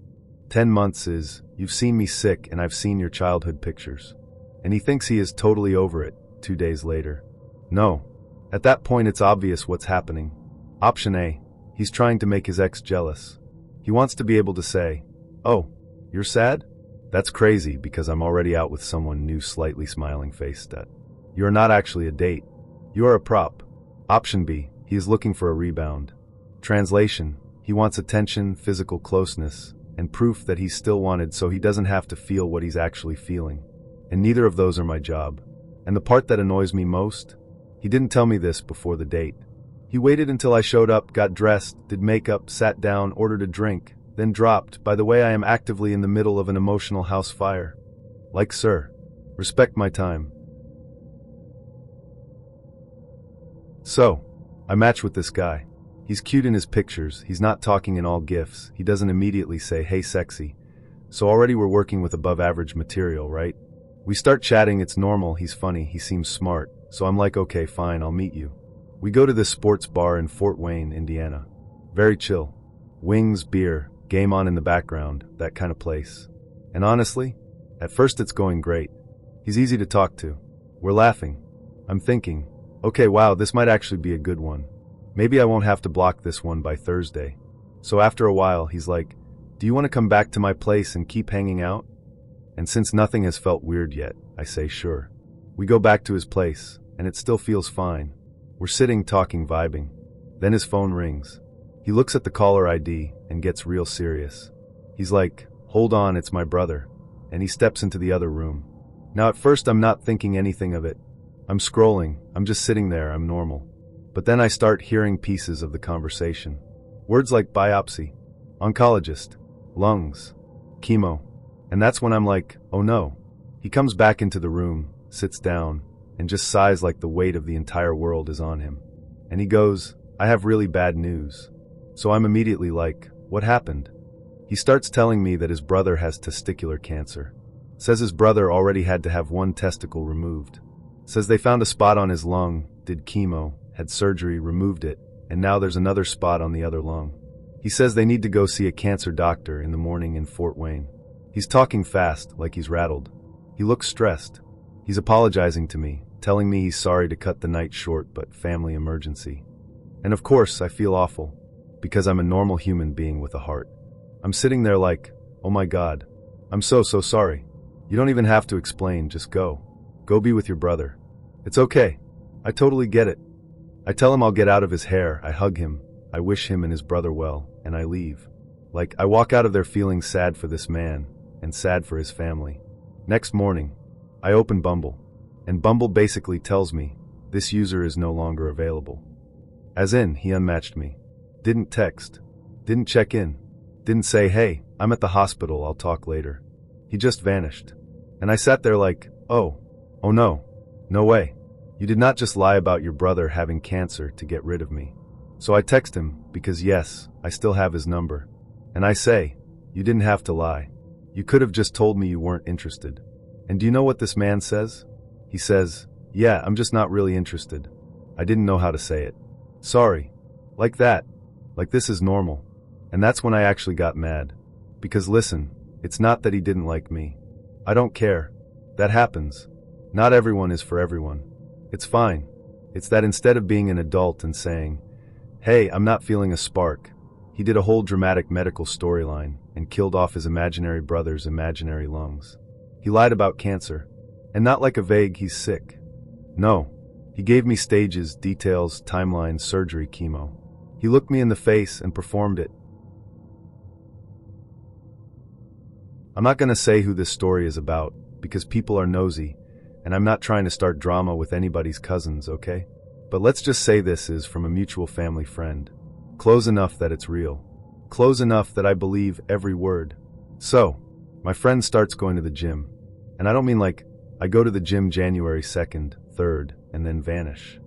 10 months is, you've seen me sick and I've seen your childhood pictures." And he thinks he is totally over it, 2 days later. No. At that point it's obvious what's happening. Option A, he's trying to make his ex jealous. He wants to be able to say, "Oh, you're sad? That's crazy because I'm already out with someone new," slightly smiling face that. You are not actually a date. You are a prop. Option B, he is looking for a rebound. Translation, he wants attention, physical closeness, and proof that he's still wanted so he doesn't have to feel what he's actually feeling. And neither of those are my job. And the part that annoys me most? He didn't tell me this before the date. He waited until I showed up, got dressed, did makeup, sat down, ordered a drink, then dropped, "By the way, I am actively in the middle of an emotional house fire." Like, sir, respect my time. So, I match with this guy. He's cute in his pictures, he's not talking in all GIFs, he doesn't immediately say, "Hey sexy." So already we're working with above average material, right? We start chatting, it's normal, he's funny, he seems smart, so I'm like, okay, fine, I'll meet you. We go to this sports bar in Fort Wayne, Indiana. Very chill. Wings, beer, game on in the background, that kind of place. And honestly, at first it's going great. He's easy to talk to. We're laughing. I'm thinking, okay, wow, this might actually be a good one. Maybe I won't have to block this one by Thursday. So after a while, he's like, "Do you want to come back to my place and keep hanging out?" And since nothing has felt weird yet, I say sure. We go back to his place, and it still feels fine. We're sitting, talking, vibing. Then his phone rings. He looks at the caller ID and gets real serious. He's like, "Hold on, it's my brother." And he steps into the other room. Now at first I'm not thinking anything of it. I'm scrolling, I'm just sitting there, I'm normal. But then I start hearing pieces of the conversation. Words like biopsy, oncologist, lungs, chemo. And that's when I'm like, oh no. He comes back into the room, sits down, and just sighs like the weight of the entire world is on him. And he goes, "I have really bad news." So I'm immediately like, what happened? He starts telling me that his brother has testicular cancer. Says his brother already had to have one testicle removed. Says they found a spot on his lung, did chemo, had surgery, removed it, and now there's another spot on the other lung. He says they need to go see a cancer doctor in the morning in Fort Wayne. He's talking fast, like he's rattled. He looks stressed. He's apologizing to me, telling me he's sorry to cut the night short, but family emergency. And of course, I feel awful, because I'm a normal human being with a heart. I'm sitting there like, oh my God, I'm so sorry. You don't even have to explain, just go. Go be with your brother. It's okay. I totally get it. I tell him I'll get out of his hair, I hug him, I wish him and his brother well, and I leave. Like, I walk out of there feeling sad for this man, and sad for his family. Next morning, I open Bumble, and Bumble basically tells me, this user is no longer available. As in, he unmatched me. Didn't text. Didn't check in. Didn't say, hey, I'm at the hospital, I'll talk later. He just vanished. And I sat there like, oh no, no way. You did not just lie about your brother having cancer to get rid of me. So I text him, because yes, I still have his number. And I say, you didn't have to lie. You could have just told me you weren't interested. And do you know what this man says? He says, yeah, I'm just not really interested. I didn't know how to say it. Sorry. Like that. Like this is normal. And that's when I actually got mad. Because listen, it's not that he didn't like me. I don't care. That happens. Not everyone is for everyone. It's fine. It's that instead of being an adult and saying, hey, I'm not feeling a spark, he did a whole dramatic medical storyline and killed off his imaginary brother's imaginary lungs. He lied about cancer. And not like a vague, he's sick. No. He gave me stages, details, timelines, surgery, chemo. He looked me in the face and performed it. I'm not going to say who this story is about, because people are nosy, and I'm not trying to start drama with anybody's cousins, okay? But let's just say this is from a mutual family friend. Close enough that it's real. Close enough that I believe every word. So, my friend starts going to the gym. And I don't mean like, I go to the gym January 2nd, 3rd, and then vanish.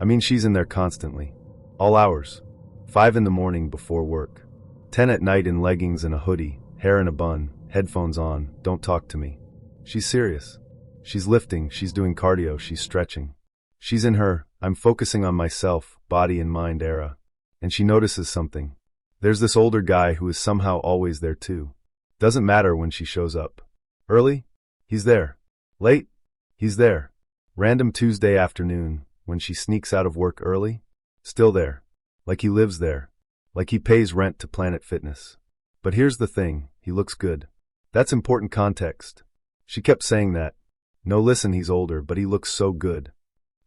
I mean she's in there constantly. All hours. 5 in the morning before work. 10 at night in leggings and a hoodie, hair in a bun, headphones on, don't talk to me. She's serious. She's lifting, she's doing cardio, she's stretching. She's in her, I'm focusing on myself, body and mind era. And she notices something. There's this older guy who is somehow always there too. Doesn't matter when she shows up. Early? He's there. Late? He's there. Random Tuesday afternoon, when she sneaks out of work early? Still there. Like he lives there. Like he pays rent to Planet Fitness. But here's the thing, he looks good. That's important context. She kept saying that. No, listen, he's older, but he looks so good.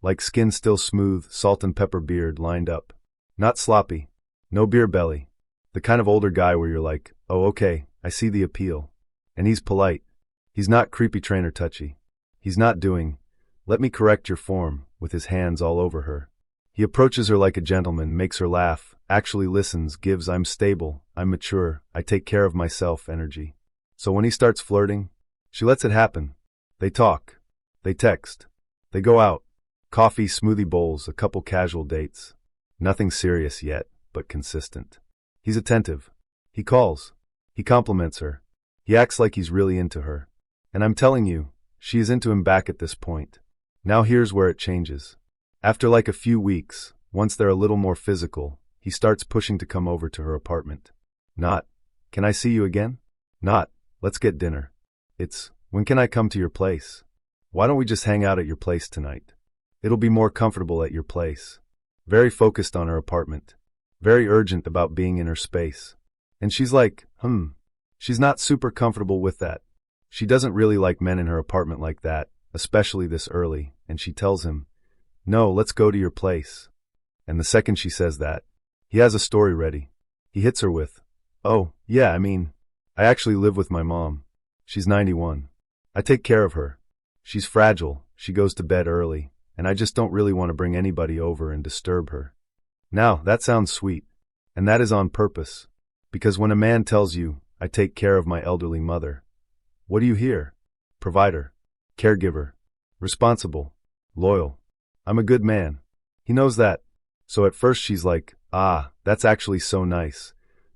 Like skin still smooth, salt and pepper beard lined up. Not sloppy. No beer belly. The kind of older guy where you're like, oh okay, I see the appeal. And he's polite. He's not creepy trainer touchy. He's not doing, let me correct your form, with his hands all over her. He approaches her like a gentleman, makes her laugh, actually listens, gives I'm stable, I'm mature, I take care of myself energy. So when he starts flirting, she lets it happen. They talk. They text. They go out. Coffee, smoothie bowls, a couple casual dates. Nothing serious yet, but consistent. He's attentive. He calls. He compliments her. He acts like he's really into her. And I'm telling you, she is into him back at this point. Now here's where it changes. After like a few weeks, once they're a little more physical, he starts pushing to come over to her apartment. Not, can I see you again? Not, let's get dinner. It's, when can I come to your place? Why don't we just hang out at your place tonight? It'll be more comfortable at your place. very focused on her apartment, very urgent about being in her space. And she's like, she's not super comfortable with that. She doesn't really like men in her apartment like that, especially this early, and she tells him, "No, let's go to your place." And the second she says that, he has a story ready. He hits her with, "Oh, yeah, I actually live with my mom. She's 91. I take care of her. She's fragile, she goes to bed early, and I just don't really want to bring anybody over and disturb her." Now, that sounds sweet. And that is on purpose. Because when a man tells you, "I take care of my elderly mother," what do you hear? Provider, caregiver, responsible, loyal. I'm a good man. He knows that. So at first she's like, that's actually so nice.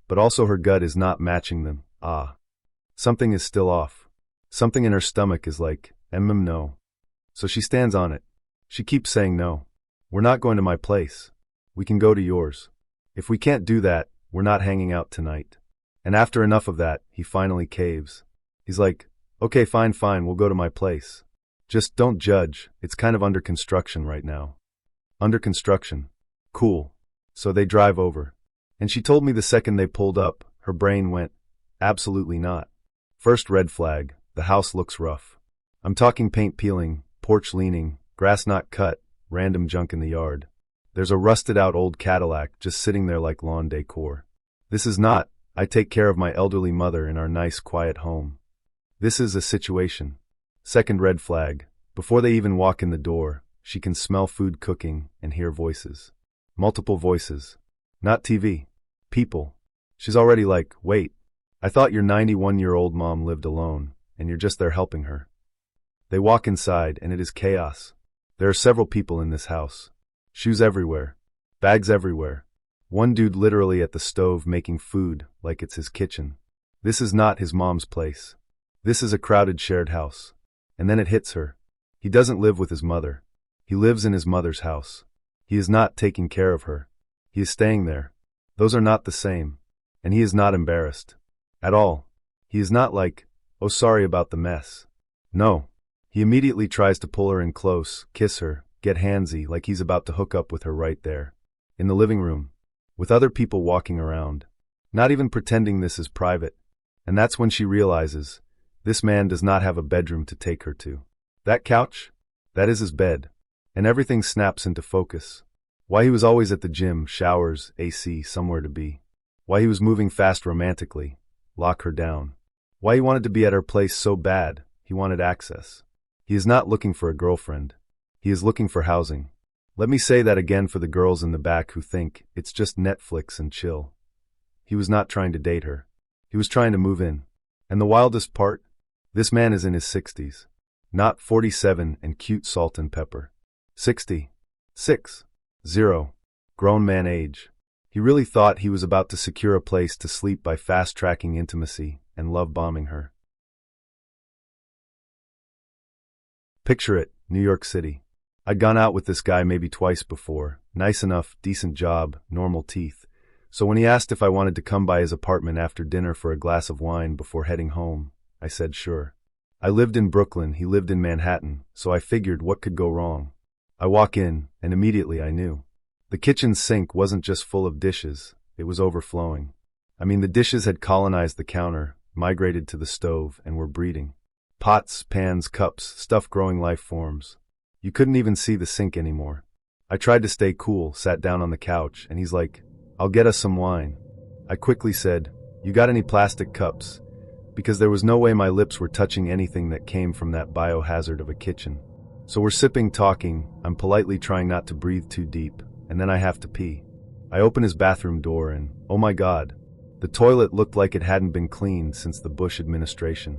But also her gut is not matching them. Something is still off. Something in her stomach is like, no. So she stands on it. She keeps saying no. "We're not going to my place. We can go to yours. If we can't do that, we're not hanging out tonight." And after enough of that, he finally caves. He's like, "Okay, fine, we'll go to my place. Just don't judge, it's kind of under construction right now." Under construction. Cool. So they drive over. And she told me the second they pulled up, her brain went, absolutely not. First red flag, the house looks rough. I'm talking paint peeling, porch leaning, grass not cut, random junk in the yard. There's a rusted out old Cadillac just sitting there like lawn decor. This is not, "I take care of my elderly mother in our nice quiet home." This is a situation. Second red flag, before they even walk in the door, she can smell food cooking and hear voices. Multiple voices. Not TV. People. She's already like, "Wait, I thought your 91-year-old mom lived alone, and you're just there helping her." They walk inside, and it is chaos. There are several people in this house. Shoes everywhere. Bags everywhere. One dude literally at the stove making food like it's his kitchen. This is not his mom's place. This is a crowded shared house. And then it hits her. He doesn't live with his mother. He lives in his mother's house. He is not taking care of her. He is staying there. Those are not the same. And he is not embarrassed. At all. He is not like, "Oh, sorry about the mess." No. He immediately tries to pull her in close, kiss her, get handsy like he's about to hook up with her right there. In the living room. With other people walking around. Not even pretending this is private. And that's when she realizes, this man does not have a bedroom to take her to. That couch? That is his bed. And everything snaps into focus. Why he was always at the gym, showers, AC, somewhere to be. Why he was moving fast romantically. Lock her down. Why he wanted to be at her place so bad, he wanted access. He is not looking for a girlfriend. He is looking for housing. Let me say that again for the girls in the back who think it's just Netflix and chill. He was not trying to date her. He was trying to move in. And the wildest part? This man is in his 60s. Not 47 and cute salt and pepper. 60. 6. 0. Grown man age. He really thought he was about to secure a place to sleep by fast-tracking intimacy and love-bombing her. Picture it, New York City. I'd gone out with this guy maybe twice before. Nice enough, decent job, normal teeth. So when he asked if I wanted to come by his apartment after dinner for a glass of wine before heading home, I said sure. I lived in Brooklyn, he lived in Manhattan, so I figured what could go wrong. I walk in, and immediately I knew. The kitchen sink wasn't just full of dishes, it was overflowing. The dishes had colonized the counter, migrated to the stove, and were breeding. Pots, pans, cups, stuff growing life forms. You couldn't even see the sink anymore. I tried to stay cool, sat down on the couch, and he's like, "I'll get us some wine." I quickly said, "You got any plastic cups?" Because there was no way my lips were touching anything that came from that biohazard of a kitchen. So we're sipping, talking, I'm politely trying not to breathe too deep, and then I have to pee. I open his bathroom door and, oh my God, the toilet looked like it hadn't been cleaned since the Bush administration.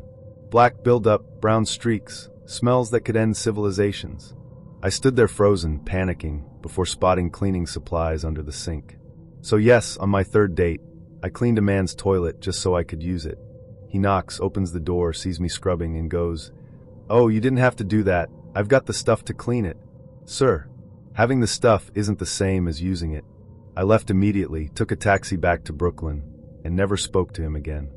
Black buildup, brown streaks, smells that could end civilizations. I stood there frozen, panicking, before spotting cleaning supplies under the sink. So yes, on my third date, I cleaned a man's toilet just so I could use it. He knocks, opens the door, sees me scrubbing, and goes, "Oh, you didn't have to do that. I've got the stuff to clean it." Sir, having the stuff isn't the same as using it. I left immediately, took a taxi back to Brooklyn, and never spoke to him again.